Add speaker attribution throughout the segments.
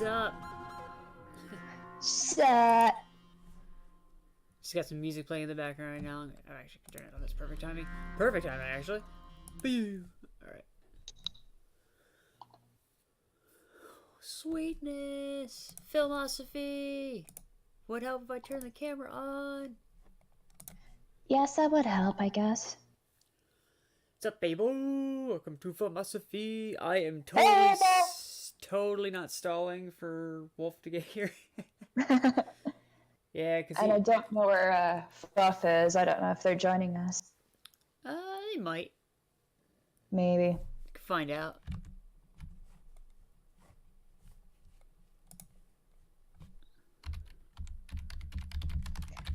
Speaker 1: up?
Speaker 2: Shut.
Speaker 1: Just got some music playing in the background right now. I actually can turn it on. That's perfect timing. Perfect timing, actually. Boo. Alright. Sweetness. Filmosophy. Would help if I turn the camera on.
Speaker 2: Yes, that would help, I guess.
Speaker 1: What's up, baby? Welcome to Filmosophy. I am
Speaker 2: Hey,
Speaker 1: totally not stalling for Wolf to get here. Yeah, because
Speaker 2: and I don't know where Fluff is. I don't know if they're joining us.
Speaker 1: They might.
Speaker 2: Maybe.
Speaker 1: Could find out.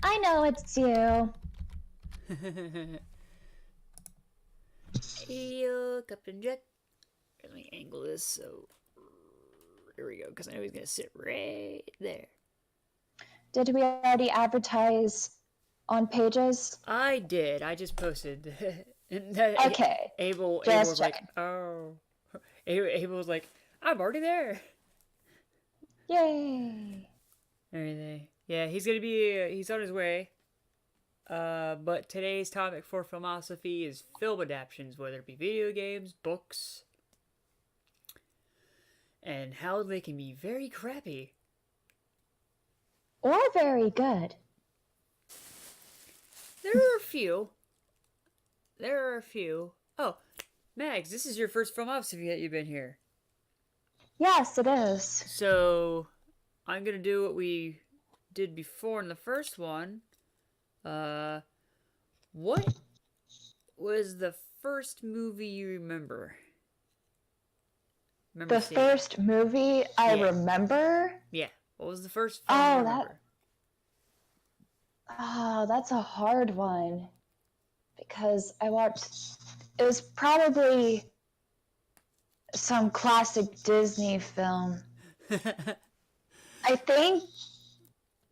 Speaker 2: I know it's you.
Speaker 1: Hey, Captain Jack. Let me angle this so. Here we go, because I know he's going to sit right there.
Speaker 2: Did we already advertise on pages?
Speaker 1: I did. I just posted.
Speaker 2: Okay.
Speaker 1: Abel was like, oh. Abel was like, I'm already there.
Speaker 2: Yay.
Speaker 1: Everything. Yeah, he's going to be, he's on his way. But today's topic for Filmosophy is film adaptations, whether it be video games, books, and how they can be very crappy.
Speaker 2: Or very good.
Speaker 1: There are a few. Oh, Mags, this is your first Filmosophy that you've been here.
Speaker 2: Yes, it is.
Speaker 1: So, I'm going to do what we did before in the first one. What was the first movie you remember?
Speaker 2: The first movie I remember?
Speaker 1: Yeah. What was the first film you remember?
Speaker 2: That's a hard one. Because I watched... It was probably some classic Disney film. I think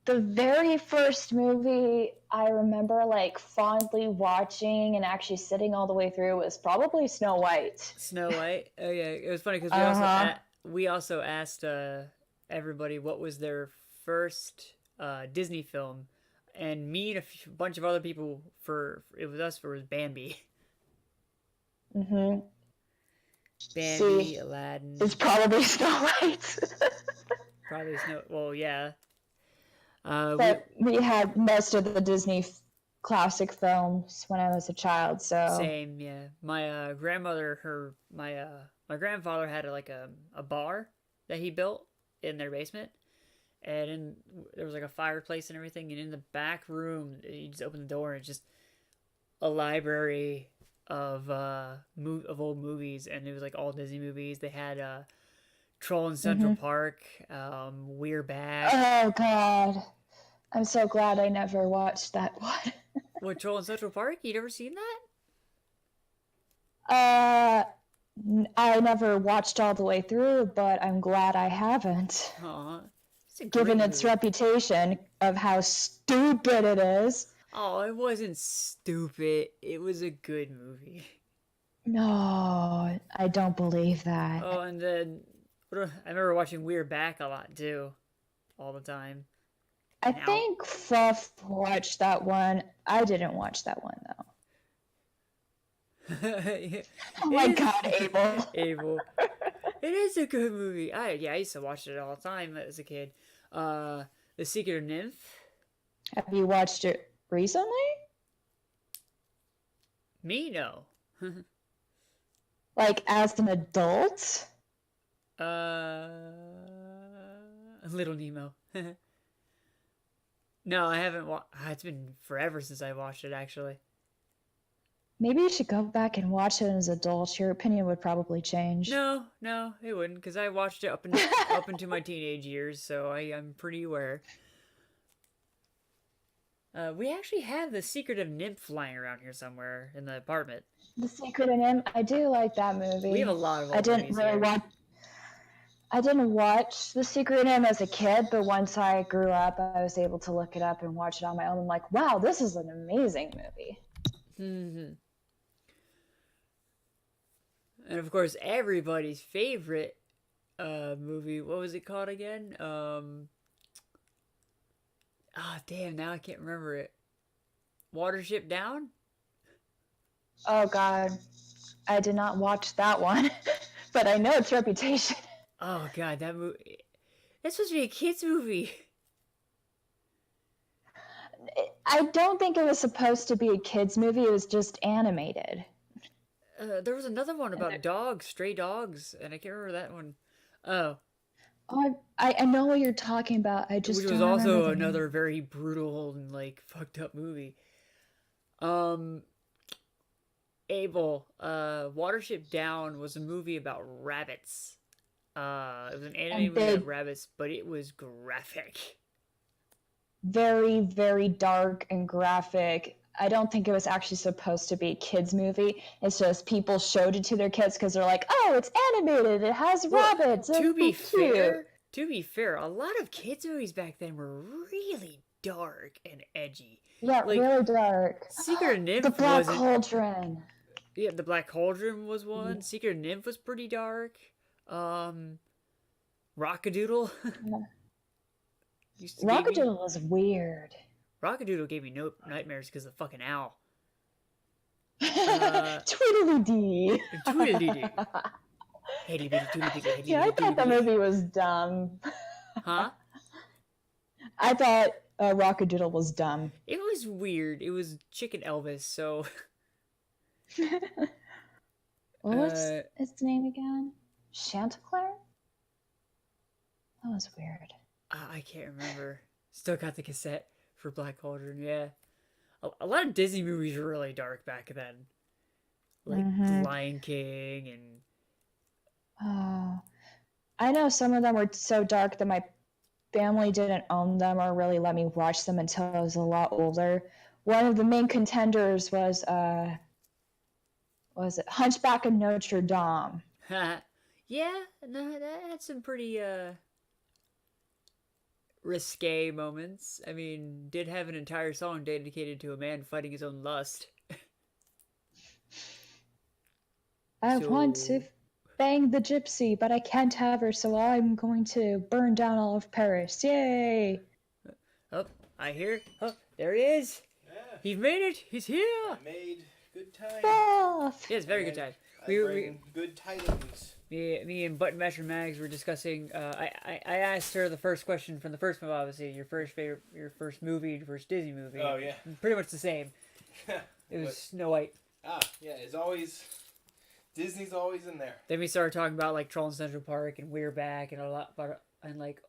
Speaker 2: the very first movie I remember like fondly watching and actually sitting all the way through was probably Snow White.
Speaker 1: Snow White? Oh yeah, it was funny because we also asked everybody what was their first Disney film, and me and a bunch of other people it was Bambi.
Speaker 2: Mm-hmm.
Speaker 1: Bambi, Aladdin.
Speaker 2: It's probably Snow White.
Speaker 1: Probably Snow. Well, yeah.
Speaker 2: But we had most of the Disney classic films when I was a child, so...
Speaker 1: Same, yeah. My grandmother, my grandfather had a bar that he built in their basement, and there was like a fireplace and everything, and in the back room, you just open the door and it's just a library of old movies, and it was like all Disney movies. They had Troll in Central Park, We're Back.
Speaker 2: Oh God, I'm so glad I never watched that one.
Speaker 1: What, Troll in Central Park? You never seen
Speaker 2: that? I never watched all the way through, but I'm glad I haven't. Given its reputation of how stupid it is.
Speaker 1: Oh, it wasn't stupid. It was a good movie.
Speaker 2: No, I don't believe that.
Speaker 1: Oh, and then I remember watching We're Back a lot too, all the time.
Speaker 2: I think Fluff watched that one. I didn't watch that one though. Oh my God, Abel.
Speaker 1: Abel. It is a good movie. I used to watch it all the time as a kid. The Secret of Nymph.
Speaker 2: Have you watched it recently?
Speaker 1: Me, no.
Speaker 2: Like as an adult?
Speaker 1: Little Nemo. No, I haven't it's been forever since I watched it, actually.
Speaker 2: Maybe you should go back and watch it as an adult. Your opinion would probably change.
Speaker 1: No, it wouldn't, because I watched it up into my teenage years, so I'm pretty aware. We actually have The Secret of Nymph lying around here somewhere in the apartment.
Speaker 2: The Secret of Nymph? I do like that movie.
Speaker 1: We have a lot of old movies here.
Speaker 2: I didn't watch The Secret of Nymph as a kid, but once I grew up, I was able to look it up and watch it on my own. I'm like, wow, this is an amazing movie.
Speaker 1: Mm-hmm. And of course, everybody's favorite movie. What was it called again? Ah, damn, now I can't remember it. Watership Down?
Speaker 2: Oh God, I did not watch that one, but I know its reputation.
Speaker 1: Oh god, that movie. That's supposed to be a kids movie.
Speaker 2: I don't think it was supposed to be a kids movie. It was just animated.
Speaker 1: There was another one
Speaker 2: And
Speaker 1: about dogs, stray dogs, and I can't remember that one. Oh,
Speaker 2: oh, I know what you're talking about. I
Speaker 1: which
Speaker 2: just
Speaker 1: was
Speaker 2: don't remember
Speaker 1: also
Speaker 2: the name.
Speaker 1: another very brutal and like fucked up movie. Um, Abel, Watership Down was a movie about rabbits. It was an
Speaker 2: And
Speaker 1: animated movie about
Speaker 2: they
Speaker 1: rabbits, but it was graphic.
Speaker 2: very, very dark and graphic. I don't think it was actually supposed to be a kids movie. It's just people showed it to their kids because they're like, "Oh, it's animated. It has
Speaker 1: Well,
Speaker 2: rabbits.
Speaker 1: to
Speaker 2: It'll
Speaker 1: be
Speaker 2: be cute."
Speaker 1: fair, a lot of kids movies back then were really dark and edgy.
Speaker 2: Yeah,
Speaker 1: Like
Speaker 2: really dark.
Speaker 1: Secret
Speaker 2: The
Speaker 1: Nymph
Speaker 2: Black
Speaker 1: wasn't.
Speaker 2: Cauldron.
Speaker 1: Yeah, the Black Cauldron was one. Secret Nymph was pretty dark. Um, Rockadoodle used to give me
Speaker 2: Rockadoodle was weird.
Speaker 1: Rockadoodle gave me no nightmares because of the fucking owl.
Speaker 2: Tweedledee.
Speaker 1: Tweedledee. Itty bitty tweedledee.
Speaker 2: Yeah, I thought the movie was dumb.
Speaker 1: Huh?
Speaker 2: I thought Rockadoodle was dumb.
Speaker 1: It was weird. It was Chicken Elvis, so.
Speaker 2: What was its name again? Chanticleer? That was weird.
Speaker 1: I can't remember. Still got the cassette for Black Cauldron, yeah. A lot of Disney movies were really dark back then. Like Lion King and...
Speaker 2: Oh, I know some of them were so dark that my family didn't own them or really let me watch them until I was a lot older. One of the main contenders was it Hunchback of Notre Dame?
Speaker 1: Yeah, no, that had some pretty risque moments. I mean, did have an entire song dedicated to a man fighting his own lust.
Speaker 2: I want to bang the gypsy, but I can't have her, so I'm going to burn down all of Paris. Yay!
Speaker 1: Oh, I hear. Oh, there he is.
Speaker 3: Yeah.
Speaker 1: He's made it. He's here.
Speaker 3: I made good time.
Speaker 2: Off!
Speaker 1: Yes, very good time.
Speaker 3: I bring good tidings.
Speaker 1: Me and Button Masher Mags were discussing. I asked her the first question from the first movie. Obviously, your first movie, your first Disney movie.
Speaker 3: Oh yeah.
Speaker 1: Pretty much the same. It was Snow White.
Speaker 3: Yeah, it's always Disney's always in there.
Speaker 1: Then we started talking about like Trolls in Central Park and We're Back and a lot about and like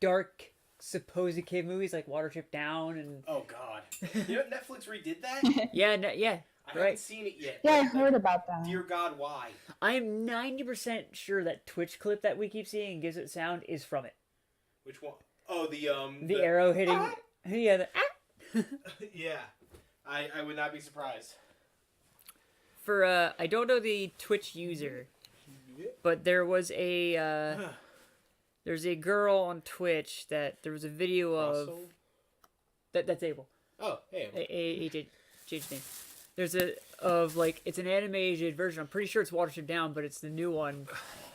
Speaker 1: dark supposed kid movies like Watership Down and.
Speaker 3: Oh God. You know Netflix redid that?
Speaker 1: Yeah,
Speaker 3: I haven't seen it yet.
Speaker 2: Yeah, I
Speaker 3: but,
Speaker 2: heard about that.
Speaker 3: Dear God, why?
Speaker 1: I am 90% sure that Twitch clip that we keep seeing gives it sound is from it.
Speaker 3: Which one? Oh,
Speaker 1: the arrow hitting.
Speaker 3: Ah!
Speaker 1: Yeah, the
Speaker 3: Yeah. I would not be surprised.
Speaker 1: For I don't know the Twitch user, but there was a there's a girl on Twitch that there was a video of
Speaker 3: Russell?
Speaker 1: that's Abel.
Speaker 3: Oh, hey.
Speaker 1: He did change his name. There's like it's an animated version. I'm pretty sure it's Watership Down, but it's the new one,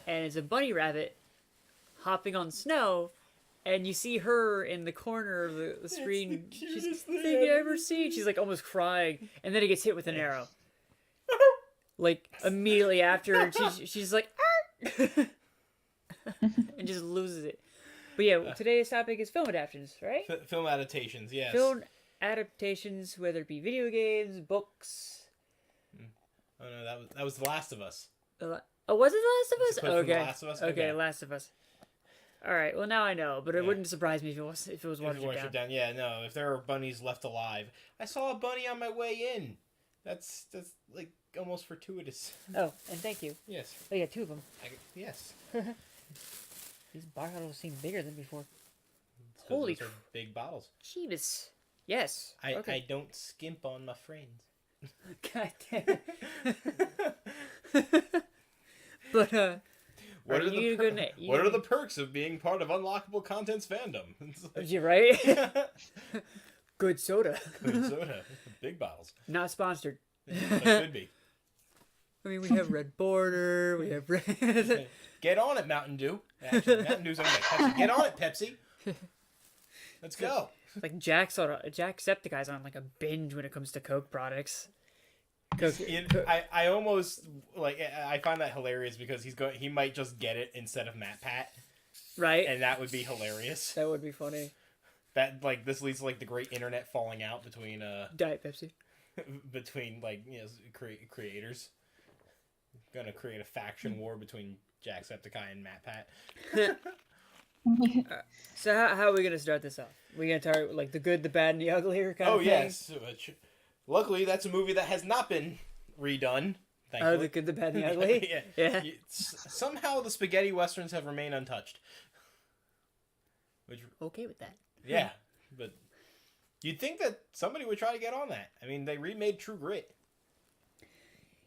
Speaker 1: and it's a bunny rabbit hopping on snow, and you see her in the corner of the screen. She's the thing you ever seen. She's like almost crying, and then it gets hit with an arrow. Like immediately after, and she's like, and just loses it. But yeah, today's topic is film adaptations, right?
Speaker 3: Film adaptations, yes.
Speaker 1: Film adaptations, whether it be video games, books.
Speaker 3: Oh no, that was The Last of Us.
Speaker 1: Oh, was it The Last of Us?
Speaker 3: From
Speaker 1: Okay.
Speaker 3: The Last of Us?
Speaker 1: Okay, Last of Us. All right. Well, now I know, but it wouldn't surprise me if it was Watership Down.
Speaker 3: Yeah, no. If there are bunnies left alive, I saw a bunny on my way in. That's like almost fortuitous.
Speaker 1: Oh, and thank you.
Speaker 3: Yes.
Speaker 1: Oh, yeah, two of them.
Speaker 3: Yes.
Speaker 1: These bottles seem bigger than before.
Speaker 3: Those
Speaker 1: Holy
Speaker 3: are big bottles.
Speaker 1: Jeebus. Yes. Okay.
Speaker 3: I don't skimp on my friends.
Speaker 1: God damn it. But
Speaker 3: What are the perks of being part of Unlockable Contents fandom?
Speaker 1: You're right. Good soda.
Speaker 3: Good soda. Big bottles.
Speaker 1: Not sponsored.
Speaker 3: That could be.
Speaker 1: I mean, we have Red Border. We have Red.
Speaker 3: Get on it, Mountain Dew. Actually, Mountain Dew's owned by Pepsi. Get on it, Pepsi. Let's go.
Speaker 1: Like Jacksepticeye's on like a binge when it comes to Coke products.
Speaker 3: I almost like. I find that hilarious because he might just get it instead of Matt Pat,
Speaker 1: Right?
Speaker 3: and that would be hilarious.
Speaker 1: That would be funny.
Speaker 3: That like this leads to like the great internet falling out between
Speaker 1: Diet Pepsi.
Speaker 3: between like creators. Gonna create a faction war between Jacksepticeye and Matt Pat.
Speaker 1: So how are we gonna start this off? We gonna start with, like, the good, the bad, and the ugly kind of thing?
Speaker 3: Yes. Luckily, that's a movie that has not been redone. Thankfully.
Speaker 1: Oh, the good, the bad, and the ugly. Yeah.
Speaker 3: Somehow the spaghetti westerns have remained untouched. Which
Speaker 1: Okay with that.
Speaker 3: yeah, but you'd think that somebody would try to get on that. I mean, they remade True Grit.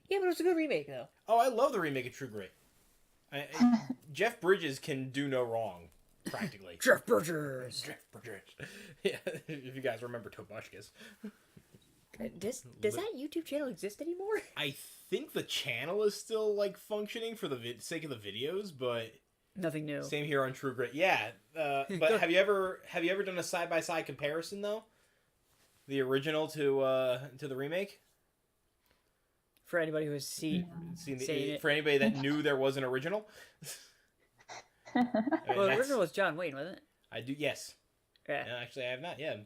Speaker 1: Yeah, but it was a good remake though.
Speaker 3: Oh, I love the remake of True Grit. Jeff Bridges can do no wrong, practically.
Speaker 1: Jeff Bridges.
Speaker 3: Jeff Bridges. Yeah, if you guys remember Tobushkas.
Speaker 1: Does that YouTube channel exist anymore?
Speaker 3: I think the channel is still like functioning for the sake of the videos, but
Speaker 1: Nothing new.
Speaker 3: same here on True Grit. Yeah, but have you ever done a side by side comparison though? The original to the remake.
Speaker 1: For anybody who has seen it.
Speaker 3: For anybody that knew there was an original. I mean,
Speaker 1: Well, the original was John Wayne, wasn't it?
Speaker 3: I do. Yes.
Speaker 1: Yeah.
Speaker 3: No, actually, I have not. Yeah.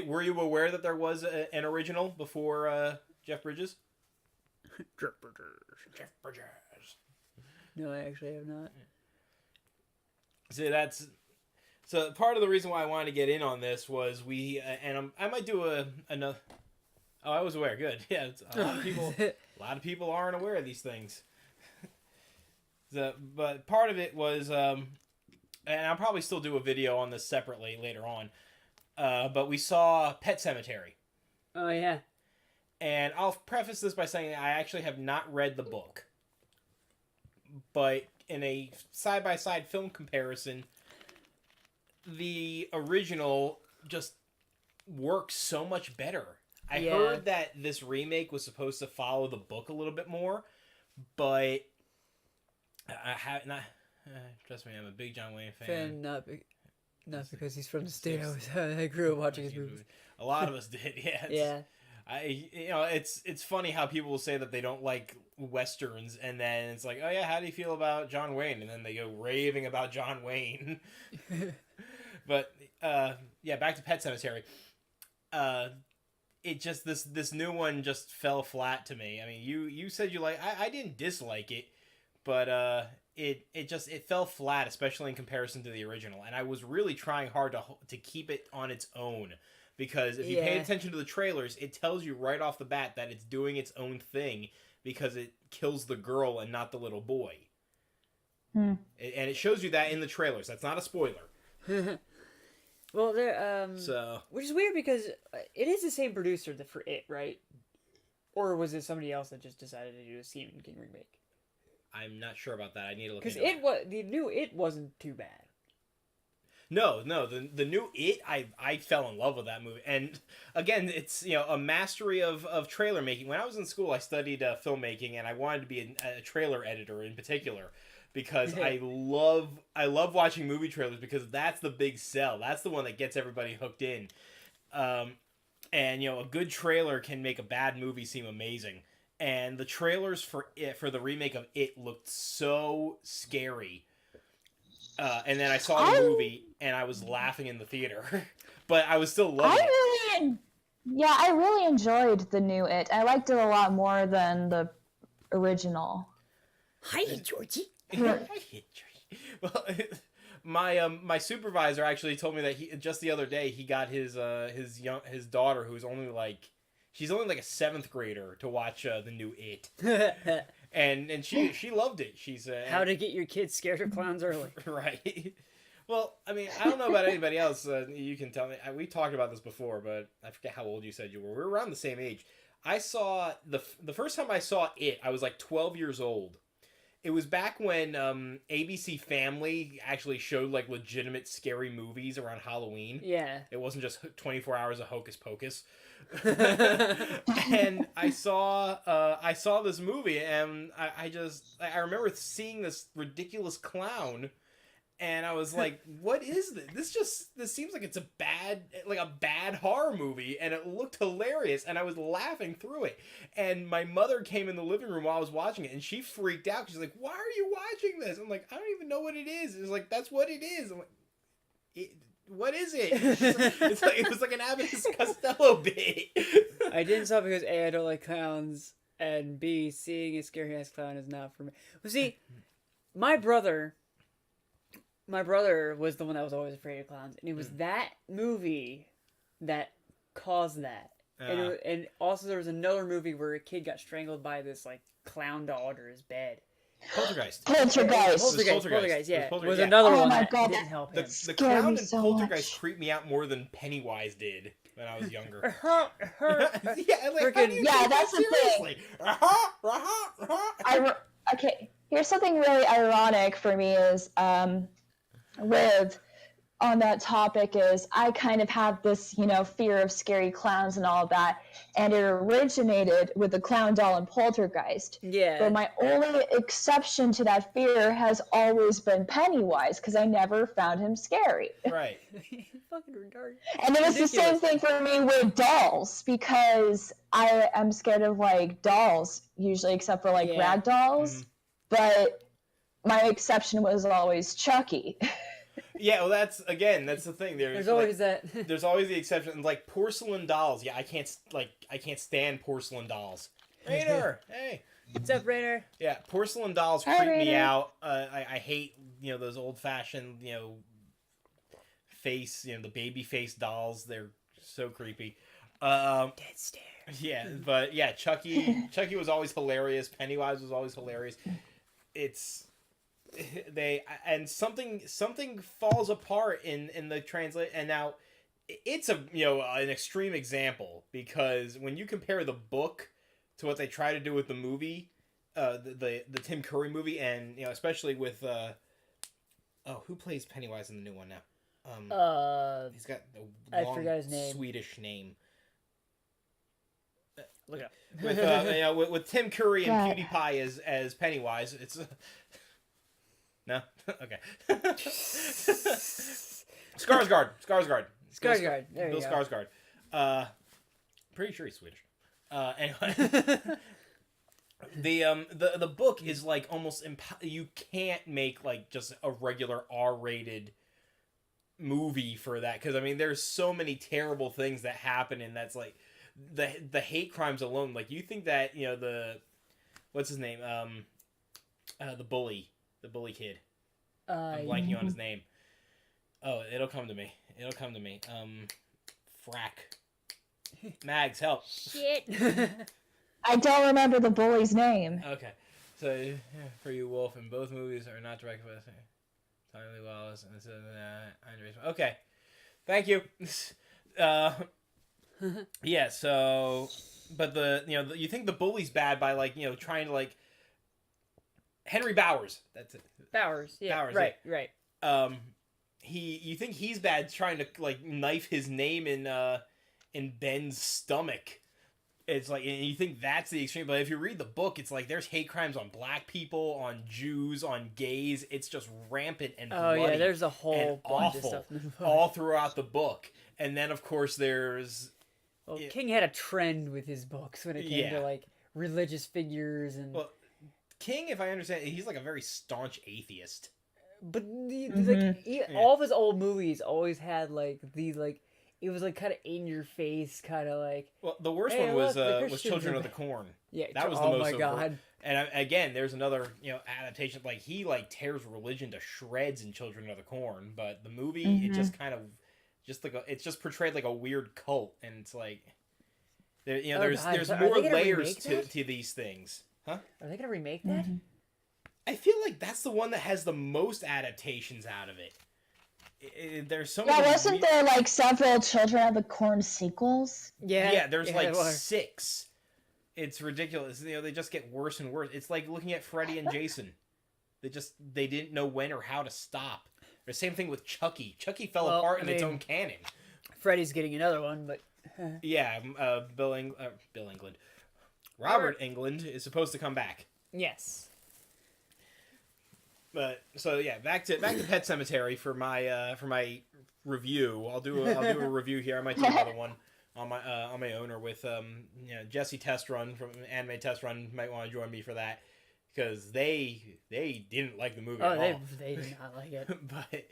Speaker 3: Were you aware that there was an original before Jeff Bridges?
Speaker 1: Jeff Bridges.
Speaker 3: Jeff Bridges.
Speaker 1: No, I actually have not.
Speaker 3: So part of the reason why I wanted to get in on this was I might do another. Oh, I was aware. Good. Yeah, a lot of people aren't aware of these things. But part of it was, and I'll probably still do a video on this separately later on. But we saw Pet Semetary.
Speaker 1: Oh yeah.
Speaker 3: And I'll preface this by saying I actually have not read the book. But in a side-by-side film comparison, the original just works so much better. I heard that this remake was supposed to follow the book a little bit more, but I have not. Trust me, I'm a big John Wayne fan.
Speaker 1: Not because he's from the state. I grew up watching his movies.
Speaker 3: A lot of us did, yeah.
Speaker 1: Yeah.
Speaker 3: It's funny how people will say that they don't like westerns, and then it's like, oh yeah, how do you feel about John Wayne? And then they go raving about John Wayne. But yeah, back to Pet Semetary. It just this new one just fell flat to me. I mean, you said you like. I didn't dislike it, but it fell flat, especially in comparison to the original. And I was really trying hard to keep it on its own, because if you pay attention to the trailers, it tells you right off the bat that it's doing its own thing because it kills the girl and not the little boy. And it shows you that in the trailers. That's not a spoiler.
Speaker 1: Well, there.
Speaker 3: So,
Speaker 1: which is weird because it is the same producer for it, right? Or was it somebody else that just decided to do a Stephen King remake?
Speaker 3: I'm not sure about that. I need to look.
Speaker 1: Because the new It wasn't too bad.
Speaker 3: No, the new It, I fell in love with that movie. And again, it's a mastery of trailer making. When I was in school, I studied filmmaking, and I wanted to be a trailer editor in particular, because I love watching movie trailers, because that's the big sell. That's the one that gets everybody hooked in. And a good trailer can make a bad movie seem amazing. And the trailers for the remake of It looked so scary. And then I saw the movie, and I was laughing in the theater, but I was still loving it.
Speaker 2: I really enjoyed the new It. I liked it a lot more than the original.
Speaker 1: Hi, Georgie.
Speaker 3: Well, my supervisor actually told me that just the other day he got his daughter, who's only like a 7th grader, to watch the new It. And she loved it. She's
Speaker 1: how to get your kids scared of clowns early.
Speaker 3: Right. Well, I mean, I don't know about anybody else. You can tell me. We talked about this before, but I forget how old you said you were. We were around the same age. I saw the first time I saw It, I was like 12 years old, It was back when ABC Family actually showed like legitimate scary movies around Halloween.
Speaker 1: Yeah.
Speaker 3: It wasn't just 24 hours of Hocus Pocus. And I saw this movie, and I remember seeing this ridiculous clown, and I was like, what is this? This seems like it's a bad horror movie, and it looked hilarious, and I was laughing through it. And my mother came in the living room while I was watching it, and she freaked out. She's like, why are you watching this? I'm like, I don't even know what it is. It's like, that's what it is. I'm like, what is it? It was like an Abbott and Costello bit.
Speaker 1: I didn't saw it because A, I don't like clowns, and B, seeing a scary ass clown is not for me. Well, see, my brother was the one that was always afraid of clowns, and it was that movie that caused that. And also there was another movie where a kid got strangled by this like clown doll under his bed.
Speaker 3: Poltergeist.
Speaker 1: Poltergeist, yeah. Was another one that didn't help him.
Speaker 3: The clown in Poltergeist creeped me out more than Pennywise did when I was younger.
Speaker 2: That's the thing. Okay, here's something really ironic for me is with on that topic is I kind of have this, fear of scary clowns and all that, and it originated with the clown doll and Poltergeist.
Speaker 1: Yeah.
Speaker 2: But my only exception to that fear has always been Pennywise, because I never found him scary.
Speaker 3: Right.
Speaker 1: Fucking retarded.
Speaker 2: And it was the same thing for me with dolls, because I am scared of like dolls usually, except for like rag dolls. Mm-hmm. But my exception was always Chucky.
Speaker 3: Yeah, well, that's the thing.
Speaker 1: There's always that.
Speaker 3: There's always the exception, like porcelain dolls. Yeah, I can't stand porcelain dolls. Rainer, hey,
Speaker 1: what's up, Rainer?
Speaker 3: Yeah, porcelain dolls creep me out. I hate those old fashioned face the baby face dolls. They're so creepy.
Speaker 1: Dead stare.
Speaker 3: Yeah, but yeah, Chucky was always hilarious. Pennywise was always hilarious. Something falls apart in the translate, and now it's an extreme example, because when you compare the book to what they try to do with the movie, the Tim Curry movie, and especially with who plays Pennywise in the new one now? He's got a long
Speaker 1: I forgot his name.
Speaker 3: Swedish name.
Speaker 1: Look it up.
Speaker 3: With Tim Curry and PewDiePie as Pennywise, it's no? Okay. Skarsgård.
Speaker 1: There
Speaker 3: Bill
Speaker 1: you go.
Speaker 3: Skarsgård. Pretty sure he's Swedish. Anyway. The book is like almost you can't make like just a regular R-rated movie for that, because I mean there's so many terrible things that happen, and that's like the hate crimes alone. Like, you think that the what's his name, the bully kid, I'm blanking on his name. Oh, it'll come to me. Frack. Mags, help.
Speaker 1: Shit.
Speaker 2: I don't remember the bully's name.
Speaker 3: Okay, so for you, Wolf, and both movies are not directed by the same Tommy Wallace and Andres. Okay, thank you. Yeah. So, but you think the bully's bad by trying to Henry Bowers. That's it.
Speaker 1: Bowers. Yeah.
Speaker 3: Bowers.
Speaker 1: Right.
Speaker 3: Yeah.
Speaker 1: Right.
Speaker 3: You think he's bad trying to knife his name in Ben's stomach. It's and you think that's the extreme, but if you read the book, it's there's hate crimes on black people, on Jews, on gays. It's just rampant and bloody.
Speaker 1: Oh yeah, there's a whole bunch
Speaker 3: awful,
Speaker 1: of stuff in the book.
Speaker 3: all throughout the book. And then of course there's
Speaker 1: King had a trend with his books when it came to religious figures and.
Speaker 3: Well, King, if I understand, he's a very staunch atheist.
Speaker 1: But all of his old movies always had these it was kind of in your face, kind of
Speaker 3: Well, the worst one was Children of the Corn.
Speaker 1: Yeah,
Speaker 3: that was the most.
Speaker 1: Oh my god!
Speaker 3: And again, there's another adaptation. He tears religion to shreds in Children of the Corn, but the movie it just kind of it's just portrayed like a weird cult, and it's there's more layers to these things. Huh?
Speaker 1: Are they gonna remake that?
Speaker 2: Mm-hmm.
Speaker 3: I feel like that's the one that has the most adaptations out of it. There's so many.
Speaker 2: Yeah, wasn't there several Children of the Corn sequels?
Speaker 3: Yeah, there's 6. It's ridiculous. They just get worse and worse. It's like looking at Freddy and Jason. They didn't know when or how to stop. The same thing with Chucky. Chucky fell
Speaker 1: Well,
Speaker 3: apart
Speaker 1: I
Speaker 3: in its
Speaker 1: mean-
Speaker 3: own canon.
Speaker 1: Freddy's getting another one, but
Speaker 3: Yeah, Bill England. Robert England is supposed to come back.
Speaker 1: yes.
Speaker 3: But so yeah, back to Pet Sematary for my review. I'll do a review here. I might do another one on my owner with Jesse Test Run from Anime Test Run might want to join me for that because they didn't like the movie at all.
Speaker 1: They did not like it.
Speaker 3: But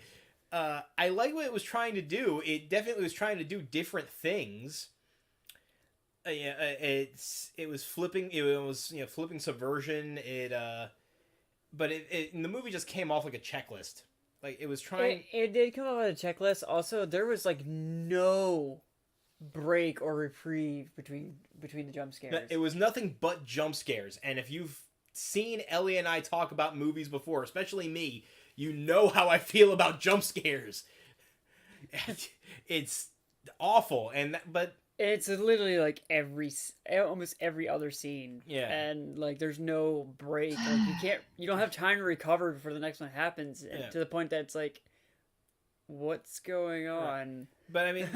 Speaker 3: I like what it was trying to do. It definitely was trying to do different things. It was flipping. It was flipping subversion. But the movie just came off like a checklist. Like it was trying.
Speaker 1: It did come up with a checklist. Also, there was like no break or reprieve between the jump scares.
Speaker 3: It was nothing but jump scares. And if you've seen Ellie and I talk about movies before, especially me, you know how I feel about jump scares. It's awful, but
Speaker 1: it's literally like almost every other scene.
Speaker 3: Yeah.
Speaker 1: And like there's no break. Like you don't have time to recover before the next one happens.
Speaker 3: Yeah.
Speaker 1: To the point that it's like, what's going on?
Speaker 3: But I mean,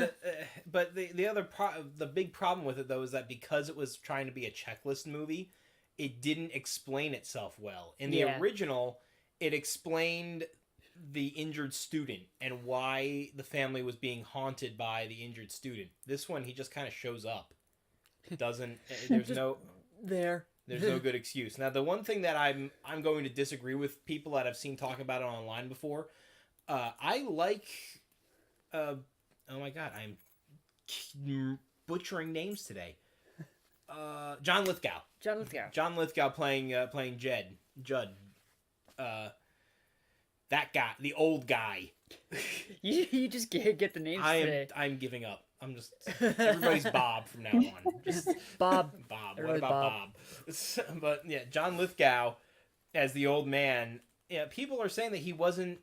Speaker 3: the big problem with it though is that because it was trying to be a checklist movie, it didn't explain itself well. In the original, it explained the injured student and why the family was being haunted by the injured student. This one, he just kind of shows up. There's no good excuse. Now, the one thing that I'm going to disagree with people that I've seen talk about it online before, I like. Oh my God, I'm butchering names today. John Lithgow. John Lithgow playing Judd. That guy, the old guy.
Speaker 1: You just get the names today.
Speaker 3: I'm giving up. I'm just everybody's Bob from now on. Just
Speaker 1: Bob.
Speaker 3: Bob.
Speaker 1: Everybody's
Speaker 3: What about Bob? But yeah, John Lithgow as the old man. Yeah, people are saying that he wasn't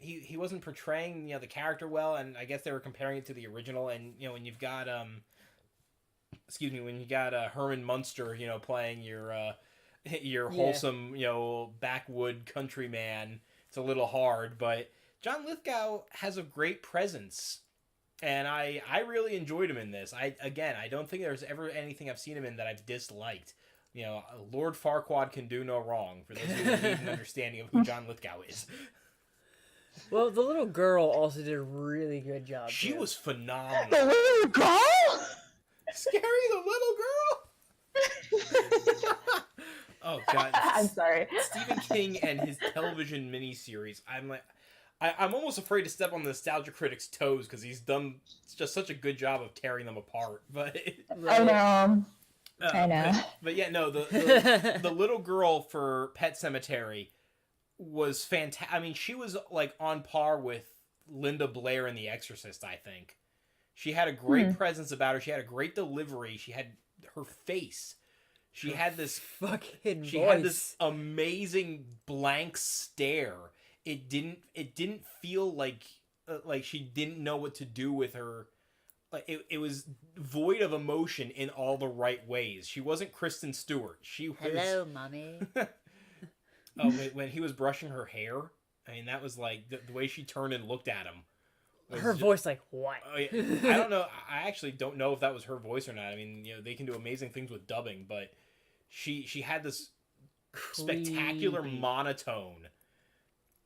Speaker 3: portraying the character well, and I guess they were comparing it to the original. And when you've got Herman Munster, playing your wholesome backwood countryman. It's a little hard, but John Lithgow has a great presence, and I really enjoyed him in this. I don't think there's ever anything I've seen him in that I've disliked. Lord Farquaad can do no wrong, for those who need an understanding of who John Lithgow is.
Speaker 1: Well, the little girl also did a really good job.
Speaker 3: She
Speaker 1: too.
Speaker 3: was phenomenal.
Speaker 2: The little girl?
Speaker 3: Scary, the little girl? Oh, God.
Speaker 2: I'm sorry.
Speaker 3: Stephen King and his television miniseries. I'm almost afraid to step on the Nostalgia Critic's toes because he's done just such a good job of tearing them apart. But
Speaker 2: I know. I know.
Speaker 3: But yeah, no, the little girl for Pet Sematary was fantastic. I mean, she was like on par with Linda Blair in The Exorcist, I think. She had a great presence about her. She had a great delivery. She had her face. She had this
Speaker 1: fucking
Speaker 3: She
Speaker 1: voice.
Speaker 3: had this amazing blank stare. It didn't feel like she didn't know what to do with her. Like it was void of emotion in all the right ways. She wasn't Kristen Stewart. She was.
Speaker 1: Hello, mommy.
Speaker 3: Oh, when he was brushing her hair, I mean that was like the way she turned and looked at him.
Speaker 1: Her voice, like what?
Speaker 3: I don't know. I actually don't know if that was her voice or not. I mean, they can do amazing things with dubbing, but she had this spectacular monotone.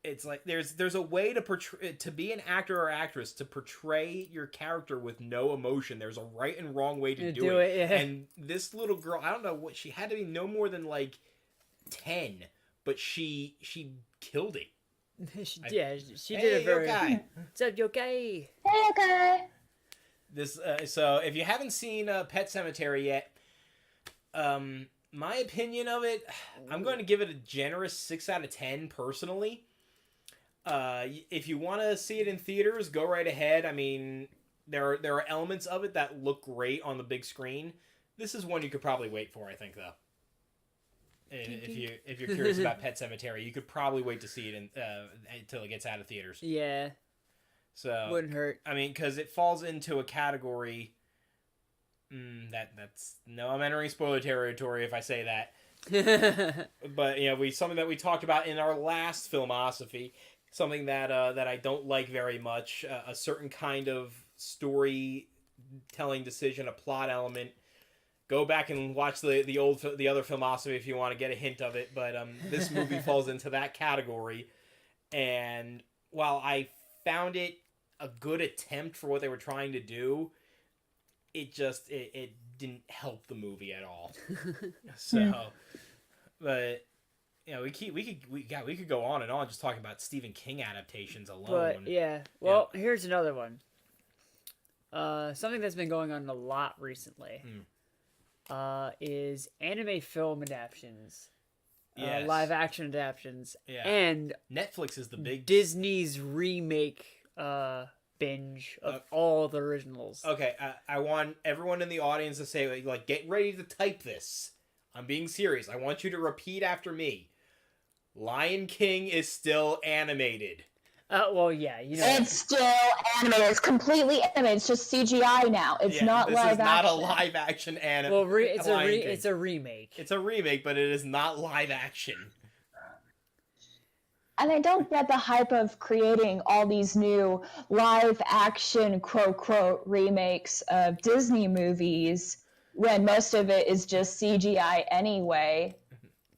Speaker 3: It's like there's a way to portray, to be an actor or actress, to portray your character with no emotion. There's a right and wrong way to do it.
Speaker 1: Yeah.
Speaker 3: And this little girl, I don't know what she had to be, no more than like 10, but she killed it.
Speaker 1: she did a very.
Speaker 3: Okay.
Speaker 1: What's up, yokai?
Speaker 2: Hey, okay.
Speaker 3: This so if you haven't seen Pet Sematary yet, my opinion of it, I'm going to give it a generous 6 out of 10 personally. If you want to see it in theaters, go right ahead. I mean, there are elements of it that look great on the big screen. This is one you could probably wait for, I think, though. If you're curious about Pet Sematary, you could probably wait to see it until it gets out of theaters.
Speaker 1: Yeah.
Speaker 3: So
Speaker 1: Wouldn't hurt.
Speaker 3: I mean, because it falls into a category. I'm entering spoiler territory if I say that. But something that we talked about in our last Filmosophy, something that that I don't like very much, a certain kind of storytelling decision, a plot element. Go back and watch the other Filmosophy if you want to get a hint of it. But this movie falls into that category. And while I found it a good attempt for what they were trying to do, it didn't help the movie at all. So, but we could go on and on just talking about Stephen King adaptations alone.
Speaker 1: But yeah, well, here's another one. Something that's been going on a lot recently. Is anime film adaptations,
Speaker 3: yes.
Speaker 1: live action adaptions,
Speaker 3: Yeah.
Speaker 1: and
Speaker 3: Netflix is the big
Speaker 1: Disney's remake binge of all the originals.
Speaker 3: Okay, I want everyone in the audience to say, like, get ready to type this. I'm being serious. I want you to repeat after me. Lion King is still animated.
Speaker 1: Well, yeah,
Speaker 2: It's still animated. It's completely animated. It's just CGI now. It's not live action.
Speaker 3: This is not a live action anime.
Speaker 1: Well, it's a remake.
Speaker 3: It's a remake, but it is not live action.
Speaker 2: And I don't get the hype of creating all these new live action quote remakes of Disney movies when most of it is just CGI anyway.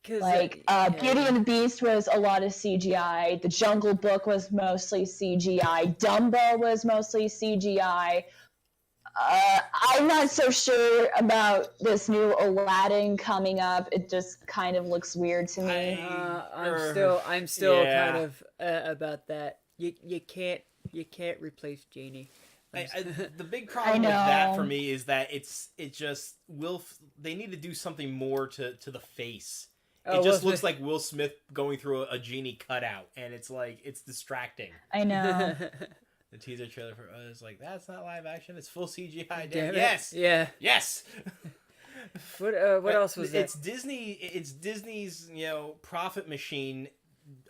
Speaker 2: Like Beauty and the Beast was a lot of CGI. The Jungle Book was mostly CGI. Dumbo was mostly CGI. I'm not so sure about this new Aladdin coming up. It just kind of looks weird to me.
Speaker 1: I'm still kind of about that. You can't replace Genie.
Speaker 3: The big problem with that for me is that they need to do something more to the face. It just looks like Will Smith going through a genie cutout, and it's like, it's distracting.
Speaker 2: I know.
Speaker 3: The teaser trailer for it's like, that's not live action, it's full CGI.
Speaker 1: Damn
Speaker 3: yes,
Speaker 1: yeah,
Speaker 3: yes.
Speaker 1: What else was that?
Speaker 3: It's Disney's profit machine,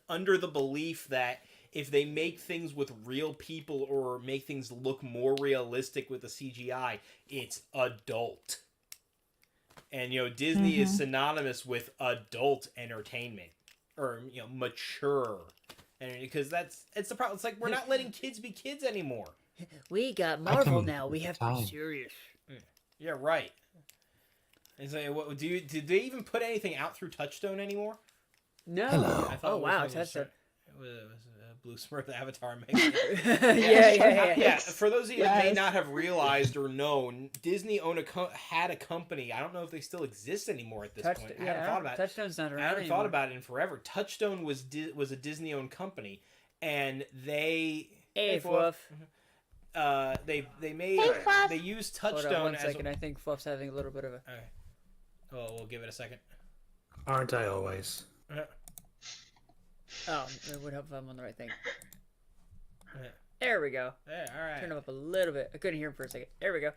Speaker 3: under the belief that if they make things with real people or make things look more realistic with the CGI, it's adult. And Disney is synonymous with adult entertainment, or mature, and because it's the problem. It's like, we're not letting kids be kids anymore.
Speaker 1: We got Marvel now. We have to be serious.
Speaker 3: Yeah, right. And so, did they even put anything out through Touchstone anymore?
Speaker 1: No.
Speaker 4: Hello.
Speaker 1: Oh wow, Touchstone.
Speaker 3: It was Blue Smurf Avatar.
Speaker 1: Yeah.
Speaker 3: For those of you that may not have realized or known, Disney had a company. I don't know if they still exist anymore at this point. I haven't thought about it.
Speaker 1: Touchstone's not around
Speaker 3: I haven't
Speaker 1: anymore.
Speaker 3: thought about it in forever. Touchstone was a Disney-owned company, and they
Speaker 1: Fluff.
Speaker 3: they used Touchstone.
Speaker 1: Hold on 1 second. I think Fluff's having a little bit of a.
Speaker 3: Okay. Oh, we'll give it a second.
Speaker 4: Aren't I always?
Speaker 1: Oh, it would help if I'm on the right thing. There we go.
Speaker 3: Yeah, all right.
Speaker 1: Turn him up a little bit. I couldn't hear him for a second. There we go.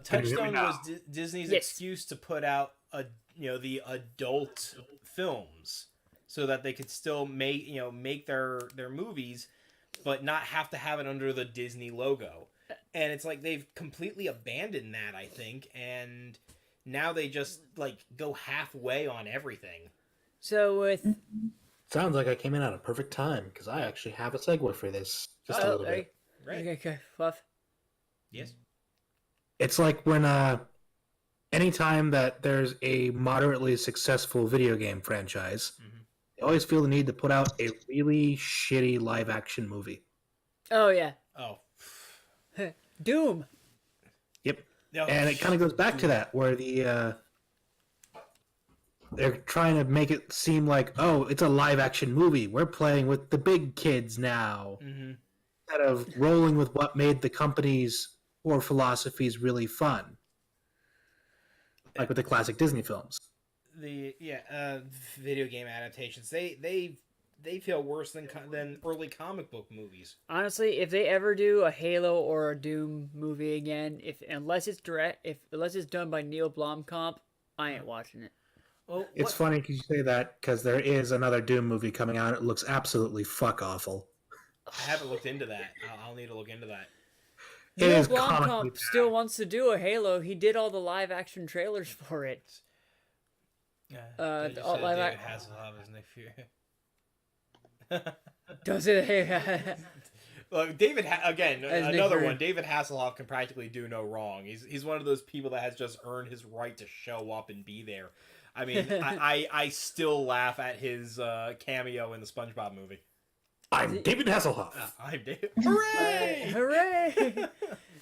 Speaker 3: Touchstone was Disney's excuse to put out the adult films, so that they could still make their movies, but not have to have it under the Disney logo. And it's like they've completely abandoned that, I think, and now they just go halfway on everything.
Speaker 1: So with.
Speaker 4: Sounds like I came in at a perfect time, because I actually have a segue for this. Just a little bit.
Speaker 3: Right.
Speaker 1: Okay, Fluff.
Speaker 3: Yes.
Speaker 4: It's like when anytime that there's a moderately successful video game franchise, they always feel the need to put out a really shitty live action movie.
Speaker 1: Oh yeah.
Speaker 3: Oh.
Speaker 1: Doom.
Speaker 4: Yep.
Speaker 3: No.
Speaker 4: And it kind of goes back to that, where they're trying to make it seem like, oh, it's a live action movie. We're playing with the big kids now. Instead of rolling with what made the company's core philosophies really fun. Like with the classic Disney films.
Speaker 3: Video game adaptations. They feel worse than early comic book movies.
Speaker 1: Honestly, if they ever do a Halo or a Doom movie again, unless it's done by Neil Blomkamp, I ain't watching it.
Speaker 3: Well,
Speaker 4: it's funny because you say that, because there is another Doom movie coming out. It looks absolutely fuck awful.
Speaker 3: I haven't looked into that. I'll need to look into that.
Speaker 1: Neil Blomkamp still wants to do a Halo. He did all the live action trailers for it.
Speaker 3: They just
Speaker 1: all
Speaker 3: said
Speaker 1: live
Speaker 3: David
Speaker 1: act-
Speaker 3: Hasselhoff is Nick Fury.
Speaker 1: Does it?
Speaker 3: Look, again,
Speaker 1: As Nick
Speaker 3: another
Speaker 1: Fury.
Speaker 3: one. David Hasselhoff can practically do no wrong. He's one of those people that has just earned his right to show up and be there. I mean, I still laugh at his cameo in the SpongeBob movie.
Speaker 4: I'm David Hasselhoff.
Speaker 3: I'm David. Hooray!
Speaker 1: Hooray!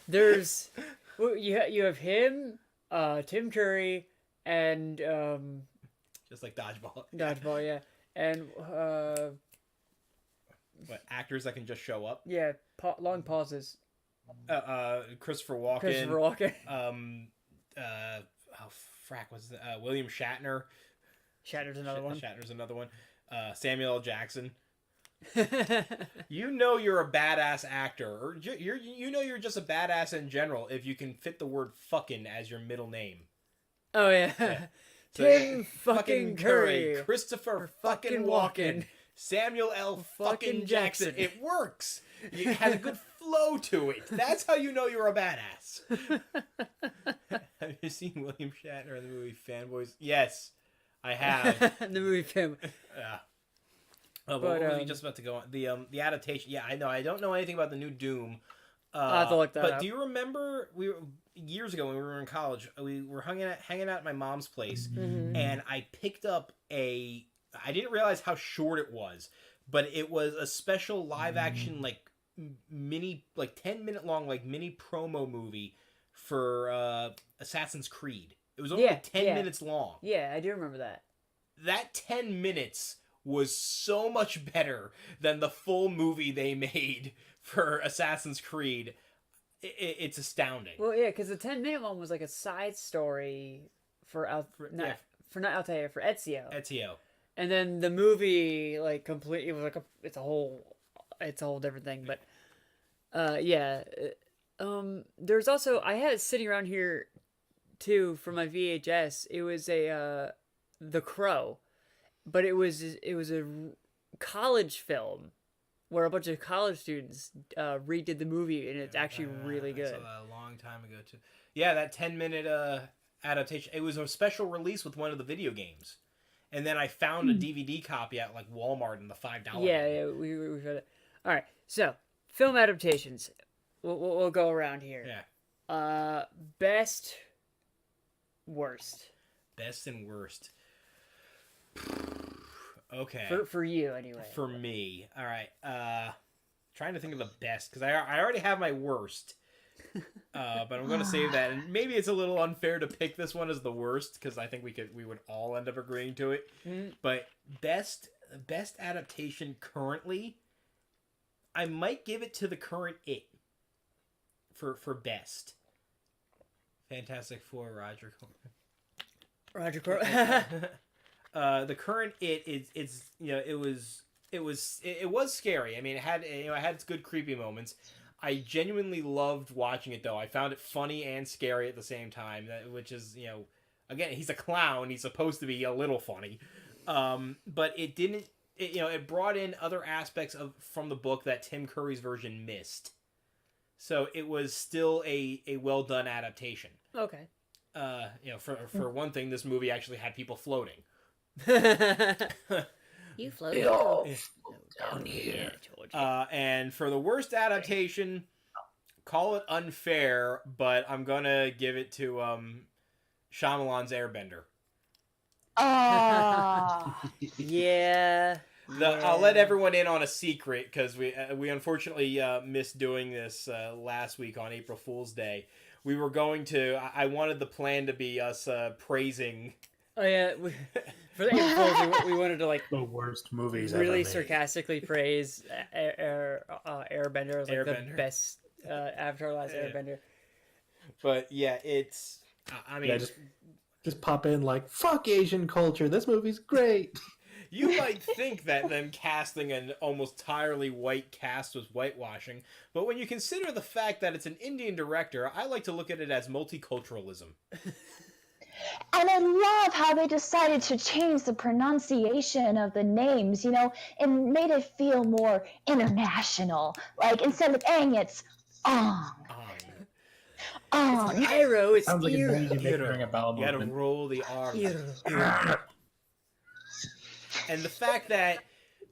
Speaker 1: There's you have him, Tim Curry, and
Speaker 3: Just like Dodgeball.
Speaker 1: Dodgeball, yeah, and
Speaker 3: What, actors that can just show up?
Speaker 1: yeah, long pauses.
Speaker 3: Christopher Walken.
Speaker 1: Christopher Walken.
Speaker 3: What's William Shatner.
Speaker 1: Shatner's another one.
Speaker 3: Shatner's another one. Samuel L. Jackson. You know you're a badass actor, or you're just a badass in general if you can fit the word "fucking" as your middle name.
Speaker 1: Oh yeah.
Speaker 3: So,
Speaker 1: Tim fucking Curry.
Speaker 3: Christopher fucking Walken, Samuel L. fucking Jackson. It works. It has a good flow to it. That's how you know you're a badass. Have you seen William Shatner in the movie Fanboys? Yes, I have.
Speaker 1: The movie film.
Speaker 3: Yeah. But what was he just about to go on? The adaptation. Yeah, I know. I don't know anything about the new Doom.
Speaker 1: I'll have to look that
Speaker 3: but
Speaker 1: up.
Speaker 3: do you remember years ago when we were in college? We were hanging out at my mom's place, and I picked up I didn't realize how short it was, but it was a special live action mini 10-minute long mini promo movie for Assassin's Creed. It was only 10 minutes long.
Speaker 1: Yeah, I do remember that.
Speaker 3: That 10 minutes was so much better than the full movie they made for Assassin's Creed. It's astounding.
Speaker 1: Well, yeah, because the 10-minute one was like a side story for not Altair, for Ezio.
Speaker 3: Ezio.
Speaker 1: And then the movie completely it was it's a whole different thing. But there's also, I had it sitting around here too for my VHS. It was a The Crow. But it was a college film where a bunch of college students redid the movie, and it's actually really good.
Speaker 3: I saw that a long time ago too. Yeah, that 10-minute adaptation. It was a special release with one of the video games, and then I found a DVD copy at Walmart in the $5.
Speaker 1: Yeah, we've got it. All right, so film adaptations. We'll go around here.
Speaker 3: Yeah.
Speaker 1: Best, worst.
Speaker 3: Best and worst. Okay.
Speaker 1: For you, anyway.
Speaker 3: For me. All right. Trying to think of the best, because I already have my worst. But I'm going to save that. And maybe it's a little unfair to pick this one as the worst, because I think we would all end up agreeing to it. But best adaptation currently, I might give it to the current It for best. Fantastic Four, Roger Corman. The current it was scary. I mean, it had its good creepy moments. I genuinely loved watching it though. I found it funny and scary at the same time, which is, again, he's a clown, he's supposed to be a little funny. But it didn't it brought in other aspects from the book that Tim Curry's version missed. So it was still a well done adaptation.
Speaker 1: Okay.
Speaker 3: For one thing, this movie actually had people floating.
Speaker 1: You float
Speaker 4: down here.
Speaker 3: And for the worst adaptation, call it unfair, but I'm gonna give it to Shyamalan's Airbender.
Speaker 1: Yeah.
Speaker 3: I'll let everyone in on a secret, because we unfortunately missed doing this last week on April Fool's Day. We were going to. I wanted the plan to be us praising.
Speaker 1: Oh yeah, for the April Fools, we wanted to
Speaker 4: the worst movies
Speaker 1: really
Speaker 4: ever made.
Speaker 1: sarcastically praise Airbender as the best Avatar: Last Airbender.
Speaker 3: But yeah, it's. I mean,
Speaker 4: just pop in fuck Asian culture. This movie's great.
Speaker 3: You might think that them casting an almost entirely white cast was whitewashing, but when you consider the fact that it's an Indian director, I like to look at it as multiculturalism.
Speaker 2: And I love how they decided to change the pronunciation of the names, and made it feel more international. Instead of Aang, it's Ong. Ong.
Speaker 1: Arrow, it's
Speaker 4: Sounds like a
Speaker 1: Eero.
Speaker 4: noise you make during a bowel
Speaker 3: You gotta
Speaker 4: movement.
Speaker 3: roll the R. And the fact that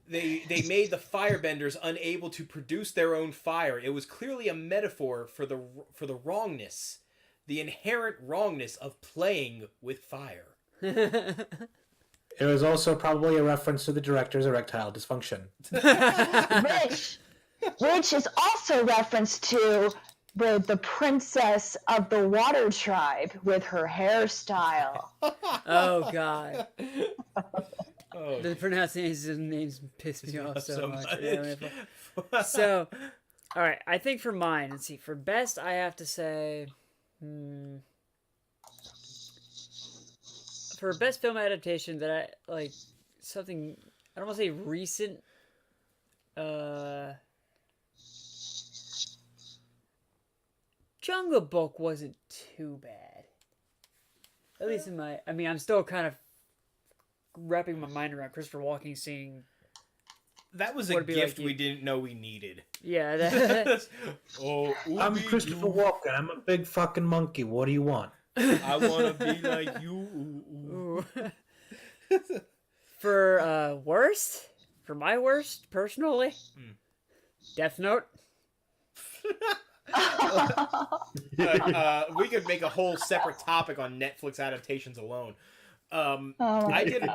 Speaker 3: they made the firebenders unable to produce their own fire, it was clearly a metaphor for the wrongness, the inherent wrongness of playing with fire.
Speaker 4: It was also probably a reference to the director's erectile dysfunction.
Speaker 2: which is also reference to the princess of the water tribe with her hairstyle.
Speaker 1: Oh God.
Speaker 3: Oh,
Speaker 1: The pronunciation names piss me off so much.
Speaker 3: much.
Speaker 1: Yeah, so, all right. I think for mine, let's see. For best, I have to say, for best film adaptation that I like, something I don't want to say recent. Jungle Book wasn't too bad. At least in my, I mean, I'm still kind of wrapping my mind around Christopher Walken seeing.
Speaker 3: that was a gift we didn't know we needed.
Speaker 1: Yeah. That,
Speaker 3: Oh,
Speaker 4: I'm Christopher Walken. I'm a big fucking monkey. What do you want?
Speaker 3: I want to be like you.
Speaker 1: For worst, for my worst personally, Death Note.
Speaker 3: We could make a whole separate topic on Netflix adaptations alone. I did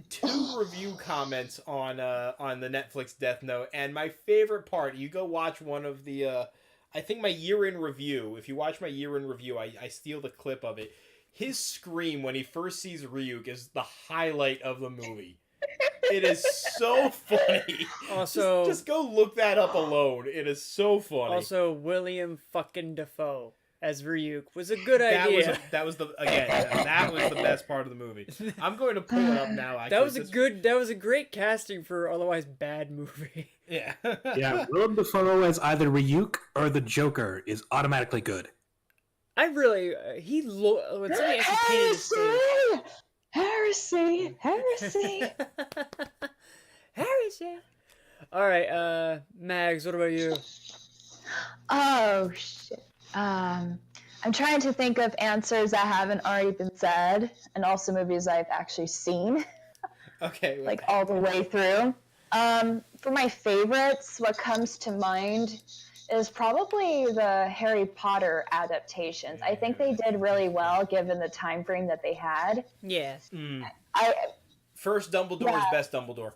Speaker 3: 2 review comments on the Netflix Death Note, and my favorite part, you go watch one of the I think my year in review. If you watch my year in review, I steal the clip of it. His scream when he first sees Ryuk is the highlight of the movie. It is so funny.
Speaker 1: Also,
Speaker 3: just go look that up alone. It is so funny.
Speaker 1: Also, William fucking Dafoe as Ryuk was a good idea.
Speaker 3: That was the best part of the movie. I'm going to pull it up now. Actually.
Speaker 1: That was a great casting for otherwise bad movie.
Speaker 3: Yeah.
Speaker 4: Yeah, Willem Dafoe as either Ryuk or the Joker is automatically good.
Speaker 1: I really when somebody actually painted his face.
Speaker 2: Heresy!
Speaker 1: All right, Mags, what about you?
Speaker 2: Oh shit. I'm trying to think of answers that haven't already been said, and also movies I've actually seen.
Speaker 3: Okay.
Speaker 2: Like all the way through. For my favorites, what comes to mind is probably the Harry Potter adaptations. I think they did really well given the time frame that they had.
Speaker 1: Yeah.
Speaker 3: First Dumbledore is best Dumbledore.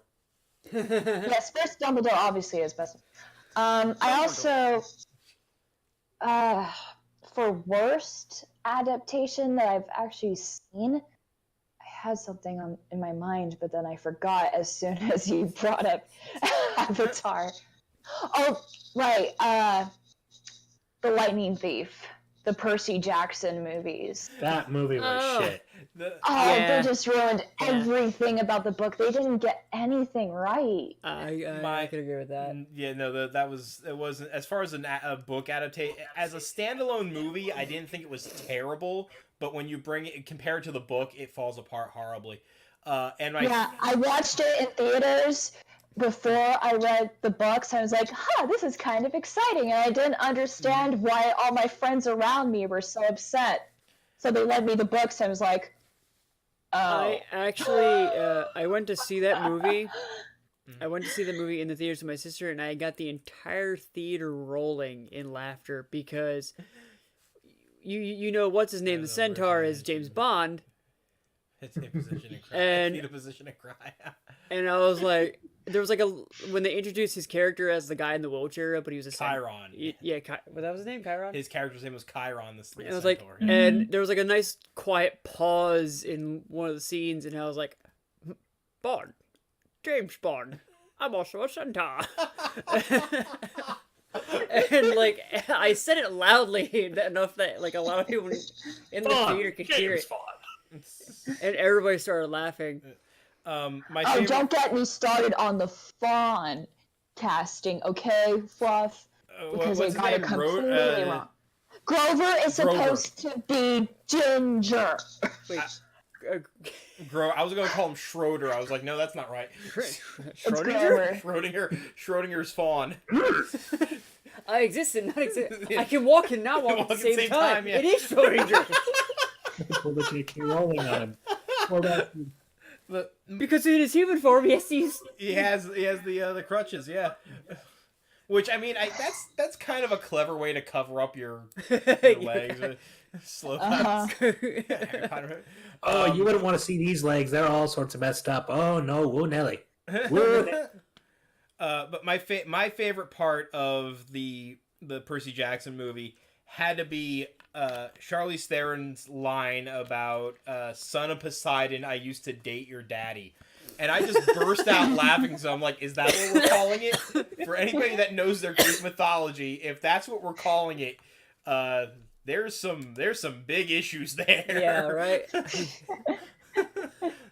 Speaker 2: Yes, first Dumbledore obviously is best. I also, for worst adaptation that I've actually seen, I had something in my mind, but then I forgot as soon as you brought up Avatar. Oh, right. The Lightning Thief, the Percy Jackson movies.
Speaker 4: That movie was shit.
Speaker 2: They just ruined everything about the book. They didn't get anything right.
Speaker 1: I could agree with that.
Speaker 3: Yeah, no, it wasn't as far as a book adaptation as a standalone movie. I didn't think it was terrible, but when you compare it to the book, it falls apart horribly. I
Speaker 2: watched it in theaters before I read the books. I was like, this is kind of exciting, and I didn't understand why all my friends around me were so upset. So they led me the books, and I was like, oh.
Speaker 1: I actually, I went to see that movie. I went to see the movie in the theaters with my sister, and I got the entire theater rolling in laughter because you know what's his name? The Centaur is James Bond.
Speaker 3: It's in position and cry.
Speaker 1: And I was like, there was like when they introduced his character as the guy in the wheelchair, but he was a
Speaker 3: Chiron.
Speaker 1: What that was his name, Chiron.
Speaker 3: His character's name was Chiron.
Speaker 1: And I was like, and there was like a nice quiet pause in one of the scenes, and I was like, Bond, James Bond. I'm also a centaur. And like I said it loudly enough that like a lot of people in the theater could hear it. And everybody started laughing.
Speaker 2: Don't get me started on the fawn casting, okay, Fluff? Because they got it completely wrong. Grover is supposed to be ginger.
Speaker 1: Wait,
Speaker 3: I was going to call him Schroeder. I was like, no, that's not right. Schrodinger's fawn.
Speaker 1: I exist and not exist. I can walk and not walk at the same time. Yeah. It is Schrodinger.
Speaker 4: Pull the JK Rowling on him. Well,
Speaker 3: But
Speaker 1: Because in his human form, he has to use...
Speaker 3: he has the crutches, yeah. Which I mean, that's kind of a clever way to cover up your legs. Slow cuts.
Speaker 4: Oh, you wouldn't want to see these legs. They're all sorts of messed up. Oh no, whoa Nelly. Whoa,
Speaker 3: But my favorite part of the Percy Jackson movie had to be Charlize Theron's line about "Son of Poseidon, I used to date your daddy," and I just burst out laughing. So I'm like, "Is that what we're calling it?" For anybody that knows their Greek mythology, if that's what we're calling it, there's some big issues there.
Speaker 1: Yeah, right.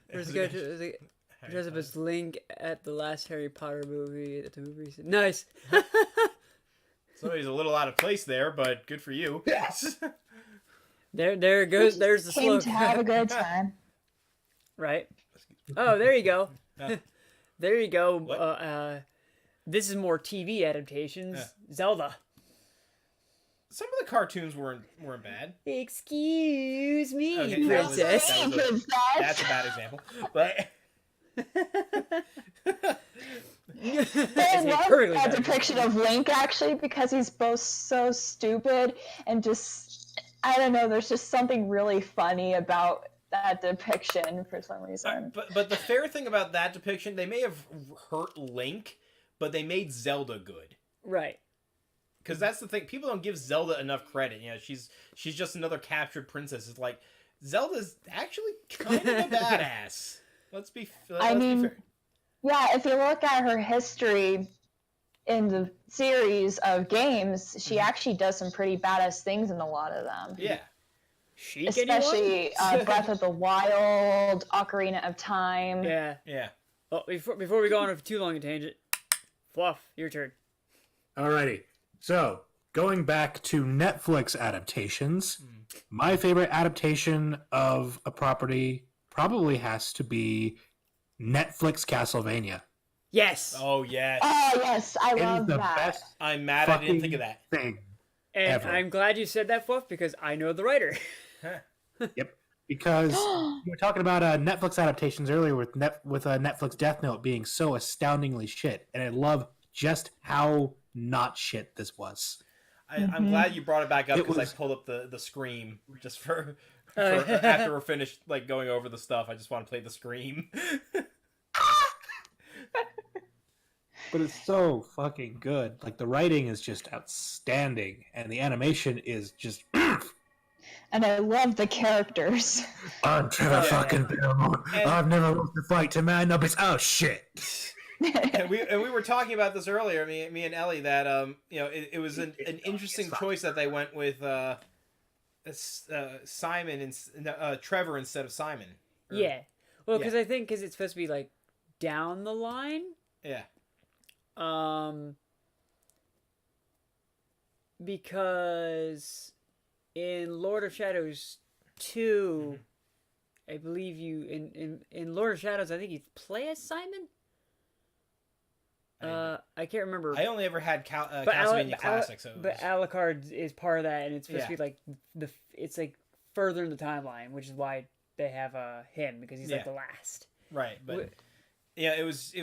Speaker 1: There's a link at the last Harry Potter movie at the movies. Nice.
Speaker 3: Somebody's a little out of place there, but good for you.
Speaker 4: Yes.
Speaker 1: There it goes. There's the
Speaker 2: Came
Speaker 1: slogan.
Speaker 2: to have a good time.
Speaker 1: Right. Oh, there you go.
Speaker 3: Yeah.
Speaker 1: There you go.
Speaker 3: What?
Speaker 1: This is more TV adaptations. Zelda.
Speaker 3: Some of the cartoons weren't bad.
Speaker 1: Excuse me,
Speaker 3: Okay,
Speaker 1: princess.
Speaker 3: That's a bad example. But
Speaker 2: I love
Speaker 1: perfectly
Speaker 2: that
Speaker 1: bad.
Speaker 2: depiction of Link actually because he's both so stupid and just I don't know. There's just something really funny about that depiction for some reason.
Speaker 3: but the fair thing about that depiction, they may have hurt Link, but they made Zelda good.
Speaker 1: Right.
Speaker 3: Because that's the thing. People don't give Zelda enough credit. You know, she's just another captured princess. It's like Zelda's actually kind of a badass. Let's be fair.
Speaker 2: Yeah, if you look at her history in the series of games, she actually does some pretty badass things in a lot of them.
Speaker 3: Yeah.
Speaker 2: Especially Breath of the Wild, Ocarina of Time.
Speaker 1: Yeah.
Speaker 3: Yeah.
Speaker 1: Well, before we go on for too long a tangent, Fluff, your turn.
Speaker 4: Alrighty. So, going back to Netflix adaptations, my favorite adaptation of a property probably has to be Netflix Castlevania.
Speaker 1: Yes.
Speaker 3: Oh yes.
Speaker 2: Oh yes, I
Speaker 4: It is
Speaker 2: love
Speaker 4: the
Speaker 2: that.
Speaker 4: best
Speaker 3: I'm mad I didn't think of that.
Speaker 4: thing
Speaker 1: And
Speaker 4: ever.
Speaker 1: I'm glad you said that, Fluff, because I know the writer.
Speaker 4: Yep. Because we were talking about Netflix adaptations earlier with Netflix Death Note being so astoundingly shit, and I love just how not shit this was.
Speaker 3: I'm glad you brought it back up
Speaker 4: It
Speaker 3: because
Speaker 4: was-
Speaker 3: I pulled up the Scream just for after we're finished like going over the stuff. I just want to play the Scream.
Speaker 4: But it's so fucking good. Like the writing is just outstanding, and the animation is just.
Speaker 2: And I love the characters.
Speaker 4: I'm Trevor fucking Bill. I've never lost a fight to man up. It's oh shit.
Speaker 3: and we were talking about this earlier, me and Ellie, that you know it was an interesting choice that they went with Simon and Trevor instead of Simon.
Speaker 1: Yeah. Well, because I think it's supposed to be like down the line.
Speaker 3: Yeah.
Speaker 1: Because in Lord of Shadows 2, I believe you in Lord of Shadows, I think you play as Simon. I can't remember.
Speaker 3: I only ever had Castlevania Classic, so.
Speaker 1: But Alucard is part of that, and it's supposed to
Speaker 3: Yeah.
Speaker 1: be like it's like further in the timeline, which is why they have him because he's like the last.
Speaker 3: Right, but yeah, it was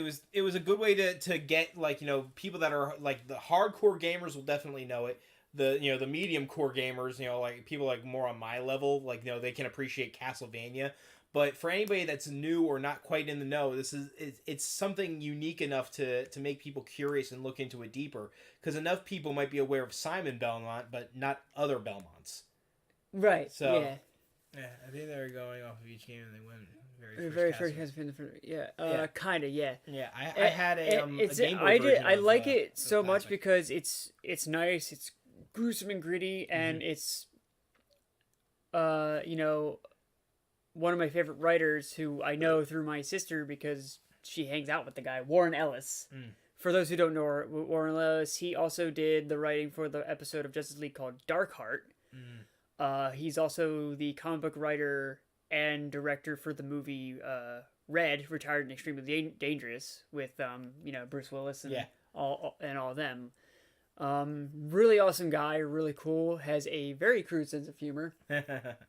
Speaker 3: a good way to get like people that are like the hardcore gamers will definitely know it. The medium core gamers, like people like more on my level, like they can appreciate Castlevania. But for anybody that's new or not quite in the know, it's something unique enough to make people curious and look into it deeper. Because enough people might be aware of Simon Belmont, but not other Belmonts.
Speaker 1: Right.
Speaker 3: So
Speaker 1: yeah,
Speaker 3: I think they were going off of each game and they went
Speaker 1: very first Castlevania. Yeah. Kind of. Yeah.
Speaker 3: Yeah, I had a Game Boy
Speaker 1: I
Speaker 3: version
Speaker 1: I
Speaker 3: of,
Speaker 1: like it so
Speaker 3: the
Speaker 1: much
Speaker 3: classic.
Speaker 1: because it's nice. It's gruesome and gritty, and it's one of my favorite writers who I know through my sister because she hangs out with the guy, Warren Ellis. For those who don't know Warren Ellis, he also did the writing for the episode of Justice League called Darkheart. He's also the comic book writer and director for the movie Red, Retired and Extremely Dangerous, with Bruce Willis and all of them. Really awesome guy, really cool, has a very crude sense of humor,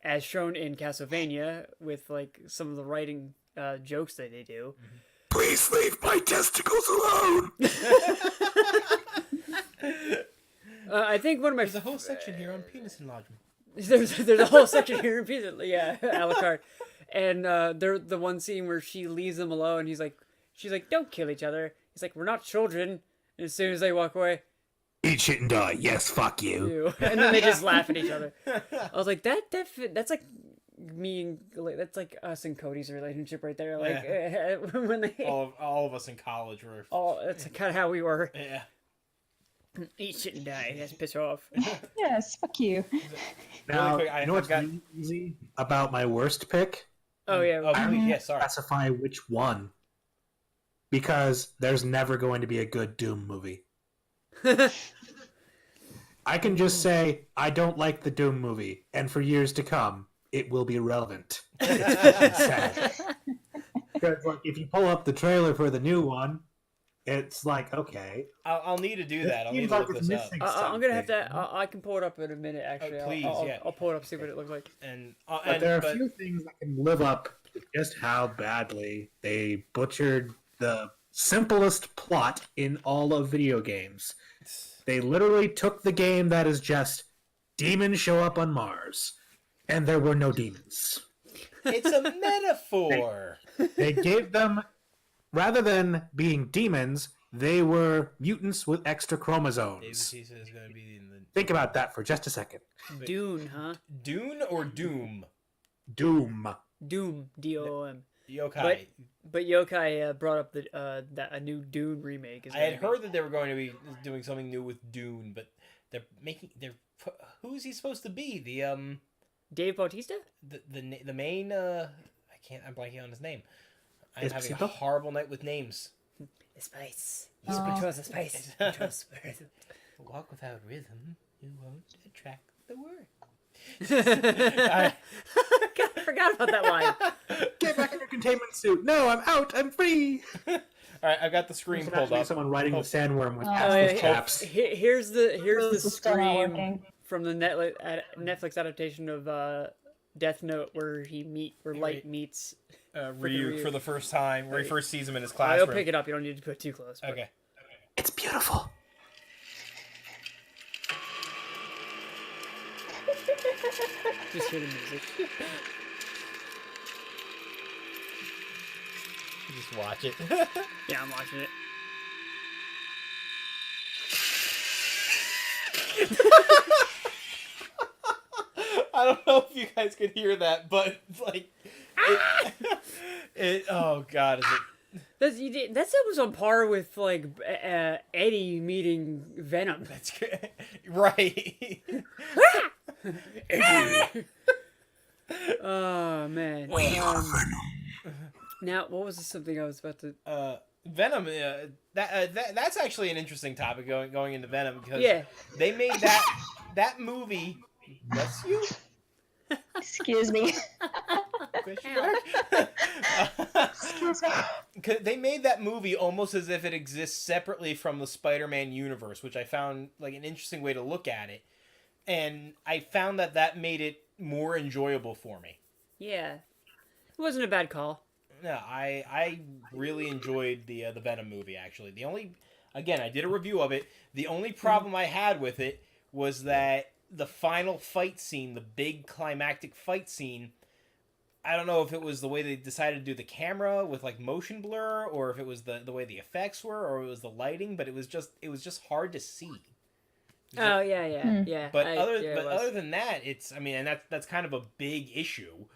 Speaker 1: as shown in Castlevania with like some of the writing jokes that they do.
Speaker 4: Please leave my testicles alone.
Speaker 1: I think one of my
Speaker 3: There's a whole section here on penis enlargement.
Speaker 1: there's a whole section here in pieces. Yeah, a la carte. And they're the one scene where she leaves him alone. She's like, "Don't kill each other." He's like, "We're not children." And as soon as they walk away,
Speaker 4: Eat shit and die. Yes, fuck you.
Speaker 1: ew. And then they just laugh at each other. I was like, that's like me and that's like us and Cody's relationship right there. Like when they
Speaker 3: All of us in college were.
Speaker 1: that's kind of how we were.
Speaker 3: Yeah.
Speaker 1: Eat shit and die. That's piss her off.
Speaker 2: Yes, fuck you.
Speaker 4: Now,
Speaker 3: Really quick,
Speaker 4: you know what's
Speaker 3: I've got-
Speaker 4: really easy about my worst pick?
Speaker 1: Oh yeah.
Speaker 3: Oh, please, yeah, sorry.
Speaker 4: Specify which one. Because there's never going to be a good Doom movie. I can just say, I don't like the Doom movie, and for years to come, it will be relevant. It's sad. Because like, if you pull up the trailer for the new one, it's like, okay.
Speaker 3: I'll need to do that. I'll need
Speaker 4: seems
Speaker 3: to
Speaker 4: like
Speaker 3: look
Speaker 4: it's
Speaker 3: this up.
Speaker 4: missing
Speaker 1: I'm gonna have
Speaker 4: something.
Speaker 1: to. I can pull it up in a minute. Actually,
Speaker 3: please, yeah.
Speaker 1: I'll pull it up, see what it looks like.
Speaker 4: But there are a few things that can live up to just how badly they butchered the simplest plot in all of video games. They literally took the game that is just demons show up on Mars, and there were no demons.
Speaker 3: It's a metaphor.
Speaker 4: They gave them, rather than being demons, they were mutants with extra
Speaker 3: David
Speaker 4: chromosomes.
Speaker 3: Bautista is going to be in the
Speaker 4: Think about that for just a second.
Speaker 1: Dune, huh?
Speaker 3: Dune or Doom.
Speaker 4: Doom.
Speaker 1: Doom, D-O-O-M.
Speaker 3: Yokai.
Speaker 1: But Yokai brought up that a new Dune remake.
Speaker 3: I had heard that they were going to be doing something new with Dune, but who is he supposed to be?
Speaker 1: Dave Bautista?
Speaker 3: The main I'm blanking on his name. I'm having a
Speaker 4: Esposito?
Speaker 3: horrible night with names.
Speaker 1: The spice. He controls the spice. Controls the rhythm.
Speaker 3: Walk without rhythm, you won't attract the word.
Speaker 1: God, I forgot about that line.
Speaker 4: Get back in your containment suit. No, I'm out. I'm free.
Speaker 3: All right, I've got the screen
Speaker 4: There's
Speaker 3: pulled
Speaker 4: actually
Speaker 3: up.
Speaker 4: someone riding the sandworm with
Speaker 2: Oh,
Speaker 4: assless
Speaker 1: yeah.
Speaker 4: chaps.
Speaker 1: Here's the
Speaker 2: This is still not
Speaker 1: scream
Speaker 2: working.
Speaker 1: from the Netflix adaptation of Death Note where Light meets.
Speaker 3: Ryuk
Speaker 1: Ryuk.
Speaker 3: for the first time, where he first sees him in his
Speaker 1: I'll
Speaker 3: classroom.
Speaker 1: pick it up. You don't need to put it too close. but-
Speaker 3: Okay.
Speaker 4: It's beautiful.
Speaker 1: Just hear the music.
Speaker 3: Just watch it.
Speaker 1: Yeah, I'm watching it.
Speaker 3: I don't know if you guys could hear that, but like, oh god, is it?
Speaker 1: That was on par with like Eddie meeting Venom.
Speaker 3: That's good. Right.
Speaker 1: Oh man. Now, what was something I was about to?
Speaker 3: Venom. That's actually an interesting topic going into Venom because
Speaker 1: Yeah.
Speaker 3: they made that movie. Bless you.
Speaker 2: Excuse me.
Speaker 3: Question mark?
Speaker 2: Excuse me.
Speaker 3: 'Cause they made that movie almost as if it exists separately from the Spider-Man universe, which I found like an interesting way to look at it, and I found that made it more enjoyable for me.
Speaker 1: Yeah. It wasn't a bad call.
Speaker 3: No, I really enjoyed the Venom movie. Actually, again, I did a review of it. The only problem I had with it was that the final fight scene, the big climactic fight scene, I don't know if it was the way they decided to do the camera with like motion blur, or if it was the way the effects were, or it was the lighting, but it was just hard to see.
Speaker 1: Oh yeah.
Speaker 3: But
Speaker 1: it was.
Speaker 3: other than that, and that's kind of a big issue,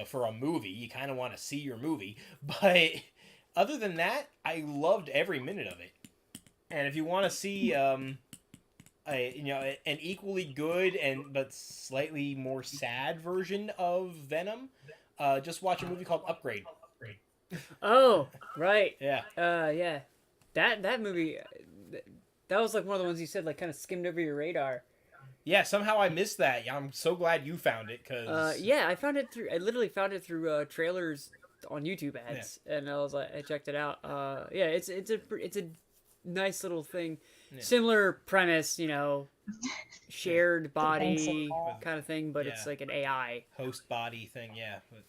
Speaker 3: for a movie. You kind of want to see your movie, but other than that, I loved every minute of it. And if you want to see an equally good but slightly more sad version of Venom, just watch a movie called Upgrade.
Speaker 1: Oh right.
Speaker 3: Yeah.
Speaker 1: Yeah. That movie. That was like one of the ones you said like kind of skimmed over your radar.
Speaker 3: Yeah, somehow I missed that. I'm so glad you found it, because...
Speaker 1: Yeah, I literally found it through trailers on YouTube ads, and I was like, I checked it out. Yeah, it's a nice little thing, similar premise, shared body kind of thing, but it's like an AI
Speaker 3: host body thing, yeah. But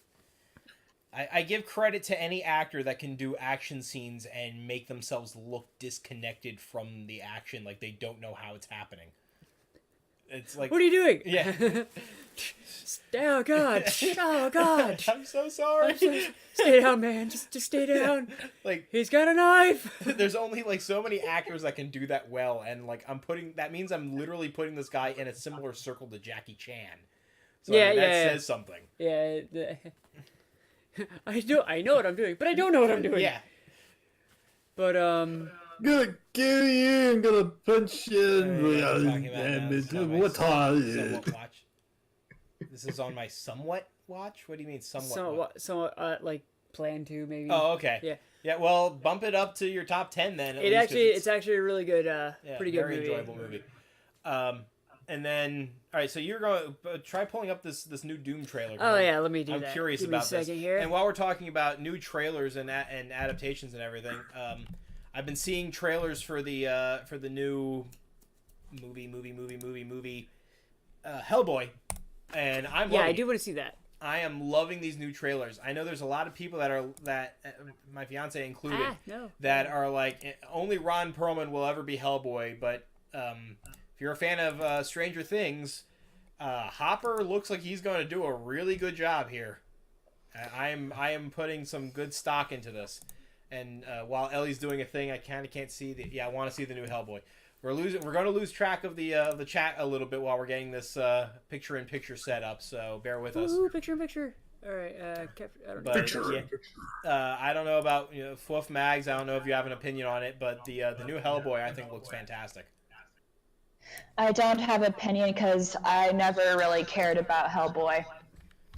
Speaker 3: I give credit to any actor that can do action scenes and make themselves look disconnected from the action, like they don't know how it's happening. It's like,
Speaker 1: what are you doing?
Speaker 3: yeah.
Speaker 1: Oh God! Oh God!
Speaker 3: I'm so sorry.
Speaker 1: Stay down, man. Just stay down.
Speaker 3: Like,
Speaker 1: He's got a knife.
Speaker 3: there's only like so many actors that can do that well, and like that means I'm literally putting this guy in a similar circle to Jackie Chan. So
Speaker 1: Yeah,
Speaker 3: that
Speaker 1: yeah.
Speaker 3: says something.
Speaker 1: Yeah. I know what I'm doing, but I don't know what I'm doing.
Speaker 3: Yeah.
Speaker 1: But
Speaker 4: Gonna kill you. I'm gonna punch you.
Speaker 3: Yeah, we're talking about now. This is on my
Speaker 4: What time?
Speaker 3: somewhat watch. This is on my somewhat watch. What do you mean somewhat? watch?
Speaker 1: somewhat like plan to maybe.
Speaker 3: Oh, okay.
Speaker 1: Yeah.
Speaker 3: Yeah. Well, bump it up to your top 10 then. At least, 'cause
Speaker 1: It's actually a really good,
Speaker 3: yeah,
Speaker 1: pretty good
Speaker 3: very
Speaker 1: movie.
Speaker 3: enjoyable movie. And then, all right. So you're going to try pulling up this new Doom trailer.
Speaker 1: Oh yeah, let me do
Speaker 3: I'm
Speaker 1: that.
Speaker 3: curious
Speaker 1: Give me a
Speaker 3: about this.
Speaker 1: second here.
Speaker 3: And while we're talking about new trailers and adaptations and everything, I've been seeing trailers for the new movie, Hellboy, and I'm
Speaker 1: Yeah,
Speaker 3: loving
Speaker 1: I do
Speaker 3: it.
Speaker 1: want to see that.
Speaker 3: I am loving these new trailers. I know there's a lot of people that my fiance included
Speaker 1: No.
Speaker 3: that are like only Ron Perlman will ever be Hellboy, but if you're a fan of Stranger Things, Hopper looks like he's going to do a really good job here. I am putting some good stock into this, and while Ellie's doing a thing, I kind of can't see I want to see the new Hellboy. We're going to lose track of the chat a little bit while we're getting this picture-in-picture set up, so bear with us.
Speaker 1: Ooh, picture in picture. All right, I don't know.
Speaker 3: But, I don't know about Fluff Mags. I don't know if you have an opinion on it, but the new Hellboy I think looks fantastic.
Speaker 2: I don't have an opinion because I never really cared about Hellboy.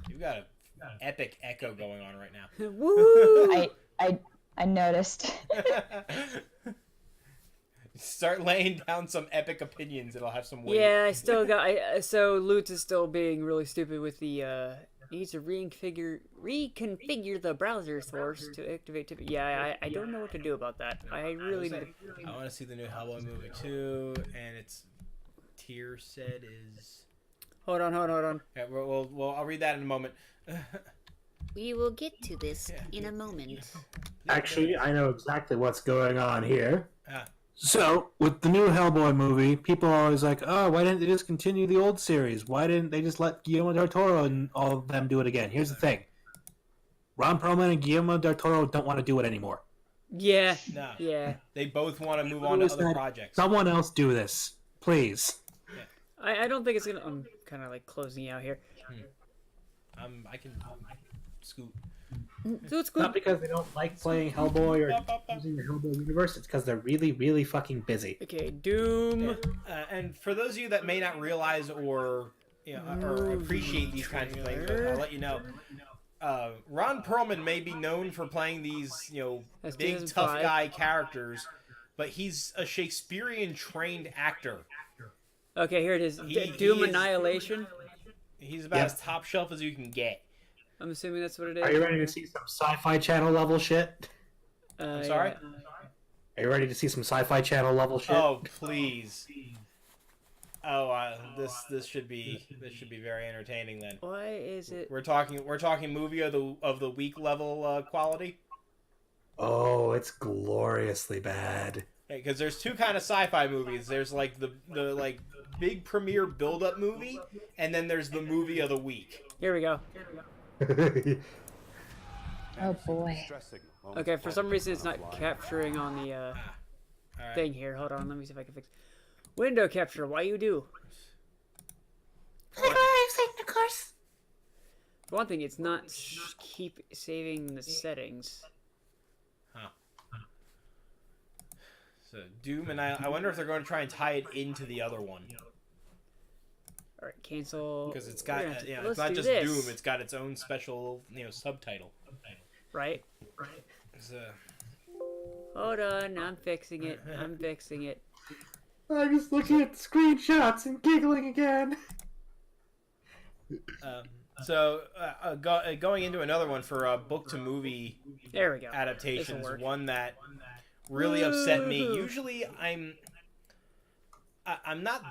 Speaker 3: You've got an epic echo going on right now.
Speaker 1: Woo!
Speaker 2: I noticed.
Speaker 3: Start laying down some epic opinions. It'll have some weight.
Speaker 1: Yeah, I still got. So Lutz is still being really stupid with the. Needs to reconfigure the browser source to activate. Yeah, I don't know what to do about that. I really need.
Speaker 3: I want to see the new Hellboy movie too, and its tier set is.
Speaker 1: Hold on.
Speaker 3: Yeah, well, I'll read that in a moment.
Speaker 5: We will get to this in a moment.
Speaker 4: Actually, I know exactly what's going on here.
Speaker 3: Ah.
Speaker 4: So, with the new Hellboy movie, people are always like, oh, why didn't they just continue the old series? Why didn't they just let Guillermo del Toro and all of them do it again? Here's the thing. Ron Perlman and Guillermo del Toro don't want to do it anymore.
Speaker 1: Yeah.
Speaker 3: No.
Speaker 1: Yeah.
Speaker 3: They both want to move on to other projects.
Speaker 4: Someone else do this, please.
Speaker 1: I don't think it's gonna. I'm kind of like closing out here.
Speaker 3: I can scoot.
Speaker 1: So it's good.
Speaker 4: Not because they don't like playing Hellboy or using the Hellboy universe. It's because they're really, really fucking busy.
Speaker 1: Okay, Doom.
Speaker 3: And for those of you that may not realize or or appreciate these kinds of things, I'll let you know. Ron Perlman may be known for playing these
Speaker 1: That's
Speaker 3: big
Speaker 1: 2005.
Speaker 3: tough guy characters, but he's a Shakespearean trained actor.
Speaker 1: Okay, here it is.
Speaker 3: He
Speaker 1: Doom
Speaker 3: is-
Speaker 1: Annihilation.
Speaker 3: He's about as top shelf as you can get.
Speaker 1: I'm assuming that's what it is.
Speaker 4: Are you ready to see some Sci-Fi Channel level shit?
Speaker 3: I'm sorry?
Speaker 1: Yeah.
Speaker 4: Are you ready to see some Sci-Fi Channel level shit?
Speaker 3: Oh please! Oh, this should be very entertaining then.
Speaker 1: Why is it?
Speaker 3: We're talking movie of the week level quality.
Speaker 4: Oh, it's gloriously bad.
Speaker 3: Because there's two kind of sci-fi movies. There's like the like big premiere build-up movie, and then there's the movie of the week.
Speaker 1: Here we go.
Speaker 2: Oh boy.
Speaker 1: Okay, for some reason it's not capturing on the
Speaker 3: All right.
Speaker 1: thing here. Hold on, let me see if I can fix. Window capture. Why you do? For one thing, it's not keep saving the settings.
Speaker 3: So Doom and I wonder if they're going to try and tie it into the other one,
Speaker 1: All right, cancel.
Speaker 3: because it's got
Speaker 1: We're gonna have to-
Speaker 3: it's
Speaker 1: let's
Speaker 3: not
Speaker 1: do
Speaker 3: just
Speaker 1: this.
Speaker 3: Doom. It's got its own special subtitle.
Speaker 1: Right.
Speaker 3: So,
Speaker 1: Hold on, I'm fixing it. I'm fixing it.
Speaker 4: I'm just looking at the screenshots and giggling again.
Speaker 3: going into another one for book to movie
Speaker 1: There we go.
Speaker 3: adaptations,
Speaker 1: This'll work.
Speaker 3: one that really upset me.
Speaker 1: Woo.
Speaker 3: Usually I'm not.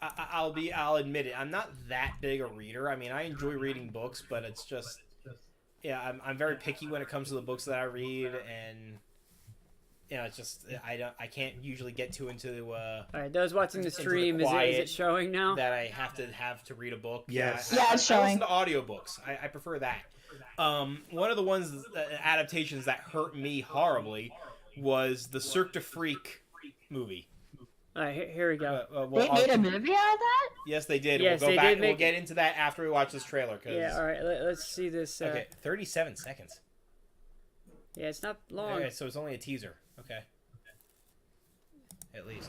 Speaker 3: I'll admit it. I'm not that big a reader. I mean, I enjoy reading books, but it's just yeah, I'm very picky when it comes to the books that I read, and it's just I can't usually get too into.
Speaker 1: All right, those watching the
Speaker 3: into
Speaker 1: stream, is it showing now?
Speaker 3: That I have to read a book.
Speaker 4: Yes.
Speaker 2: Yeah, it's showing.
Speaker 3: I listen to audiobooks. I prefer that. One of the ones adaptations that hurt me horribly was the Cirque du Freak movie.
Speaker 1: All right, here we go.
Speaker 2: They made a movie out of that?
Speaker 3: Yes, they did.
Speaker 1: Yes,
Speaker 3: we'll go
Speaker 1: they
Speaker 3: back.
Speaker 1: did
Speaker 3: We'll get into that after we watch this trailer.
Speaker 1: Yeah, all right, let's see this.
Speaker 3: Okay, 37 seconds.
Speaker 1: Yeah, it's not long.
Speaker 3: Okay, so it's only a teaser. Okay. At least.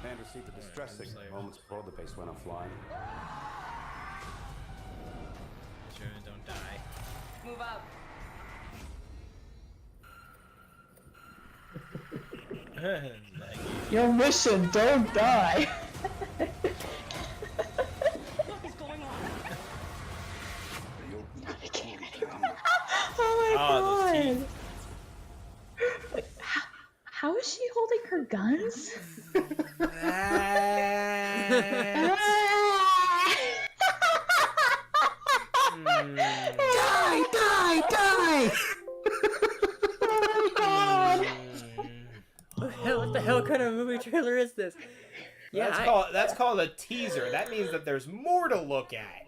Speaker 6: Man received a distress signal moments before the base went offline.
Speaker 3: Sure, don't die.
Speaker 7: Move up.
Speaker 2: Your mission, don't die.
Speaker 7: What is going on?
Speaker 2: Oh my
Speaker 3: Oh, those
Speaker 2: god. Wait, how is she holding her guns?
Speaker 4: Die! Die! Die!
Speaker 2: Oh my god.
Speaker 1: What the hell kind of movie trailer is this? Yeah,
Speaker 3: That's called a teaser. That means that there's more to look at.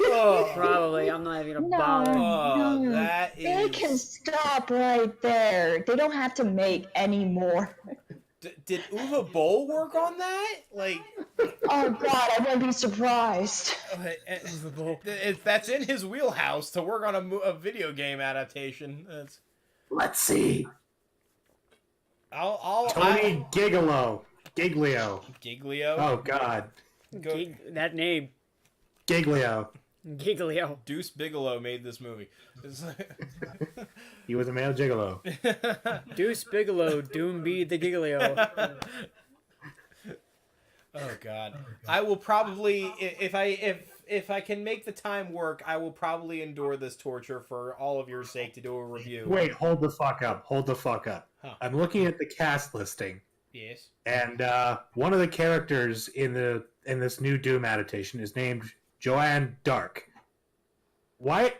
Speaker 3: Oh,
Speaker 1: probably. I'm not even gonna bother.
Speaker 2: No.
Speaker 3: that is.
Speaker 2: They can stop right there. They don't have to make any more.
Speaker 3: Did Uwe Boll work on that? Like,
Speaker 2: Oh god, I wouldn't be surprised.
Speaker 3: that's in his wheelhouse to work on a video game adaptation.
Speaker 4: Let's see.
Speaker 3: Giglio.
Speaker 4: Tony Giglio. Oh God.
Speaker 1: That name,
Speaker 4: Giglio.
Speaker 1: Giglio.
Speaker 3: Deuce Bigelow made this movie.
Speaker 4: He was a male gigolo.
Speaker 1: Deuce Bigelow, Doom be the Giglio.
Speaker 3: Oh God. I will probably, if I can make the time work, I will probably endure this torture for all of your sake to do a review.
Speaker 4: Wait, hold the fuck up. Hold the fuck up.
Speaker 3: Huh.
Speaker 4: I'm looking at the cast listing,
Speaker 3: Yes.
Speaker 4: and one of the characters in this new Doom adaptation is named Joanne Dark. Why?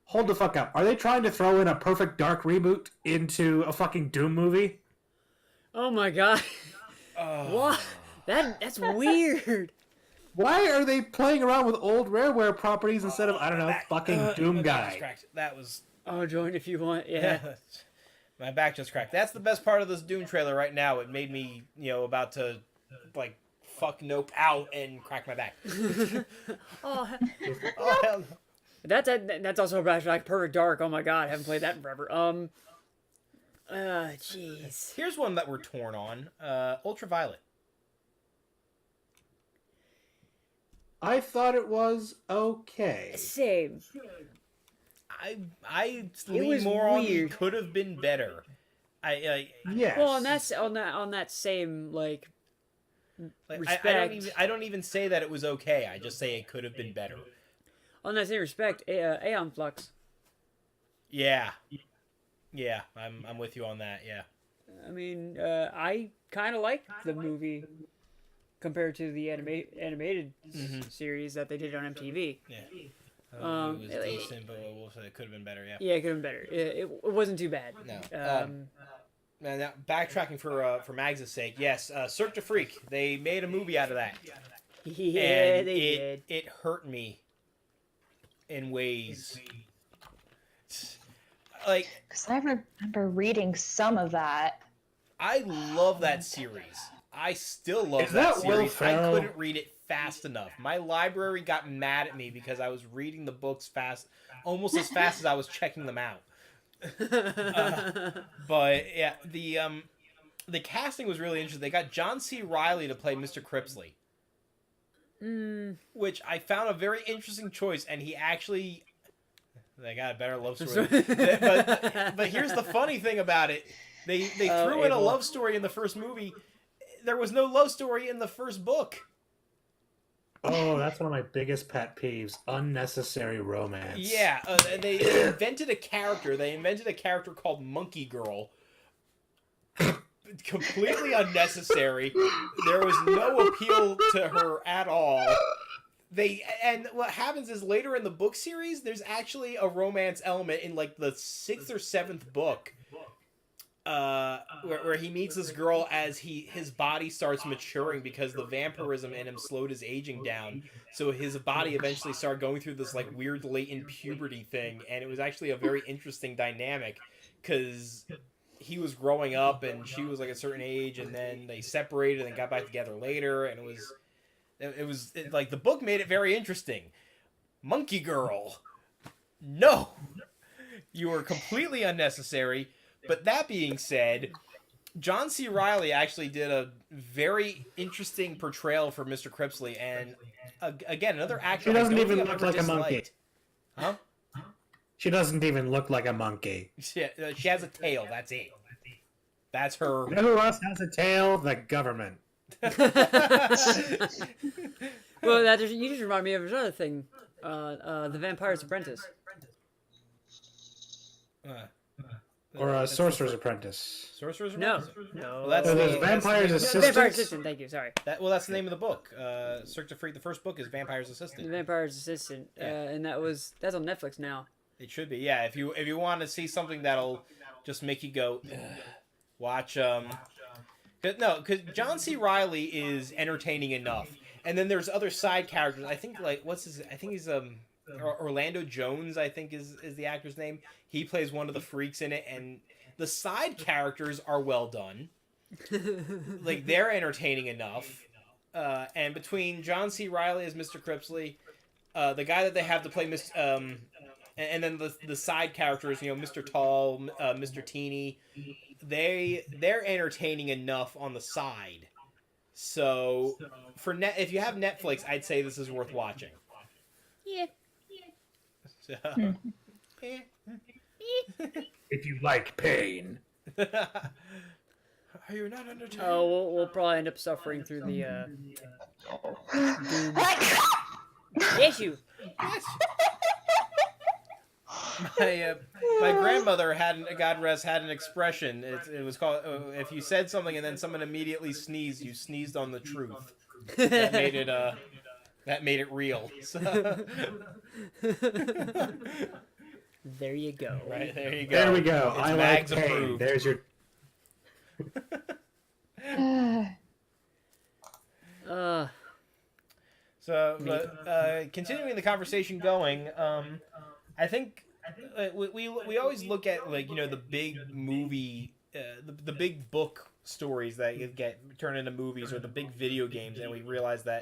Speaker 4: Hold the fuck up. Are they trying to throw in a Perfect Dark reboot into a fucking Doom movie?
Speaker 1: Oh my god. What? That's weird.
Speaker 4: Why are they playing around with old Rareware properties instead of, I don't know, fucking Doom
Speaker 3: My back just
Speaker 4: guy?
Speaker 3: cracked. That was.
Speaker 1: Oh, join if you want. Yeah.
Speaker 3: My back just cracked. That's the best part of this Doom trailer right now. It made me, about to, like, fuck nope out and crack my back.
Speaker 1: Oh,
Speaker 3: Oh, hell no.
Speaker 1: that's also like Perfect Dark. Oh my god, I haven't played that in forever. Jeez.
Speaker 3: Here's one that we're torn on. Ultraviolet.
Speaker 4: I thought it was okay.
Speaker 1: Same.
Speaker 3: I
Speaker 1: was
Speaker 3: lean more on the
Speaker 1: weird.
Speaker 3: could have been better.
Speaker 4: Yes.
Speaker 1: Well, and that's on that same like respect.
Speaker 3: I don't even say that it was okay. I just say it could have been better.
Speaker 1: On that same respect, Aeon Flux.
Speaker 3: Yeah. Yeah, I'm with you on that. Yeah.
Speaker 1: I mean, I kind of like the movie compared to the animated series that they did on MTV.
Speaker 3: Yeah. It was
Speaker 1: it-
Speaker 3: decent, but we'll say it could have been better. Yeah.
Speaker 1: Yeah, it could have been better. It wasn't too bad.
Speaker 3: No. Now, backtracking for Mags' sake, yes, Cirque du Freak. They made a movie out of that.
Speaker 1: Yeah,
Speaker 3: And
Speaker 1: they did.
Speaker 3: It hurt me in ways. Like,
Speaker 2: Because I remember reading some of that.
Speaker 3: I love that series. I still love
Speaker 4: Is
Speaker 3: that
Speaker 4: that Will
Speaker 3: series. I
Speaker 4: Ferrell?
Speaker 3: couldn't read it fast enough. My library got mad at me because I was reading the books almost as fast as I was checking them out. But yeah, the casting was really interesting. They got John C. Reilly to play Mr. Cripsley, which I found a very interesting choice, and he actually. They got a better love story. but here's the funny thing about it. They threw in a love story in the first movie. There was no love story in the first book.
Speaker 4: Oh, that's one of my biggest pet peeves. Unnecessary romance.
Speaker 3: Yeah, they invented a character. They invented a character called Monkey Girl. Completely unnecessary. There was no appeal to her at all. And what happens is later in the book series, there's actually a romance element in like the 6th or 7th book, where he meets this girl as his body starts maturing because the vampirism in him slowed his aging down. So his body eventually started going through this like weird latent puberty thing, and it was actually a very interesting dynamic because he was growing up and she was like a certain age, and then they separated and got back together later, and like the book made it very interesting. Monkey Girl, no, you were completely unnecessary. But that being said, John C. Reilly actually did a very interesting portrayal for Mr. Cripsley, and again, another actor.
Speaker 4: She doesn't
Speaker 3: I don't
Speaker 4: even
Speaker 3: think
Speaker 4: look
Speaker 3: I've ever
Speaker 4: like a monkey.
Speaker 3: disliked. Huh?
Speaker 4: She doesn't even look like a monkey.
Speaker 3: She has a tail. That's it. That's her.
Speaker 4: You know who else has a tail? The government.
Speaker 1: Well, you just remind me of another thing. The Vampire's Apprentice.
Speaker 4: Or a sorcerer's apprentice.
Speaker 3: Sorcerer's
Speaker 1: No.
Speaker 3: Apprentice?
Speaker 1: No.
Speaker 3: Well, that's
Speaker 4: So there's
Speaker 3: the
Speaker 4: Vampire's
Speaker 3: name-
Speaker 4: Assistant.
Speaker 1: Vampire's Assistant, thank you, sorry.
Speaker 3: That's the name of the book. Cirque du Freak. The first book is Vampire's
Speaker 1: The
Speaker 3: Assistant.
Speaker 1: Vampire's Assistant. And that's on Netflix now.
Speaker 3: It should be, yeah. If you want to see something that'll just make you go, ugh, watch. Because John C. Reilly is entertaining enough, and then there's other side characters. I think I think he's Orlando Jones. I think is the actor's name. He plays one of the freaks in it, and the side characters are well done. Like they're entertaining enough. And between John C. Reilly as Mr. Cripsley, the guy that they have to play and then the side characters, Mr. Tall, Mr. Teeny, they're entertaining enough on the side. So if you have Netflix, I'd say this is worth watching.
Speaker 5: Yeah.
Speaker 3: So, eh.
Speaker 4: If you like pain.
Speaker 3: Are you not entertained?
Speaker 1: Oh, we'll probably end up suffering through the, issue.
Speaker 3: My grandmother God rest, had an expression. It was called if you said something and then someone immediately sneezed, you sneezed on the truth. That made it real. So.
Speaker 1: There you go.
Speaker 3: Right, there you go.
Speaker 4: There we go.
Speaker 3: It's
Speaker 4: I like
Speaker 3: Mags
Speaker 4: pain.
Speaker 3: approved.
Speaker 4: There's your...
Speaker 3: So, continuing the conversation going, I think we always look at the big movie, the big book stories that you get turned into movies, or the big video games, and we realize that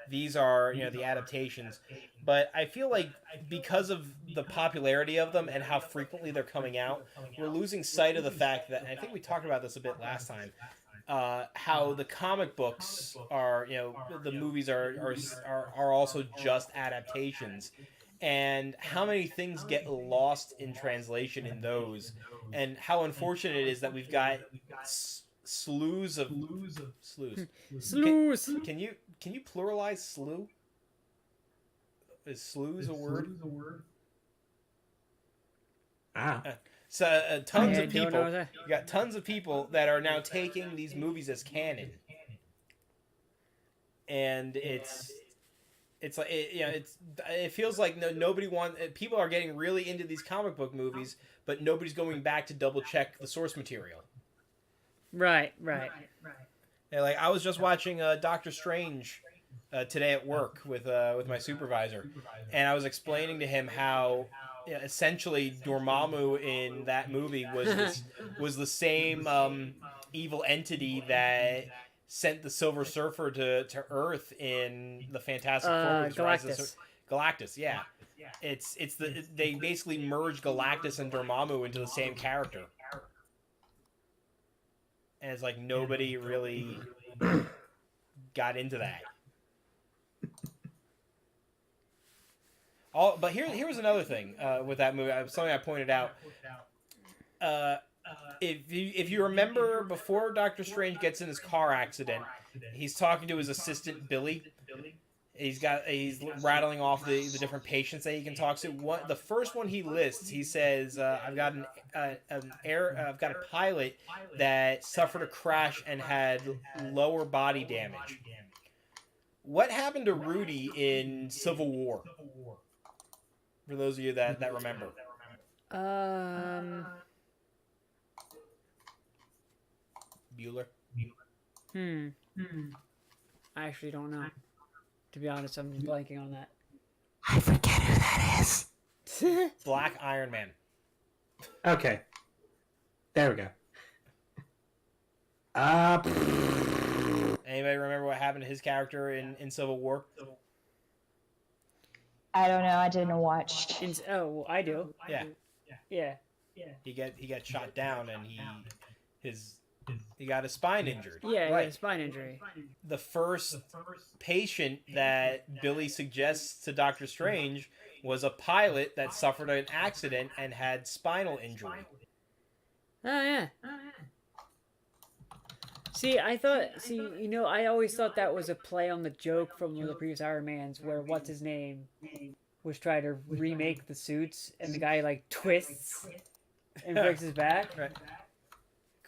Speaker 3: these are the adaptations. But I feel like because of the popularity of them and how frequently they're coming out, we're losing sight of the fact that, and I think we talked about this a bit last time, how the comic books are, the movies are also just adaptations, and how many things get lost in translation in those, and how unfortunate it is that we've got slews.
Speaker 1: Slews.
Speaker 3: Can you pluralize slew? Is slews a word? So tons of people. You got tons of people that are now taking these movies as canon, and it's like it feels like nobody people are getting really into these comic book movies, but nobody's going back to double check the source material.
Speaker 1: Right.
Speaker 3: Yeah, like I was just watching Doctor Strange today at work with my supervisor, and I was explaining to him how essentially Dormammu in that movie was the same evil entity that sent the Silver Surfer to Earth in the Fantastic Four. Galactus, yeah. They basically merged Galactus and Dormammu into the same character. And it's like nobody really got into that. But here was another thing with that movie. Something I pointed out. If you remember, before Doctor Strange gets in his car accident, he's talking to his assistant Billy. He's rattling off the different patients that he can talk to. The first one he lists, he says, "I've got I've got a pilot that suffered a crash and had lower body damage." What happened to Rudy in Civil War? For those of you that remember. Bueller?
Speaker 1: I actually don't know. To be honest, I'm just blanking on that.
Speaker 4: I forget who that is.
Speaker 3: Black Iron Man.
Speaker 4: Okay. There we go.
Speaker 3: Anybody remember what happened to his character in Civil War?
Speaker 2: I don't know. I didn't watch.
Speaker 1: Oh, well, I do.
Speaker 3: Yeah.
Speaker 1: Yeah.
Speaker 3: He got shot down and he got his spine injured.
Speaker 1: Yeah,
Speaker 3: right.
Speaker 1: right. Spine injury.
Speaker 3: The first patient that Billy suggests to Doctor Strange was a pilot that suffered an accident and had spinal injury.
Speaker 1: Oh, yeah. See, I always thought that was a play on the joke from one of the previous Iron Mans where what's-his-name was trying to remake the suits and the guy, like, twists and breaks his back.
Speaker 3: Right.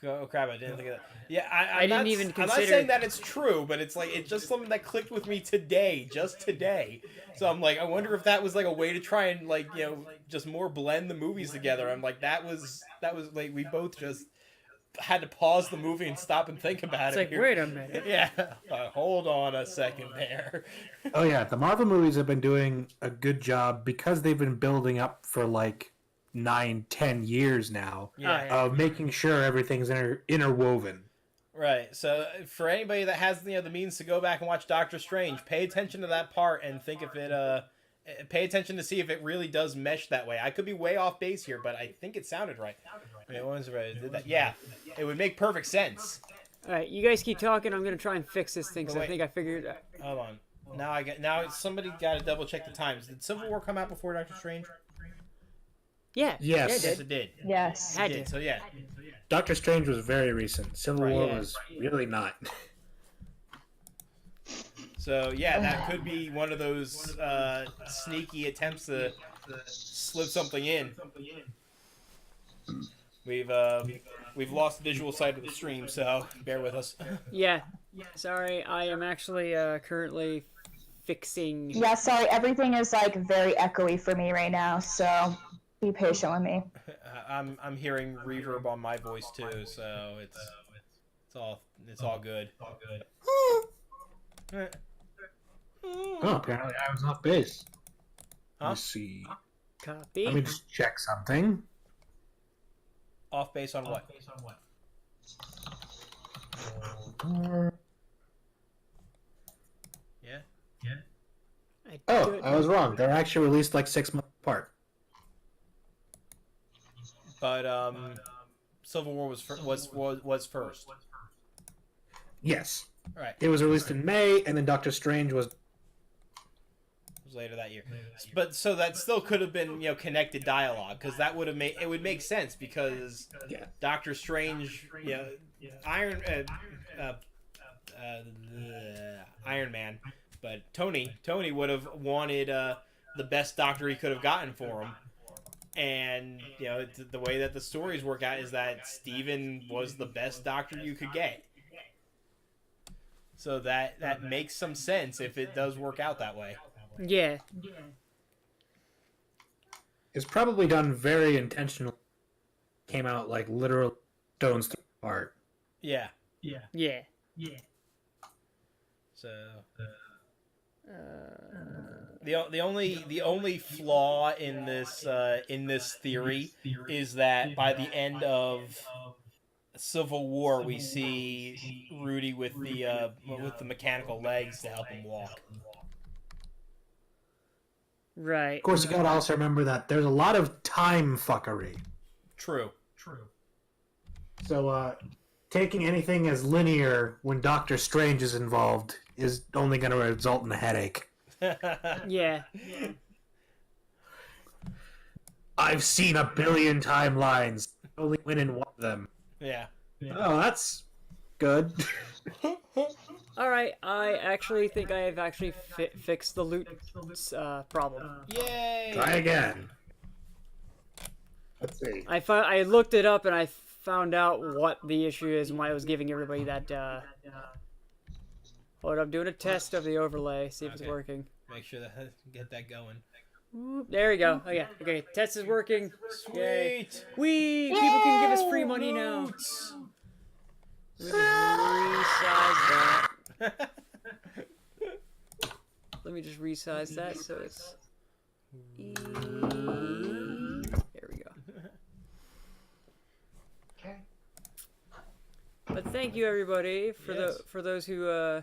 Speaker 3: Oh crap! I didn't think of that. Yeah,
Speaker 1: I didn't even consider.
Speaker 3: I'm not saying that it's true, but it's like it's just something that clicked with me today, just today. So I'm like, I wonder if that was like a way to try and like just more blend the movies together. I'm like, that was like we both just had to pause the movie and stop and think about
Speaker 1: It's
Speaker 3: it.
Speaker 1: like, wait a minute.
Speaker 3: Yeah, hold on a second there.
Speaker 4: Oh yeah, the Marvel movies have been doing a good job because they've been building up for like 9-10 years now of making sure everything's interwoven.
Speaker 3: Right. So for anybody that has the means to go back and watch Doctor Strange, pay attention to that part and think if it pay attention to see if it really does mesh that way. I could be way off base here, but I think it sounded right. Yeah, it would make perfect sense.
Speaker 1: All right, you guys keep talking. I'm gonna try and fix this thing because I think I figured it out.
Speaker 3: Hold on. Now somebody got to double check the times. Did Civil War come out before Doctor Strange?
Speaker 1: Yeah.
Speaker 4: Yes.
Speaker 1: Yeah,
Speaker 3: Yes, it did.
Speaker 2: Yes.
Speaker 1: Had
Speaker 3: It did.
Speaker 1: to.
Speaker 3: So yeah.
Speaker 4: Doctor Strange was very recent. Civil War
Speaker 1: yeah.
Speaker 4: was really not.
Speaker 3: So yeah, that could be one of those sneaky attempts to slip something in. We've lost the visual side of the stream, so bear with us.
Speaker 1: Yeah. Sorry, I am actually currently fixing.
Speaker 2: Yeah, sorry. Everything is like very echoey for me right now, so be patient with me.
Speaker 3: I'm hearing reverb on my voice too, so it's all good.
Speaker 4: Oh, apparently I was off base.
Speaker 3: Huh?
Speaker 4: Let's see.
Speaker 1: Copy.
Speaker 4: Let me just check something.
Speaker 3: Off base on what? Yeah.
Speaker 4: Oh, I was wrong. They're actually released like 6 months apart.
Speaker 3: But Civil War was first.
Speaker 4: Yes.
Speaker 3: All right.
Speaker 4: It was released in May, and then Doctor Strange was.
Speaker 3: It was later that year. But so that still could have been connected dialogue because that would have would make sense because Doctor Strange Iron Man, but Tony would have wanted the best doctor he could have gotten for him. And the way that the stories work out is that Steven was the best doctor you could get. So that makes some sense if it does work out that way.
Speaker 1: Yeah.
Speaker 4: It's probably done very intentionally. Came out like literal stones apart.
Speaker 3: Yeah.
Speaker 1: Yeah.
Speaker 3: So the only flaw in this theory is that by the end of Civil War we see Rudy with the mechanical legs to help him walk.
Speaker 1: Right.
Speaker 4: Of course, you gotta also remember that there's a lot of time fuckery.
Speaker 3: True.
Speaker 4: So, taking anything as linear when Doctor Strange is involved is only going to result in a headache.
Speaker 1: Yeah.
Speaker 4: I've seen 1 billion timelines. Only win in one of them.
Speaker 3: Yeah.
Speaker 4: Oh, that's good.
Speaker 1: All right. I actually think I have actually fixed the loot problem.
Speaker 3: Yay!
Speaker 4: Try again. Let's see.
Speaker 1: I looked it up and I found out what the issue is and why it was giving everybody that Hold on, I'm doing a test of the overlay. See if it's
Speaker 3: Okay.
Speaker 1: working.
Speaker 3: Make sure that get that going.
Speaker 1: There we go. Oh yeah. Okay, test is working. Yay.
Speaker 3: Sweet.
Speaker 1: Wee! People can give us free money now.
Speaker 3: Roots.
Speaker 1: Let me just resize that. Let me just resize that so it's. There we go.
Speaker 2: Okay.
Speaker 1: But thank you everybody for
Speaker 3: Yes.
Speaker 1: for those who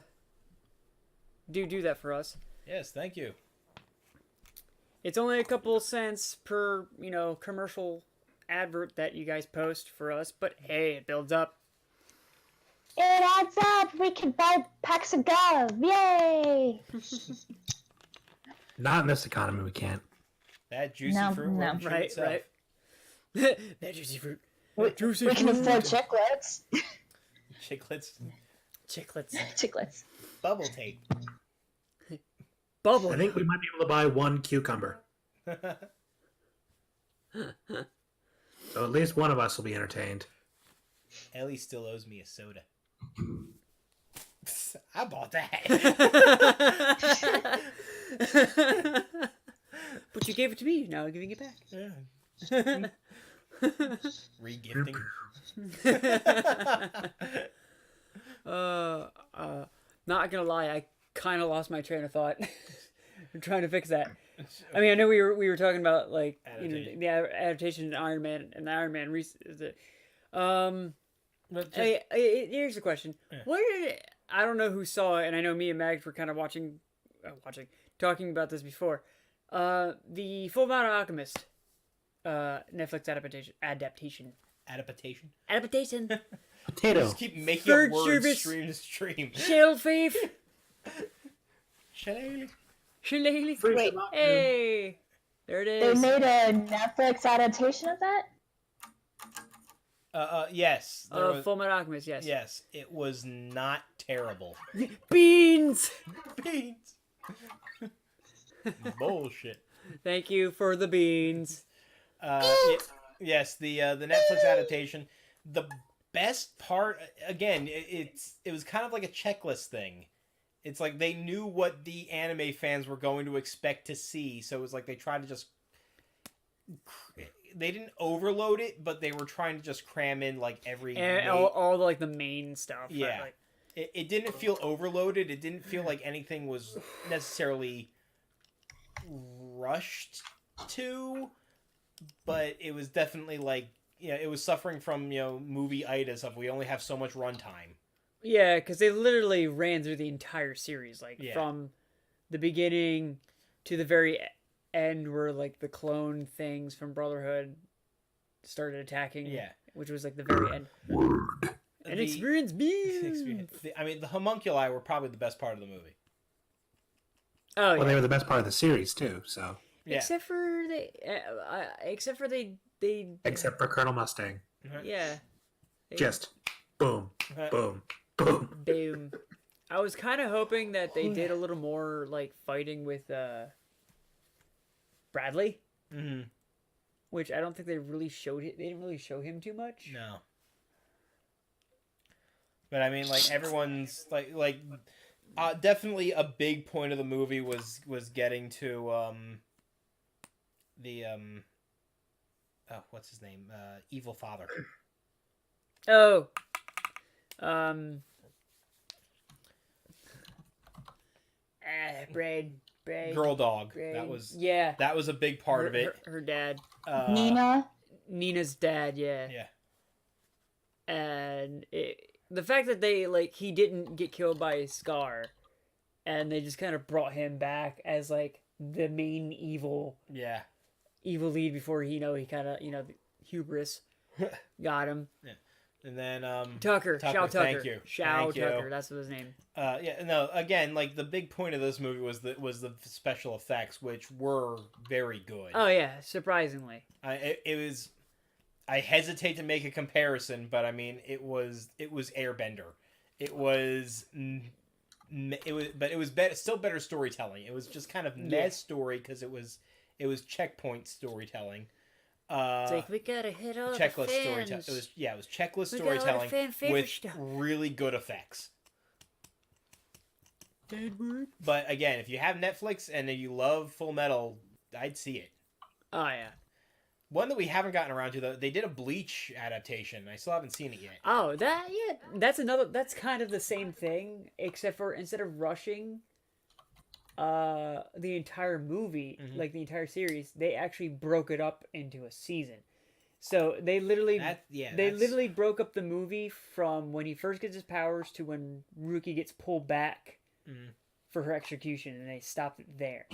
Speaker 1: do that for us.
Speaker 3: Yes, thank you.
Speaker 1: It's only a couple cents per, commercial advert that you guys post for us, but hey, it builds up.
Speaker 2: It adds up. We can buy packs of gum. Yay!
Speaker 4: Not in this economy, we can't.
Speaker 3: That juicy
Speaker 2: No,
Speaker 3: fruit
Speaker 2: no.
Speaker 3: will treat
Speaker 1: Right,
Speaker 3: itself.
Speaker 1: right. That juicy fruit.
Speaker 2: We,
Speaker 1: Juicy
Speaker 2: we can
Speaker 1: fruit.
Speaker 2: afford chiclets.
Speaker 3: Chiclets,
Speaker 1: Chiclets.
Speaker 2: Chiclets.
Speaker 3: bubble tape.
Speaker 1: Bubble.
Speaker 4: I think we might be able to buy one cucumber. So at least one of us will be entertained.
Speaker 3: Ellie still owes me a soda. I bought that.
Speaker 1: But you gave it to me. Now I'm giving it back.
Speaker 3: Yeah. Regifting.
Speaker 1: Not gonna lie, I kind of lost my train of thought. I'm trying to fix that. I mean, I know we were talking about like
Speaker 3: Adaptation.
Speaker 1: the adaptation in Iron Man and the Iron Man.
Speaker 3: But just-
Speaker 1: Here's the question: What did I don't know who saw it, and I know me and Mags were kind of talking about this before. The Full Metal Alchemist, Netflix adaptation.
Speaker 4: Potato.
Speaker 3: just keep making
Speaker 1: Third
Speaker 3: up words
Speaker 1: service.
Speaker 3: stream to stream.
Speaker 1: Shell thief.
Speaker 3: Shillelagh.
Speaker 1: Shillelagh.
Speaker 2: Wait,
Speaker 1: Hey, there it
Speaker 2: they
Speaker 1: is.
Speaker 2: made a Netflix adaptation of that?
Speaker 3: Yes. There was-
Speaker 1: Full Metal Alchemist. Yes.
Speaker 3: yes, it was not terrible.
Speaker 1: Beans.
Speaker 3: Beans. Bullshit.
Speaker 1: Thank you for the beans.
Speaker 3: Yes, the Netflix adaptation. The best part, again, it was kind of like a checklist thing. It's like they knew what the anime fans were going to expect to see, so it was like they tried to just. They didn't overload it, but they were trying to just cram in like every.
Speaker 1: And all like the main stuff.
Speaker 3: Yeah.
Speaker 1: Right? Like,
Speaker 3: It didn't feel overloaded. It didn't feel like anything was necessarily rushed to, but it was definitely like, it was suffering from, movie-itis of we only have so much runtime.
Speaker 1: yeah, because they literally ran through the entire series, like
Speaker 3: Yeah.
Speaker 1: from the beginning to the very end, where like the clone things from Brotherhood started attacking.
Speaker 3: Yeah.
Speaker 1: Which was like the very end. And
Speaker 3: The-
Speaker 1: experience beans.
Speaker 3: I mean, the homunculi were probably the best part of the movie.
Speaker 1: Oh yeah.
Speaker 4: Well, they were the best part of the series too. So
Speaker 3: Yeah.
Speaker 1: Except for they.
Speaker 4: except for Colonel Mustang,
Speaker 1: Yeah.
Speaker 4: just boom, boom, boom.
Speaker 1: Boom. I was kind of hoping that they did a little more like fighting with Bradley,
Speaker 3: Mm-hmm.
Speaker 1: which I don't think they really showed it. They didn't really show him too much.
Speaker 3: No. But I mean, like, everyone's definitely a big point of the movie was getting to what's his name? Evil Father.
Speaker 1: Oh. Braid.
Speaker 3: Girl Dog.
Speaker 1: Braid.
Speaker 3: That was a big part of it.
Speaker 1: Her dad.
Speaker 2: Nina?
Speaker 1: Nina's dad, yeah.
Speaker 3: Yeah.
Speaker 1: And the fact that he didn't get killed by Scar, and they just kind of brought him back as like the main evil
Speaker 3: Yeah.
Speaker 1: lead before he kind of the hubris got him.
Speaker 3: Yeah. And then
Speaker 1: Tucker, Shao Tucker.
Speaker 3: Thank you.
Speaker 1: Shao
Speaker 3: Thank you.
Speaker 1: Tucker, that's his name.
Speaker 3: Again, like, the big point of this movie was the special effects, which were very good.
Speaker 1: Oh yeah, surprisingly.
Speaker 3: I hesitate to make a comparison, but I mean, it was Airbender. It was still better storytelling. It was just kind of meh story because it was checkpoint storytelling.
Speaker 1: It's like, we gotta hit all
Speaker 3: Checklist
Speaker 1: the
Speaker 3: storytelling.
Speaker 1: fans.
Speaker 3: It was checklist
Speaker 1: We got all the
Speaker 3: storytelling
Speaker 1: fan favorite
Speaker 3: with
Speaker 1: stuff.
Speaker 3: really good effects.
Speaker 1: Edward.
Speaker 3: But again, if you have Netflix and you love Full Metal, I'd see it.
Speaker 1: Oh yeah.
Speaker 3: One that we haven't gotten around to, though, they did a Bleach adaptation. I still haven't seen it yet.
Speaker 1: Oh, that's kind of the same thing, except for instead of rushing the entire movie, like the entire series, they actually broke it up into a season. So they literally literally broke up the movie from when he first gets his powers to when Ruki gets pulled back for her execution, and they stopped it there.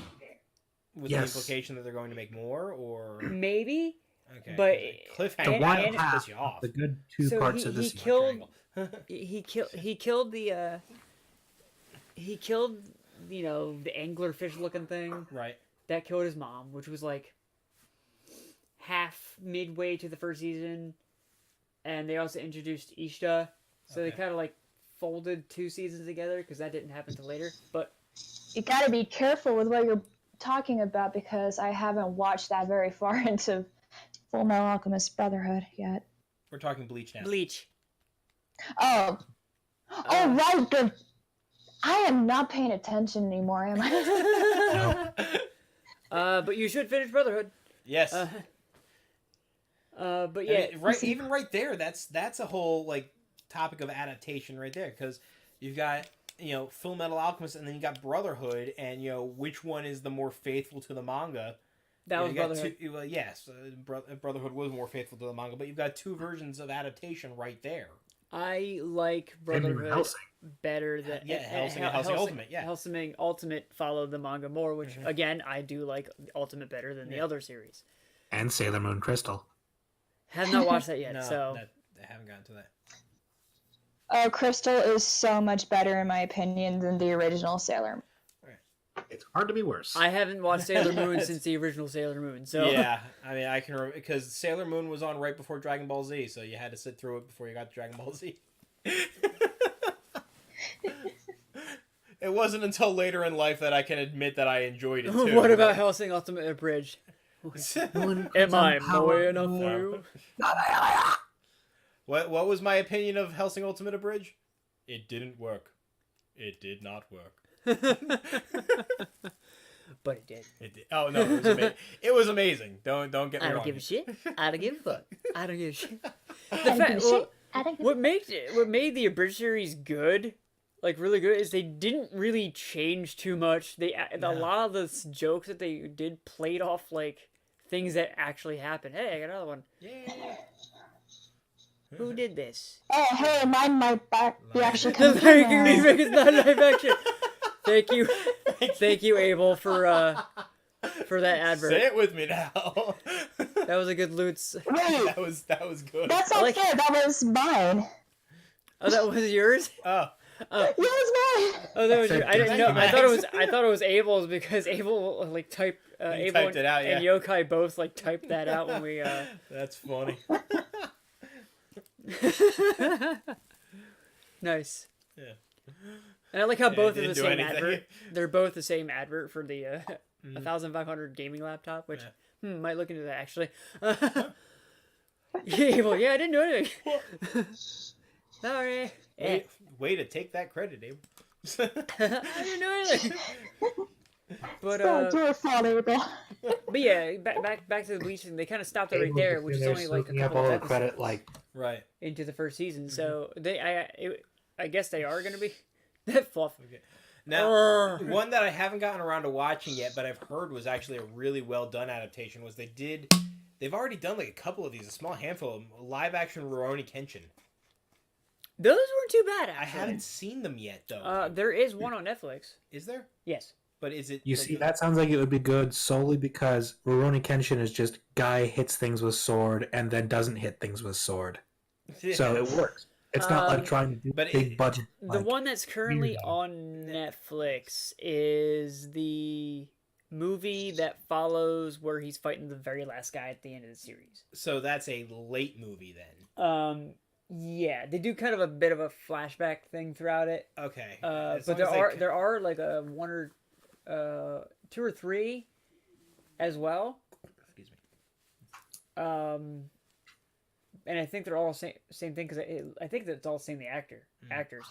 Speaker 3: With the implication that they're going to make more, or
Speaker 1: maybe.
Speaker 3: Okay,
Speaker 1: But
Speaker 3: cliffhanger.
Speaker 4: The one
Speaker 1: and-
Speaker 4: half,
Speaker 3: you off.
Speaker 4: the good two parts of this.
Speaker 1: he killed the the anglerfish looking thing
Speaker 3: Right.
Speaker 1: that killed his mom, which was like half midway to the first season, and they also introduced Ishta, so they kind of like folded 2 seasons together because that didn't happen till later. But
Speaker 2: You gotta be careful with what you're talking about because I haven't watched that very far into Full Metal Alchemist Brotherhood yet.
Speaker 3: We're talking Bleach now.
Speaker 1: Bleach.
Speaker 2: Oh, right. I am not paying attention anymore, am I?
Speaker 1: But you should finish Brotherhood.
Speaker 3: Yes.
Speaker 1: But yeah,
Speaker 3: I mean, even right there, that's a whole like topic of adaptation right there, because you've got Full Metal Alchemist, and then you got Brotherhood, and which one is the more faithful to the manga?
Speaker 1: that was Brotherhood.
Speaker 3: Yes, Brotherhood was more faithful to the manga, but you've got 2 versions of adaptation right there.
Speaker 1: I like
Speaker 4: Brotherhood
Speaker 1: Brotherhood
Speaker 4: Hellsing.
Speaker 1: better than
Speaker 3: Hellsing Ultimate. Yeah,
Speaker 1: Hellsing Ultimate followed the manga more, which again I do like Ultimate better than the other series.
Speaker 4: And Sailor Moon Crystal.
Speaker 1: Have not watched that yet,
Speaker 3: no,
Speaker 1: so
Speaker 3: I haven't gotten to that.
Speaker 2: Crystal is so much better in my opinion than the original Sailor Moon.
Speaker 4: It's hard to be worse.
Speaker 1: I haven't watched Sailor Moon since the original Sailor Moon. So
Speaker 3: Yeah, I mean, I can remember because Sailor Moon was on right before Dragon Ball Z, so you had to sit through it before you got to Dragon Ball Z. It wasn't until later in life that I can admit that I enjoyed it too.
Speaker 1: what about Hellsing Ultimate Abridged? Am I moe enough for you?
Speaker 3: What was my opinion of Hellsing Ultimate Abridged? It didn't work. It did not work.
Speaker 1: But it did.
Speaker 3: It did. Oh no, it was amazing. It was amazing. Don't get me
Speaker 1: I
Speaker 3: wrong.
Speaker 1: don't give a shit. I don't give a fuck. I don't give a shit. What made the Abridged series good, like really good, is they didn't really change too much. A lot of the jokes that they did played off like things that actually happened. Hey, I got another one.
Speaker 3: Yeah.
Speaker 1: Who did this?
Speaker 2: Oh, hey, mine might be actually
Speaker 1: The
Speaker 2: coming
Speaker 1: American
Speaker 2: out.
Speaker 1: remake is not live action. Thank you, Abel, for that advert.
Speaker 3: Say it with me now.
Speaker 1: That was a good Lutz.
Speaker 2: Wait,
Speaker 3: that was good.
Speaker 2: that's not
Speaker 1: like-
Speaker 2: fair. That was mine.
Speaker 1: Oh, that was yours.
Speaker 3: Oh,
Speaker 2: That was mine.
Speaker 1: Oh, that was yours. I didn't
Speaker 3: Thank
Speaker 1: know.
Speaker 3: you,
Speaker 1: I thought it was Abel's because Abel like typed. Abel
Speaker 3: typed it out,
Speaker 1: and
Speaker 3: yeah.
Speaker 1: Yokai both like typed that out when we.
Speaker 3: that's funny.
Speaker 1: Nice.
Speaker 3: Yeah.
Speaker 1: And I like how both are
Speaker 3: didn't
Speaker 1: the
Speaker 3: do
Speaker 1: same
Speaker 3: anything.
Speaker 1: advert. They're both the same advert for the 1500 gaming laptop, which might look into that actually. Abel, yeah, I didn't do anything. Sorry.
Speaker 3: Way to take that credit, Abe.
Speaker 1: I didn't do anything. But
Speaker 2: It's your fault, Abel.
Speaker 1: but yeah, back to the Bleach thing. They kind of stopped it right there, which is only like a
Speaker 4: up
Speaker 1: couple
Speaker 4: all
Speaker 1: of
Speaker 4: the
Speaker 1: episodes
Speaker 4: credit, like
Speaker 3: Right.
Speaker 1: into the first season. So I guess they are gonna be that fluff.
Speaker 3: Okay. Now, one that I haven't gotten around to watching yet, but I've heard was actually a really well done adaptation. Was they've already done like a couple of these, a small handful of live action Rurouni Kenshin.
Speaker 1: Those weren't too bad. Actually.
Speaker 3: I haven't seen them yet though.
Speaker 1: There is one on Netflix.
Speaker 3: Is there?
Speaker 1: Yes.
Speaker 3: But is it?
Speaker 4: you
Speaker 3: like,
Speaker 4: see, that sounds like it would be good solely because Rurouni Kenshin is just guy hits things with sword and then doesn't hit things with sword, so it works. It's not like trying to do
Speaker 3: but
Speaker 4: big budget.
Speaker 1: The
Speaker 4: like,
Speaker 1: one that's currently
Speaker 4: weird.
Speaker 1: on Netflix is the movie that follows where he's fighting the very last guy at the end of the series.
Speaker 3: So that's a late movie then.
Speaker 1: Yeah, they do kind of a bit of a flashback thing throughout it.
Speaker 3: Okay.
Speaker 1: But
Speaker 3: As long
Speaker 1: there
Speaker 3: as
Speaker 1: there are like a one or 2 or 3 as well.
Speaker 3: Excuse me.
Speaker 1: And I think they're all same thing because I think that it's all the same actors.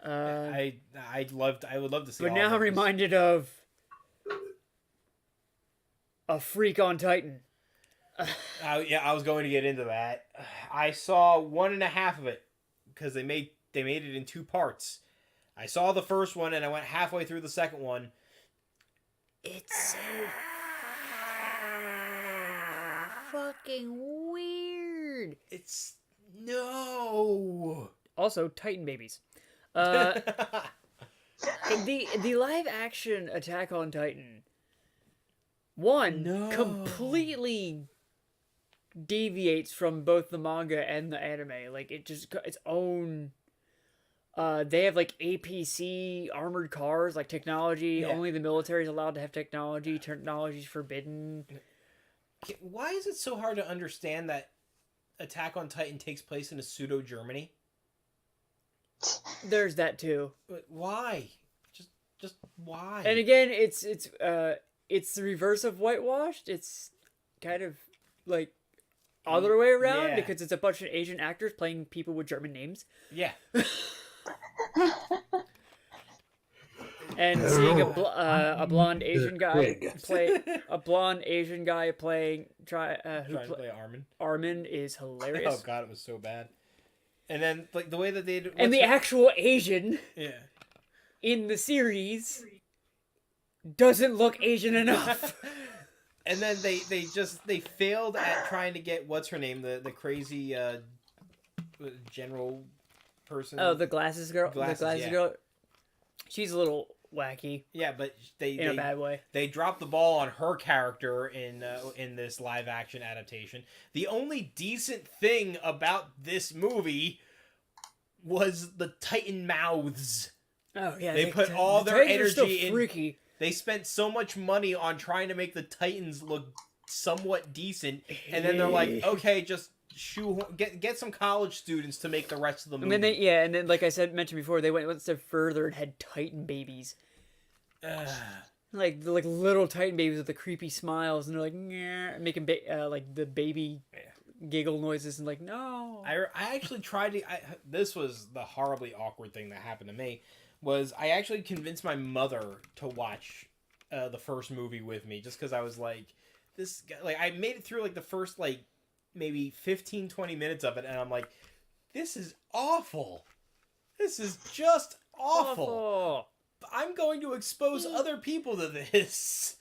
Speaker 3: I would love to see.
Speaker 1: But
Speaker 3: all
Speaker 1: now
Speaker 3: of
Speaker 1: I'm
Speaker 3: it.
Speaker 1: reminded of a Freak on Titan.
Speaker 3: Yeah, I was going to get into that. I saw 1.5 of it because they made it in 2 parts. I saw the first one and I went halfway through the second one.
Speaker 5: It's so fucking weird.
Speaker 3: It's no.
Speaker 1: Also, Titan babies. The live action Attack on Titan
Speaker 3: No.
Speaker 1: completely deviates from both the manga and the anime. Like it just got its own. They have like APC armored cars, like technology.
Speaker 3: Yeah.
Speaker 1: Only the military is allowed to have technology. Technology's forbidden.
Speaker 3: Why is it so hard to understand that Attack on Titan takes place in a pseudo Germany?
Speaker 1: There's that too.
Speaker 3: But why? Just why?
Speaker 1: And again, it's the reverse of whitewashed. It's kind of like other way around
Speaker 3: Yeah.
Speaker 1: because it's a bunch of Asian actors playing people with German names.
Speaker 3: Yeah.
Speaker 1: And seeing a blonde Asian guy
Speaker 4: Pig.
Speaker 1: play playing
Speaker 3: Trying to play Armin.
Speaker 1: Armin is hilarious.
Speaker 3: Oh god, it was so bad. And then like the way that they
Speaker 1: And the actual Asian
Speaker 3: yeah.
Speaker 1: in the series doesn't look Asian enough.
Speaker 3: And then they failed at trying to get what's her name, the crazy general person.
Speaker 1: Oh, the glasses girl.
Speaker 3: Glasses,
Speaker 1: the glasses
Speaker 3: yeah.
Speaker 1: girl. She's a little wacky
Speaker 3: Yeah, but
Speaker 1: in a bad way.
Speaker 3: they dropped the ball on her character in this live action adaptation. The only decent thing about this movie was the Titan mouths.
Speaker 1: Oh yeah,
Speaker 3: They put all
Speaker 1: the
Speaker 3: their
Speaker 1: Titans are still
Speaker 3: energy in-
Speaker 1: freaky.
Speaker 3: They spent so much money on trying to make the Titans look somewhat decent, and then they're like, okay, just get some college students to make the rest of the movie.
Speaker 1: And then and then like I mentioned before, they went one step further and had Titan babies. Like little Titan babies with the creepy smiles, and they're like, "Nyeh," making like the baby giggle noises, and like, no.
Speaker 3: I actually tried to. This was the horribly awkward thing that happened to me. Was I actually convinced my mother to watch the first movie with me, just because I was like, this guy, like I made it through like the first like maybe 15-20 minutes of it, and I'm like, this is awful. This is just awful. I'm going to expose other people to this.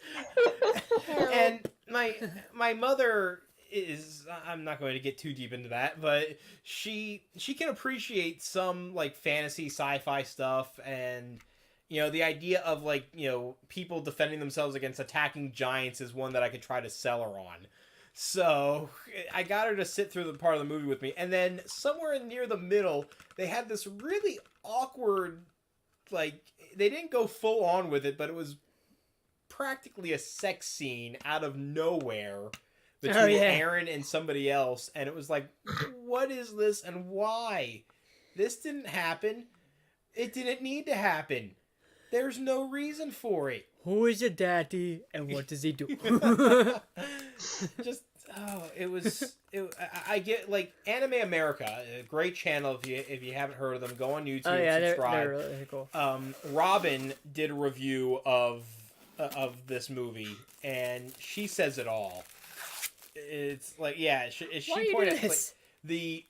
Speaker 3: And my mother is, I'm not going to get too deep into that, but she can appreciate some like fantasy sci-fi stuff, and you know the idea of like, you know, people defending themselves against attacking giants is one that I could try to sell her on. So I got her to sit through the part of the movie with me, and then somewhere near the middle they had this really awkward, like they didn't go full on with it, but it was practically a sex scene out of nowhere between Aaron and somebody else, and it was like, what is this and why? This didn't happen. It didn't need to happen. There's no reason for it.
Speaker 1: Who is your daddy and what does he do?
Speaker 3: Just I get like Anime America, a great channel. If you haven't heard of them, go on YouTube, subscribe.
Speaker 1: They're really cool.
Speaker 3: Robin did a review of this movie, and she says it all. It's like, yeah, she pointed out like,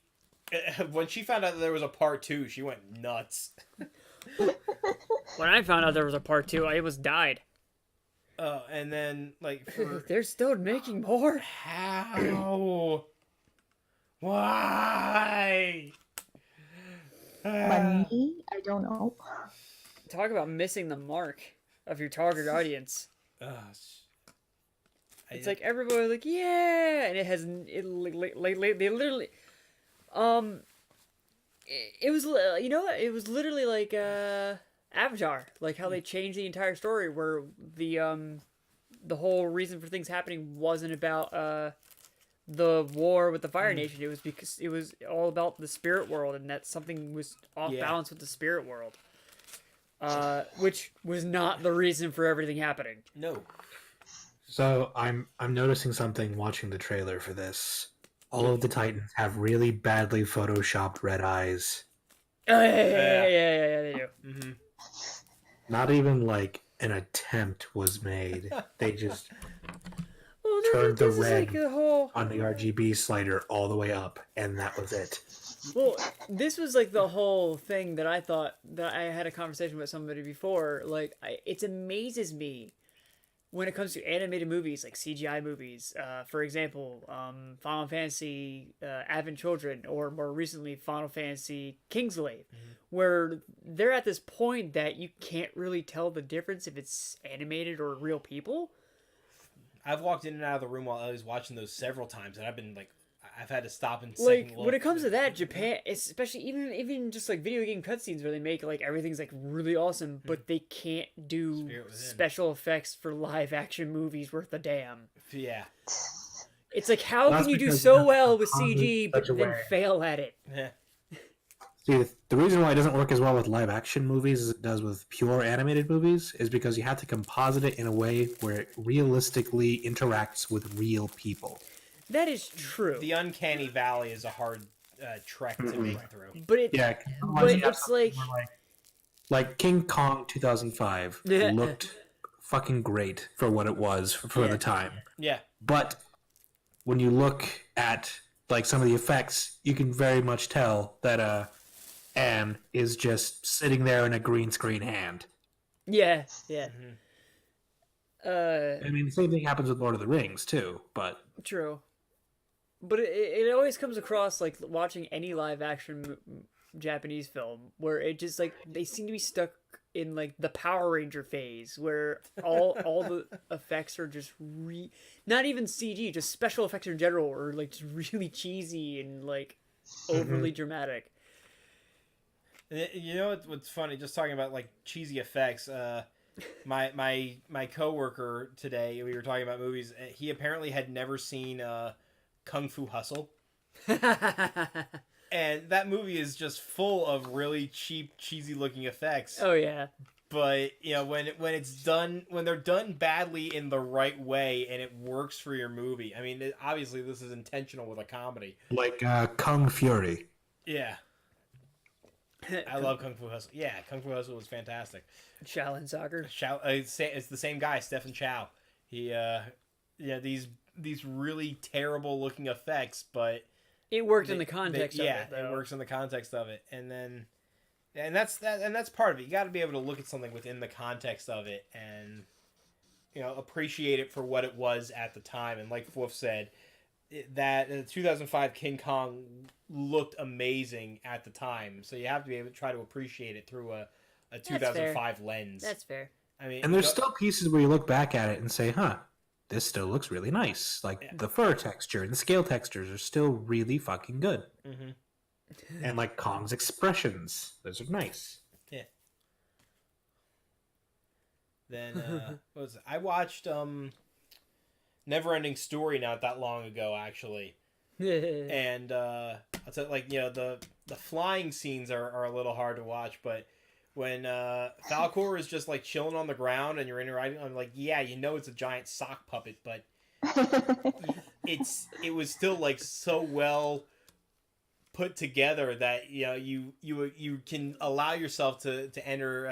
Speaker 3: when she found out that there was a part 2, she went nuts.
Speaker 1: When I found out there was a part 2, I almost died.
Speaker 3: And then like
Speaker 1: they're still making more.
Speaker 3: How? Why?
Speaker 2: Money? I don't know.
Speaker 1: Talk about missing the mark of your target audience. It's like everybody like, yeah, and it has they literally it was, you know what, it was literally like Avatar, like how they changed the entire story, where the whole reason for things happening wasn't about the war with the Fire Nation. It was because it was all about the spirit world, and that something was off balance with the spirit world, which was not the reason for everything happening.
Speaker 3: No.
Speaker 4: So I'm noticing something watching the trailer for this. All of the Titans have really badly photoshopped red eyes.
Speaker 1: Oh, yeah, they do.
Speaker 3: Mm-hmm.
Speaker 4: Not even like an attempt was made. They just
Speaker 1: Well,
Speaker 4: turned the
Speaker 1: this is like
Speaker 4: red
Speaker 1: the whole.
Speaker 4: on the RGB slider all the way up, and that was it.
Speaker 1: Well, this was like the whole thing that I thought that I had a conversation with somebody before. Like, it amazes me when it comes to animated movies, like CGI movies. For example, Final Fantasy Advent Children, or more recently, Final Fantasy Kingsglaive, where they're at this point that you can't really tell the difference if it's animated or real people.
Speaker 3: I've walked in and out of the room while I was watching those several times, and I've been like, I've had to stop and
Speaker 1: Like
Speaker 3: second
Speaker 1: when
Speaker 3: look.
Speaker 1: it comes to that, Japan, especially even just like video game cutscenes where they make like everything's like really awesome, but they can't do
Speaker 3: Spirit within.
Speaker 1: special effects for live action movies worth a damn.
Speaker 3: Yeah.
Speaker 1: It's like, how
Speaker 4: That's
Speaker 1: can you do
Speaker 4: because
Speaker 1: so
Speaker 4: that's
Speaker 1: well with
Speaker 4: done in
Speaker 1: CG but
Speaker 4: such a
Speaker 1: then
Speaker 4: way.
Speaker 1: fail at it?
Speaker 3: Yeah.
Speaker 4: See, the reason why it doesn't work as well with live action movies as it does with pure animated movies is because you have to composite it in a way where it realistically interacts with real people.
Speaker 1: That is true.
Speaker 3: The uncanny valley is a hard trek to make through.
Speaker 1: But it,
Speaker 4: Yeah,
Speaker 1: but it's like,
Speaker 4: like King Kong 2005
Speaker 1: Yeah.
Speaker 4: looked fucking great for what it was for
Speaker 1: Yeah.
Speaker 4: the time.
Speaker 3: Yeah.
Speaker 4: But when you look at like some of the effects, you can very much tell that Anne is just sitting there in a green screen hand.
Speaker 1: yeah.
Speaker 4: I mean, the same thing happens with Lord of the Rings too. But
Speaker 1: True. But it always comes across like watching any live action Japanese film where it just like they seem to be stuck in like the Power Ranger phase where all the effects are just not even CG, just special effects in general are like just really cheesy and like overly dramatic.
Speaker 3: You know what's funny? Just talking about like cheesy effects. My coworker today, we were talking about movies. He apparently had never seen Kung Fu Hustle, and that movie is just full of really cheap, cheesy looking effects.
Speaker 1: Oh yeah.
Speaker 3: But you know when it's done, when they're done badly in the right way and it works for your movie. I mean, obviously this is intentional with a comedy.
Speaker 4: like Kung Fury.
Speaker 3: Yeah. I love Kung Fu Hustle. Yeah, Kung Fu Hustle was fantastic.
Speaker 1: Shaolin Soccer.
Speaker 3: It's the same guy, Stephen Chow. He, these really terrible looking effects, but
Speaker 1: It worked in the context of it.
Speaker 3: it
Speaker 1: Though.
Speaker 3: works in the context of it, and that's part of it. You got to be able to look at something within the context of it, and appreciate it for what it was at the time. And like Wolf said, that 2005 King Kong looked amazing at the time, so you have to be able to try to appreciate it through a 2005 lens.
Speaker 1: That's fair.
Speaker 3: I mean,
Speaker 4: And there's still pieces where you look back at it and say, huh, this still looks really nice. Like the fur texture and the scale textures are still really fucking good.
Speaker 3: Mhm.
Speaker 4: And like Kong's expressions, those are nice.
Speaker 3: Yeah. Then what was it? I watched Neverending Story not that long ago, actually. And I'll tell you, like, the flying scenes are a little hard to watch, but when Falcor is just like chilling on the ground and you're interacting, I'm like, yeah, it's a giant sock puppet, but it was still like so well put together that you can allow yourself to enter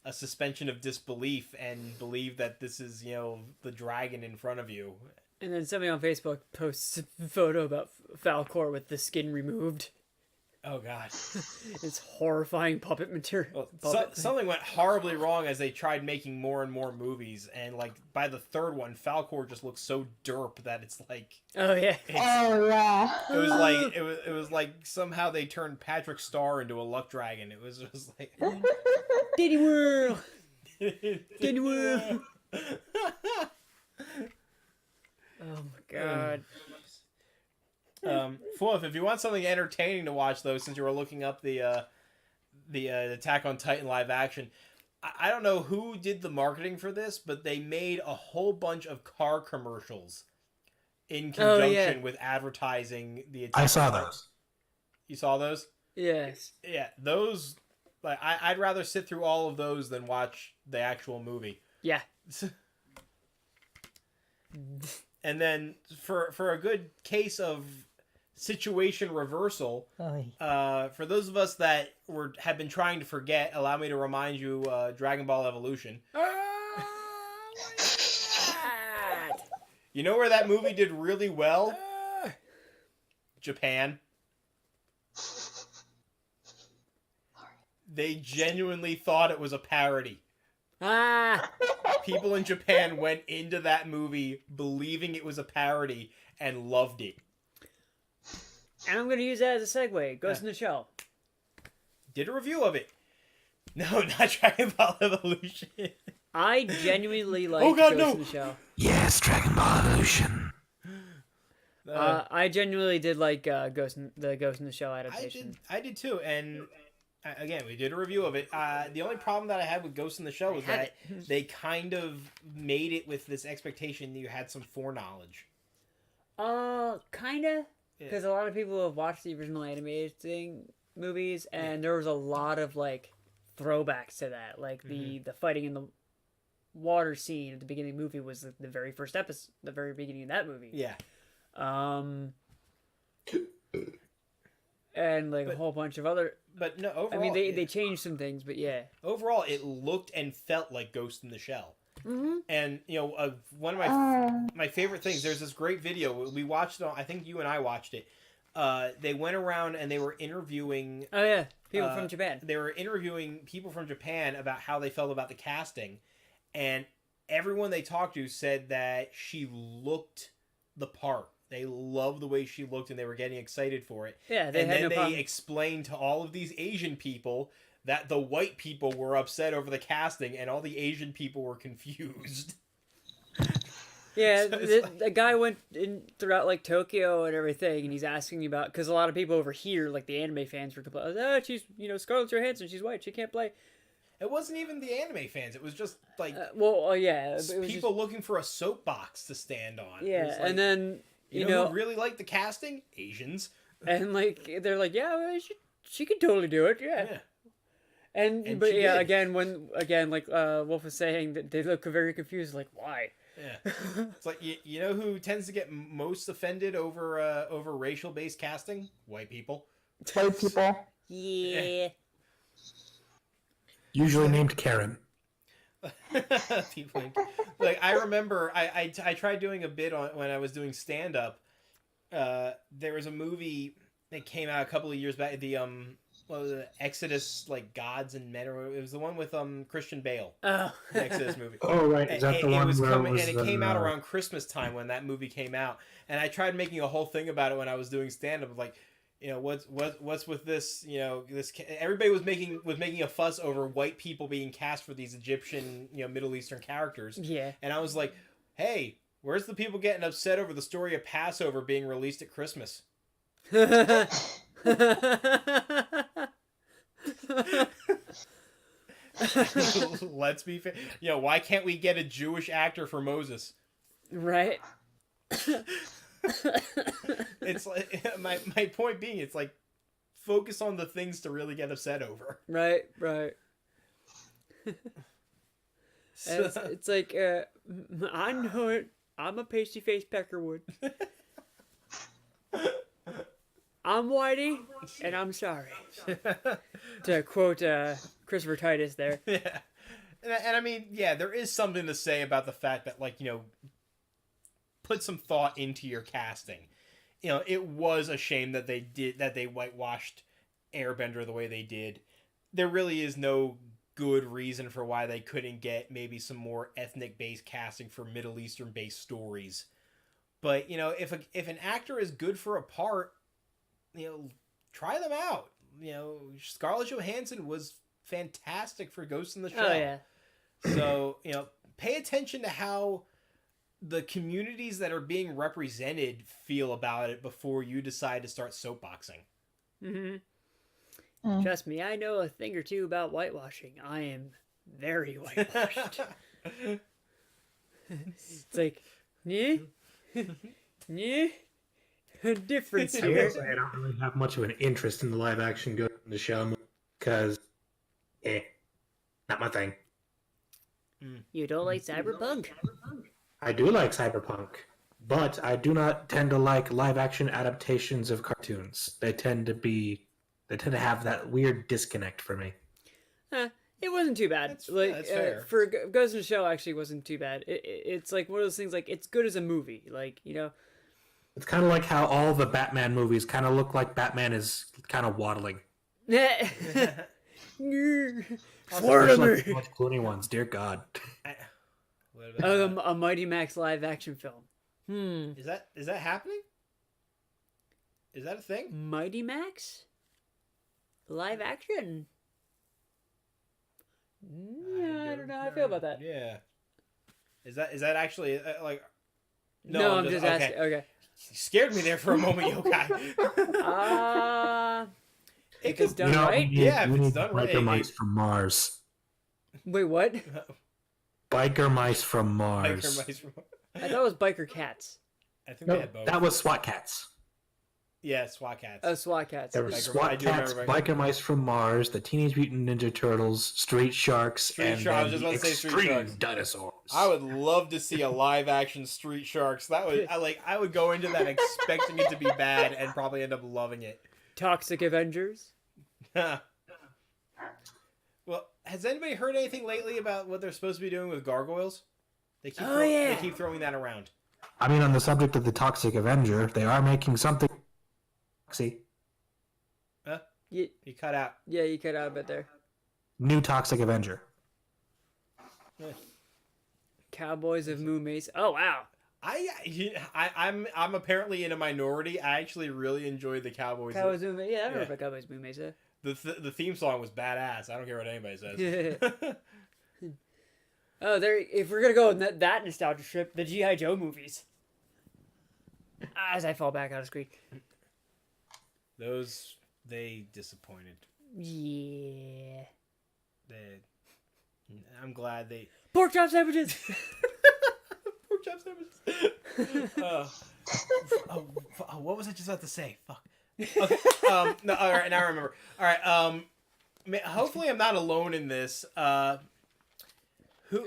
Speaker 3: a suspension of disbelief and believe that this is the dragon in front of you.
Speaker 1: And then somebody on Facebook posts a photo about Falcor with the skin removed.
Speaker 3: Oh god.
Speaker 1: It's horrifying puppet material.
Speaker 3: Well, something went horribly wrong as they tried making more and more movies, and like by the third one, Falcor just looks so derp that it's like
Speaker 1: Oh yeah.
Speaker 2: Oh yeah.
Speaker 3: it was like somehow they turned Patrick Star into a luck dragon. It was just like
Speaker 1: Diddy Whirl. Diddy Whirl. Oh my god.
Speaker 3: Fluff, if you want something entertaining to watch, though, since you were looking up the Attack on Titan live action, I don't know who did the marketing for this, but they made a whole bunch of car commercials in conjunction with advertising the Attack
Speaker 4: I saw
Speaker 3: on Titan.
Speaker 4: those.
Speaker 3: You saw those?
Speaker 1: Yes.
Speaker 3: Yeah, those. Like, I'd rather sit through all of those than watch the actual movie.
Speaker 1: Yeah.
Speaker 3: And then for a good case of situation reversal. For those of us that have been trying to forget, allow me to remind you, Dragon Ball Evolution. You know where that movie did really well? Japan. They genuinely thought it was a parody. People in Japan went into that movie believing it was a parody and loved it.
Speaker 1: And I'm going to use that as a segue. Ghost in the Shell.
Speaker 3: Did a review of it. No, not Dragon Ball Evolution.
Speaker 1: I genuinely like
Speaker 3: God,
Speaker 1: Ghost in the Shell.
Speaker 4: Yes, Dragon Ball Evolution.
Speaker 1: I genuinely did like the Ghost in the Shell adaptation.
Speaker 3: I did too, and again, we did a review of it. The only problem that I had with Ghost in the Shell was that they kind of made it with this expectation that you had some foreknowledge.
Speaker 1: Kinda. Because a lot of people have watched the original animated movies, and there was a lot of, like, throwbacks to that. Like, the fighting in the water scene at the beginning of the movie was the very first episode, the very beginning of that movie.
Speaker 3: Yeah.
Speaker 1: And, like, a whole bunch of other...
Speaker 3: But no, overall...
Speaker 1: I mean, they changed some things, but yeah.
Speaker 3: Overall, it looked and felt like Ghost in the Shell.
Speaker 1: Mm-hmm.
Speaker 3: And, you know, one of my favorite things, there's this great video. We watched it, I think you and I watched it. They went around and they were interviewing...
Speaker 1: Oh, yeah. People from Japan.
Speaker 3: They were interviewing people from Japan about how they felt about the casting. And everyone they talked to said that she looked the part. They loved the way she looked and they were getting excited for it.
Speaker 1: Yeah, they
Speaker 3: and
Speaker 1: had
Speaker 3: then
Speaker 1: no problem.
Speaker 3: they explained to all of these Asian people that the white people were upset over the casting and all the Asian people were confused.
Speaker 1: Yeah,
Speaker 3: So
Speaker 1: the guy went in throughout, like, Tokyo and everything, and he's asking about... Because a lot of people over here, like, the anime fans were complaining, oh, she's, Scarlett Johansson, she's white, she can't play.
Speaker 3: It wasn't even the anime fans. It was just, like...
Speaker 1: yeah. It was
Speaker 3: people looking for a soapbox to stand on.
Speaker 1: Yeah,
Speaker 3: It was like,
Speaker 1: and then,
Speaker 3: you know who really liked the casting? Asians.
Speaker 1: And, like, they're like, yeah, well, she could totally do it, yeah.
Speaker 3: And
Speaker 1: But
Speaker 3: she
Speaker 1: yeah,
Speaker 3: did.
Speaker 1: like Wolf was saying, that they look very confused, like, why?
Speaker 3: Yeah. It's like, you know who tends to get most offended over racial-based casting? White people.
Speaker 2: White people.
Speaker 1: Yeah.
Speaker 4: Usually named Karen.
Speaker 3: People like I remember I tried doing a bit on when I was doing stand-up. There was a movie that came out a couple of years back, the what was it, Exodus, like Gods and Men, or it was the one with Christian Bale.
Speaker 1: Oh.
Speaker 3: The Exodus movie.
Speaker 4: Oh, right. Is that the one where
Speaker 3: and it came out around Christmas time when that movie came out. And I tried making a whole thing about it when I was doing stand-up, like, you know, what's with this, you know, this everybody was making a fuss over white people being cast for these Egyptian, you know, Middle Eastern characters.
Speaker 1: Yeah.
Speaker 3: And I was like, hey, where's the people getting upset over the story of Passover being released at Christmas? Let's be fair. You know, why can't we get a Jewish actor for Moses?
Speaker 1: Right.
Speaker 3: It's like my point being, it's like focus on the things to really get upset over.
Speaker 1: Right.
Speaker 3: So,
Speaker 1: It's like, I know it. I'm a pasty-faced peckerwood. I'm Whitey, and I'm sorry. To quote Christopher Titus there.
Speaker 3: yeah, and I mean, yeah, there is something to say about the fact that, like, you know, put some thought into your casting. You know, it was a shame that they whitewashed Airbender the way they did. There really is no good reason for why they couldn't get maybe some more ethnic-based casting for Middle Eastern-based stories. But, you know, if an actor is good for a part, you know, try them out. You know, Scarlett Johansson was fantastic for Ghost in the Shell.
Speaker 1: Oh, yeah.
Speaker 3: So, you know, pay attention to how the communities that are being represented feel about it before you decide to start soapboxing.
Speaker 1: Mm-hmm. Trust me, I know a thing or two about whitewashing. I am very whitewashed. It's like, yeah, difference
Speaker 4: I will
Speaker 1: here.
Speaker 4: say I don't really have much of an interest in the live action Ghost in the Shell because, not my thing.
Speaker 1: You don't like cyberpunk?
Speaker 4: I do like cyberpunk. But I do not tend to like live action adaptations of cartoons. They tend to have that weird disconnect for me.
Speaker 1: It wasn't too bad.
Speaker 3: That's fair.
Speaker 1: For Ghost in the Shell, actually wasn't too bad. It's like one of those things. Like it's good as a movie. Like
Speaker 4: It's kind of like how all the Batman movies kind of look like Batman is kind of waddling.
Speaker 1: Florida
Speaker 4: Especially like the George Clooney ones. Dear God.
Speaker 3: What about
Speaker 1: a Mighty Max live action film.
Speaker 3: is that happening? Is that a thing?
Speaker 1: Mighty Max live action. Yeah, I don't know how I feel about that.
Speaker 3: Yeah. Is that actually like?
Speaker 1: No, I'm just asking. Okay.
Speaker 3: You scared me there for a moment, yokai.
Speaker 1: If it's done
Speaker 4: You know,
Speaker 1: right.
Speaker 3: Yeah, if
Speaker 4: we
Speaker 3: it's
Speaker 4: need
Speaker 3: done
Speaker 4: biker
Speaker 3: right.
Speaker 4: mice from Mars.
Speaker 1: Wait, what?
Speaker 4: Biker mice from Mars.
Speaker 3: Biker mice from-
Speaker 1: I thought it was biker cats.
Speaker 3: I think they
Speaker 4: No,
Speaker 3: had both.
Speaker 4: that was SWAT cats.
Speaker 3: Yeah, SWAT cats.
Speaker 1: Oh, SWAT cats.
Speaker 4: There were
Speaker 3: I
Speaker 4: SWAT
Speaker 3: do
Speaker 4: cats,
Speaker 3: remember
Speaker 4: biker mice from Mars, the Teenage Mutant Ninja Turtles, Street Sharks, and
Speaker 3: Sharks. I was
Speaker 4: then
Speaker 3: just
Speaker 4: the
Speaker 3: about to say Street
Speaker 4: extreme
Speaker 3: Sharks.
Speaker 4: dinosaurs.
Speaker 3: I would love to see a live action Street Sharks. That would I would go into that expecting it to be bad and probably end up loving it.
Speaker 1: Toxic Avengers.
Speaker 3: Well, has anybody heard anything lately about what they're supposed to be doing with gargoyles? They keep
Speaker 1: yeah.
Speaker 3: they keep throwing that around.
Speaker 4: I mean, on the subject of the Toxic Avenger, they are making something. See,
Speaker 1: You
Speaker 3: cut out.
Speaker 1: cut out a bit there.
Speaker 4: new Toxic Avenger.
Speaker 1: Cowboys of Moo Mesa. Oh wow.
Speaker 3: I'm apparently in a minority. I actually really enjoyed the Cowboys.
Speaker 1: Cowboys of Moo Mesa. Yeah, I don't know
Speaker 3: Yeah.
Speaker 1: about Cowboys of Moo Mesa.
Speaker 3: The theme song was badass. I don't care what anybody says.
Speaker 1: Oh, there. If we're gonna go on that nostalgia trip, the GI Joe movies. As I fall back out of screen.
Speaker 3: Those they disappointed.
Speaker 1: Yeah.
Speaker 3: I'm glad they
Speaker 1: Pork chop sandwiches.
Speaker 3: pork chop sandwiches. What was I just about to say? Fuck. Okay. No. All right. Now I remember. All right. Hopefully I'm not alone in this. Who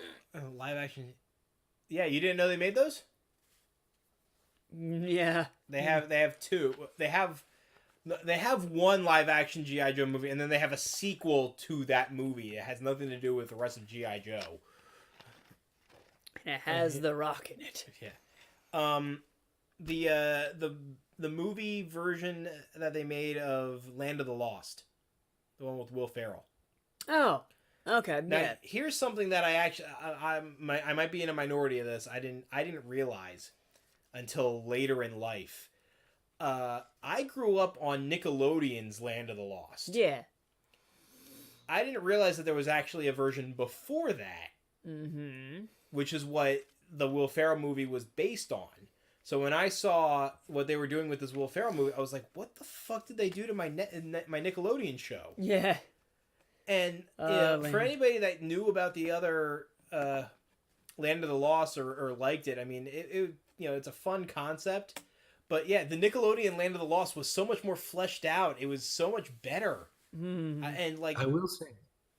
Speaker 3: live action? Yeah, you didn't know they made those?
Speaker 1: Yeah.
Speaker 3: They have two. They have one live action GI Joe movie, and then they have a sequel to that movie. It has nothing to do with the rest of GI Joe.
Speaker 1: It has The Rock in it.
Speaker 3: Yeah. The movie version that they made of Land of the Lost, the one with Will Ferrell.
Speaker 1: Oh. Okay.
Speaker 3: Now,
Speaker 1: Yeah.
Speaker 3: here's something that I might be in a minority of this. I didn't realize until later in life. I grew up on Nickelodeon's Land of the Lost.
Speaker 1: Yeah.
Speaker 3: I didn't realize that there was actually a version before that,
Speaker 1: Mm-hmm.
Speaker 3: which is what the Will Ferrell movie was based on. So when I saw what they were doing with this Will Ferrell movie, I was like, "What the fuck did they do to my my Nickelodeon show?"
Speaker 1: Yeah.
Speaker 3: And
Speaker 1: Man.
Speaker 3: for anybody that knew about the other Land of the Lost or liked it, I mean, it it's a fun concept. But yeah, the Nickelodeon Land of the Lost was so much more fleshed out. It was so much better.
Speaker 1: Mm.
Speaker 3: And like
Speaker 4: I will say,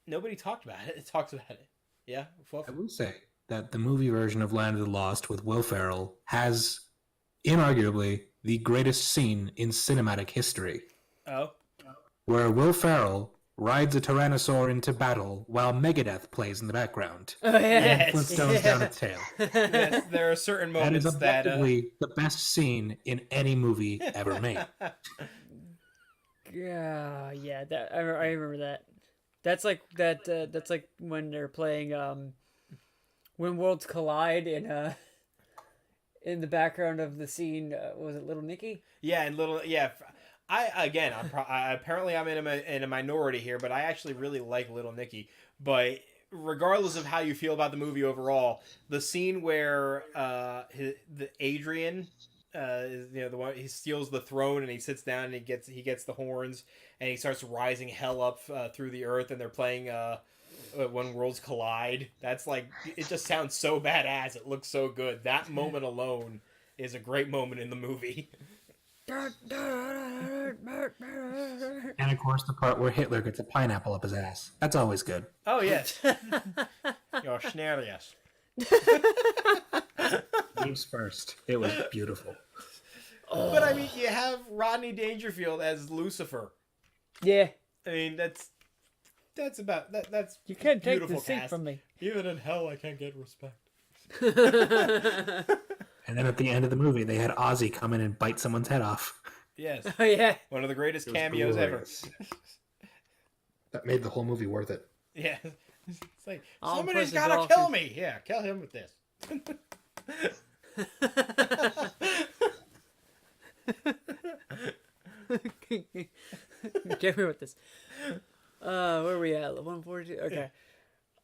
Speaker 3: nobody talked about it. It talks about it. Yeah. Well,
Speaker 4: I will say that the movie version of Land of the Lost with Will Ferrell has inarguably the greatest scene in cinematic history,
Speaker 3: oh.
Speaker 4: where Will Ferrell rides a tyrannosaur into battle while Megadeth plays in the background.
Speaker 1: Oh yeah.
Speaker 3: Yes.
Speaker 4: Flintstones down its tail.
Speaker 3: Yes, there are certain
Speaker 4: That is
Speaker 3: moments that
Speaker 4: objectively the best scene in any movie ever made.
Speaker 1: Yeah. Yeah. That I remember that. That's like that. That's like when they're playing when worlds collide in the background of the scene. Was it Little Nicky?
Speaker 3: yeah, and apparently I'm in a minority here, but I actually really like Little Nicky. But regardless of how you feel about the movie overall, the scene where Adrian, the one he steals the throne and he sits down and he gets the horns and he starts rising hell up through the earth and they're playing When Worlds Collide. That's like, it just sounds so badass. It looks so good. That moment alone is a great moment in the movie.
Speaker 4: And of course, the part where Hitler gets a pineapple up his ass. That's always good.
Speaker 3: Oh yes. You're schnarius.
Speaker 4: Games first. It was beautiful.
Speaker 3: But I mean, you have Rodney Dangerfield as Lucifer.
Speaker 1: Yeah.
Speaker 3: I mean, that's about that. That's
Speaker 1: You can't take
Speaker 3: beautiful
Speaker 1: the seat
Speaker 3: cast.
Speaker 1: from me.
Speaker 3: Even in hell, I can't get respect.
Speaker 4: And then at the end of the movie, they had Ozzy come in and bite someone's head off.
Speaker 3: Yes,
Speaker 1: Oh, yeah.
Speaker 3: one of the greatest
Speaker 4: It was
Speaker 3: cameos
Speaker 4: glorious. That made the whole movie worth it.
Speaker 3: ever. Yeah, it's like
Speaker 1: I'll
Speaker 3: somebody's
Speaker 1: press the
Speaker 3: gotta
Speaker 1: bell
Speaker 3: kill
Speaker 1: for-
Speaker 3: me. Yeah, kill him with this.
Speaker 1: Get me with this. Where are we at? 142? Okay.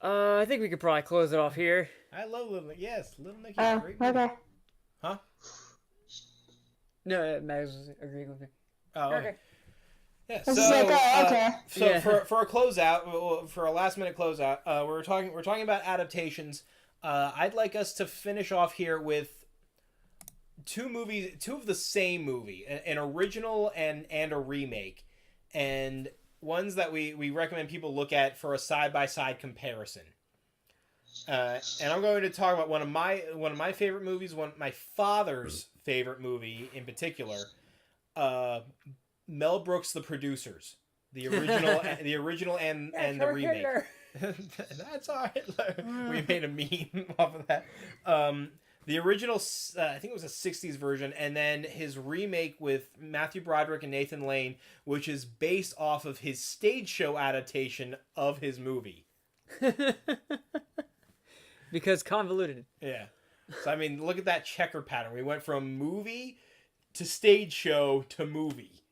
Speaker 1: I think we could probably close it off here.
Speaker 3: I love Little Nicky. Yes, Little Nicky.
Speaker 2: Oh,
Speaker 3: Great movie.
Speaker 2: okay.
Speaker 3: Huh?
Speaker 1: No, Max was agreeing with me.
Speaker 3: Oh, okay.
Speaker 1: Okay.
Speaker 3: Yeah.
Speaker 2: It's
Speaker 3: So,
Speaker 2: like, okay.
Speaker 3: so
Speaker 1: Yeah.
Speaker 3: for a closeout, for a last minute closeout, we're talking about adaptations. I'd like us to finish off here with two of the same movie, an original and a remake, and ones that we recommend people look at for a side by side comparison. And I'm going to talk about one of my favorite movies, my father's favorite movie in particular. Mel Brooks' The Producers, the original and the remake. That's all right. We made a meme off of that. The original, I think it was a 60s version, and then his remake with Matthew Broderick and Nathan Lane, which is based off of his stage show adaptation of his movie.
Speaker 1: Because convoluted.
Speaker 3: Yeah. So, I mean, look at that checker pattern. We went from movie to stage show to movie.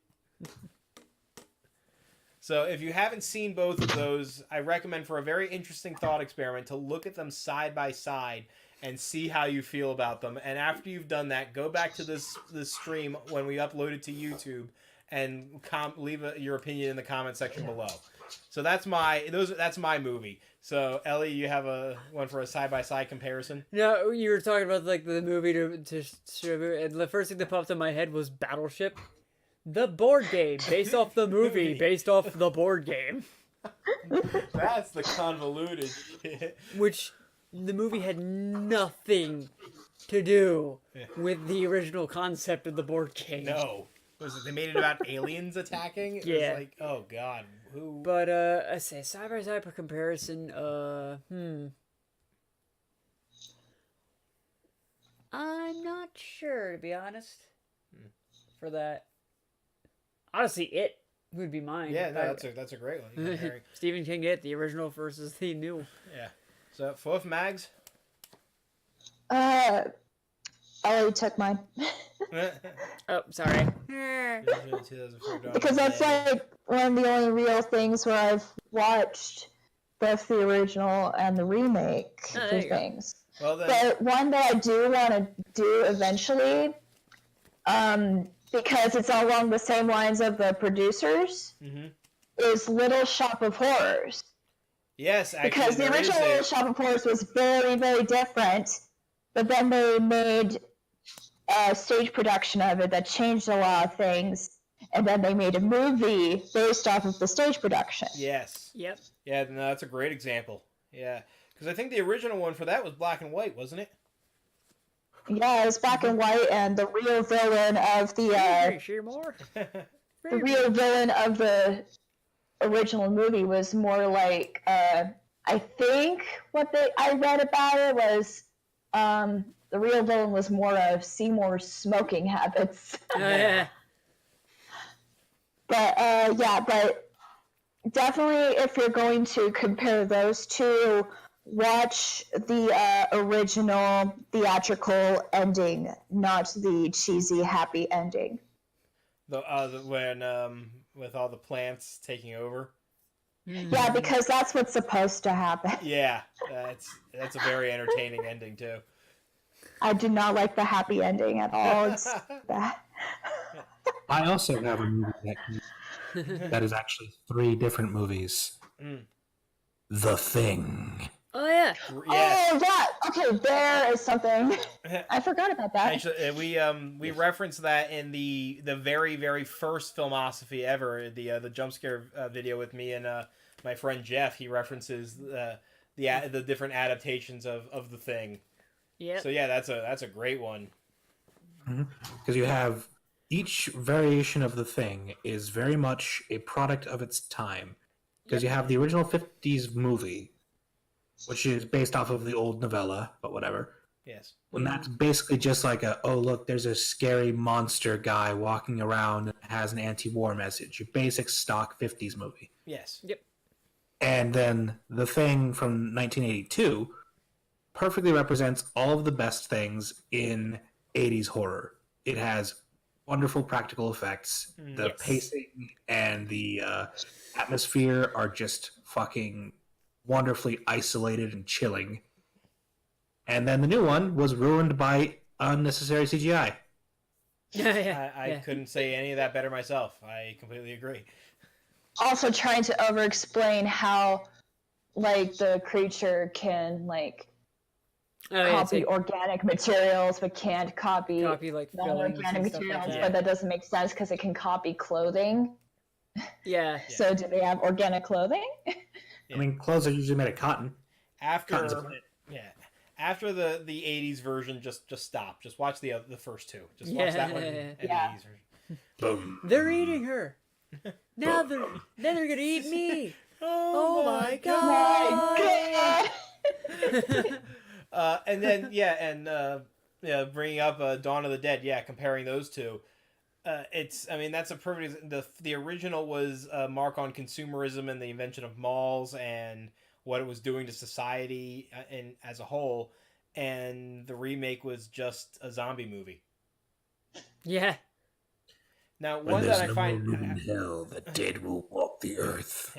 Speaker 3: So if you haven't seen both of those, I recommend for a very interesting thought experiment to look at them side by side and see how you feel about them. And after you've done that, go back to this stream when we upload it to YouTube and leave your opinion in the comment section below. So that's my movie. So Ellie, you have one for a side by side comparison?
Speaker 1: No, you were talking about like the movie to show, and the first thing that popped in my head was Battleship, the board game based off the movie based off the board game,
Speaker 3: That's the convoluted shit.
Speaker 1: which the movie had nothing to do with the original concept of the board game.
Speaker 3: No. They made it about aliens attacking? It
Speaker 1: Yeah.
Speaker 3: was like, oh god, who?
Speaker 1: But I say side by side for comparison. I'm not sure, to be honest. For that, honestly, it would be mine.
Speaker 3: Yeah, no, that's a great one. You got Harry.
Speaker 1: Stephen King, it the original versus the new.
Speaker 3: Yeah. So, fourth Mags?
Speaker 2: Ellie took mine.
Speaker 1: Oh, sorry.
Speaker 2: Because that's like one of the only real things where I've watched both the original and the remake
Speaker 1: Oh, there
Speaker 2: for
Speaker 1: you go.
Speaker 2: things.
Speaker 3: Well, then,
Speaker 2: But one that I do want to do eventually, because it's along the same lines of the producers, is Little Shop of Horrors.
Speaker 3: yes, actually,
Speaker 2: Because the
Speaker 3: there is
Speaker 2: original
Speaker 3: a-
Speaker 2: Little Shop of Horrors was very, very different, but then they made a stage production of it that changed a lot of things, and then they made a movie based off of the stage production.
Speaker 3: Yes.
Speaker 1: Yep.
Speaker 3: Yeah, no, that's a great example. Yeah. Because I think the original one for that was black and white, wasn't it?
Speaker 2: Yeah, it was black and white, and the real villain of
Speaker 1: Share more.
Speaker 2: the real villain of the original movie was more like I think I read about it was the real villain was more of Seymour's smoking habits.
Speaker 1: Oh, yeah.
Speaker 2: But but definitely if you're going to compare those two, watch the original theatrical ending, not the cheesy happy ending.
Speaker 3: When with all the plants taking over.
Speaker 2: Yeah, because that's what's supposed to happen.
Speaker 3: Yeah, that's a very entertaining ending too.
Speaker 2: I do not like the happy ending at all. It's bad.
Speaker 4: I also have a movie that is actually 3 different movies. The Thing.
Speaker 1: Oh yeah.
Speaker 3: Yes.
Speaker 2: Oh, yeah. Okay, there is something. I forgot about that.
Speaker 3: Actually, we referenced that in the very very first Filmosophy ever, the jump scare video with me and my friend Jeff. He references the different adaptations of the Thing.
Speaker 1: Yeah.
Speaker 3: So yeah, that's a great one.
Speaker 4: Because you have each variation of the Thing is very much a product of its time. Because you have the original 50s movie, which is based off of the old novella, but whatever.
Speaker 3: Yes.
Speaker 4: And that's basically just like oh, look, there's a scary monster guy walking around that has an anti-war message. Your basic stock 50s movie.
Speaker 3: Yes.
Speaker 1: Yep.
Speaker 4: And then the Thing from 1982 perfectly represents all of the best things in 80s horror. It has wonderful practical effects. The pacing and the atmosphere are just fucking wonderfully isolated and chilling. And then the new one was ruined by unnecessary CGI.
Speaker 3: I couldn't say any of that better myself. I completely agree.
Speaker 2: Also trying to over-explain how, like, the creature can, like, copy organic materials, but can't copy
Speaker 1: like
Speaker 2: non-organic materials.
Speaker 1: like
Speaker 2: but that doesn't make sense because it can copy clothing.
Speaker 1: Yeah.
Speaker 2: So do they have organic clothing?
Speaker 4: I mean, clothes are usually made of cotton.
Speaker 3: After the 80s version, just stop. Just watch the first two. Just watch that one and the 80s version.
Speaker 4: Boom.
Speaker 1: They're eating her. Now they're gonna eat me. Oh my god.
Speaker 3: And then bringing up Dawn of the Dead, comparing those two, that's a perfect. The original was a mark on consumerism and the invention of malls and what it was doing to society and as a whole, and the remake was just a zombie movie.
Speaker 1: Yeah.
Speaker 3: Now, one that I find
Speaker 4: in hell, the dead will walk the earth.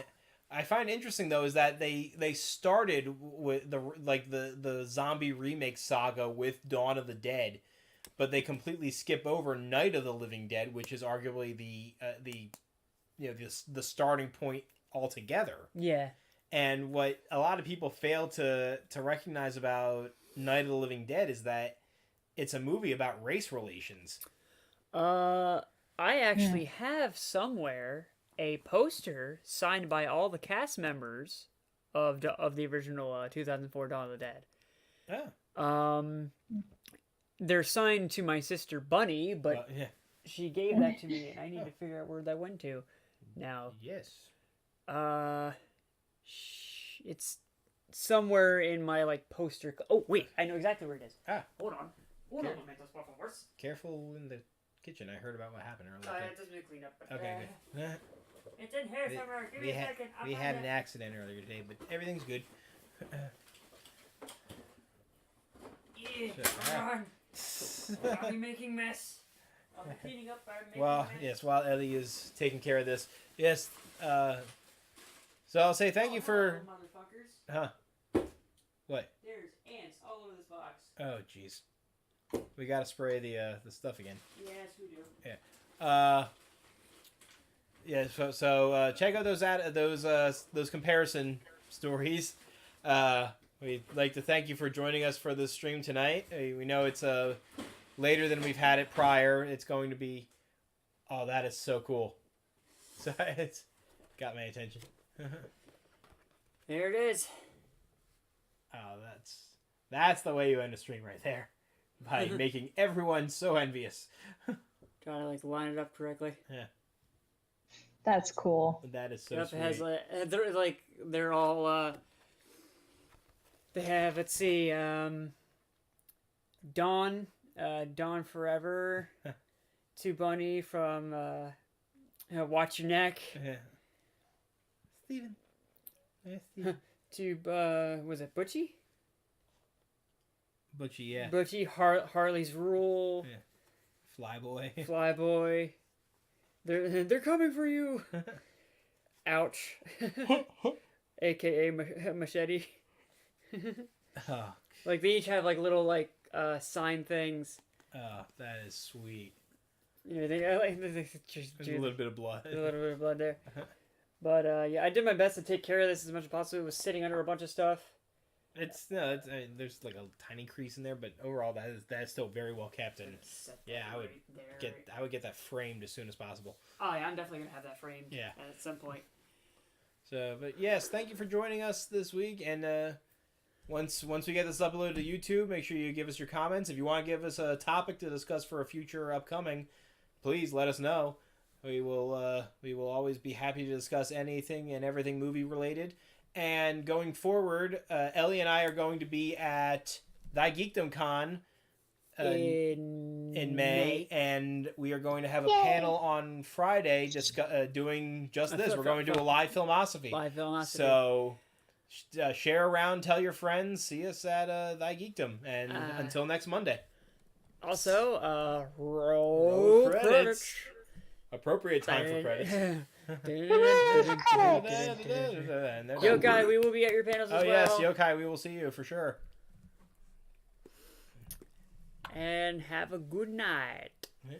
Speaker 3: I find interesting though is that they started with the zombie remake saga with Dawn of the Dead, but they completely skip over Night of the Living Dead, which is arguably the starting point altogether.
Speaker 1: Yeah. And
Speaker 3: what a lot of people fail to recognize about Night of the Living Dead is that it's a movie about race relations.
Speaker 1: I actually have somewhere a poster signed by all the cast members of the original 2004 Dawn of the Dead.
Speaker 3: Oh.
Speaker 1: They're signed to my sister Bunny, but she gave that to me, and I need to figure out where that went to. Now.
Speaker 3: Yes.
Speaker 1: It's somewhere in my poster. Oh wait, I know exactly where it is. Hold on. Momentos, por favor.
Speaker 3: Careful in the kitchen. I heard about what happened earlier.
Speaker 1: It doesn't need clean up.
Speaker 3: Okay, good.
Speaker 1: It's in here somewhere. Give me a second.
Speaker 3: We had an accident earlier today, but everything's good.
Speaker 1: Come on. Are we making mess? I'll be cleaning up.
Speaker 3: Yes, while Ellie is taking care of this. Yes, so I'll say thank you for...
Speaker 1: Motherfuckers.
Speaker 3: Huh? What?
Speaker 1: There's ants all over this box.
Speaker 3: Oh, jeez. We gotta spray the stuff again.
Speaker 1: Yes, we do.
Speaker 3: So check out those comparison stories. We'd like to thank you for joining us for this stream tonight. We know it's later than we've had it prior. It's going to be... Oh, that is so cool. So it's got my attention.
Speaker 1: There it is.
Speaker 3: Oh, that's the way you end a stream right there. By making everyone so envious.
Speaker 1: Trying to line it up correctly.
Speaker 3: Yeah.
Speaker 2: That's cool.
Speaker 3: That is so
Speaker 1: Yep,
Speaker 3: sweet.
Speaker 1: It has they're all they have, let's see, Dawn Forever, to Bunny from Watch Your Neck.
Speaker 3: Yeah. Steven. Yeah, Steven.
Speaker 1: To was it Butchie?
Speaker 3: Butchie, yeah.
Speaker 1: Butchie, Harley's Rule.
Speaker 3: Yeah.
Speaker 1: Flyboy. They're coming for you. Ouch. AKA Machete.
Speaker 3: Oh.
Speaker 1: They each have little sign things.
Speaker 3: Oh, that is sweet.
Speaker 1: You know,
Speaker 3: There's a little bit of blood.
Speaker 1: A little bit of blood there. But I did my best to take care of this as much as possible. It was sitting under a bunch of stuff.
Speaker 3: There's a tiny crease in there, but overall that is still very well kept. And yeah, I would get that framed as soon as possible.
Speaker 1: Oh yeah, I'm definitely gonna have that framed.
Speaker 3: Yeah.
Speaker 1: At some point.
Speaker 3: So, but yes, thank you for joining us this week, and once we get this uploaded to YouTube, make sure you give us your comments. If you want to give us a topic to discuss for a future upcoming, please let us know. We will always be happy to discuss anything and everything movie related. And going forward, Ellie and I are going to be at Thy Geekdom Con in May, and we are going to have a panel on Friday doing just this. We're going to do a live Filmosophy. So share around, tell your friends, see us at Thy Geekdom, and until next Monday.
Speaker 1: Also, roll credits.
Speaker 3: Appropriate time for credits.
Speaker 1: Yokai, we will be at your panels as well.
Speaker 3: Oh yes, Yokai, we will see you for sure.
Speaker 1: And have a good night.
Speaker 3: Yeah.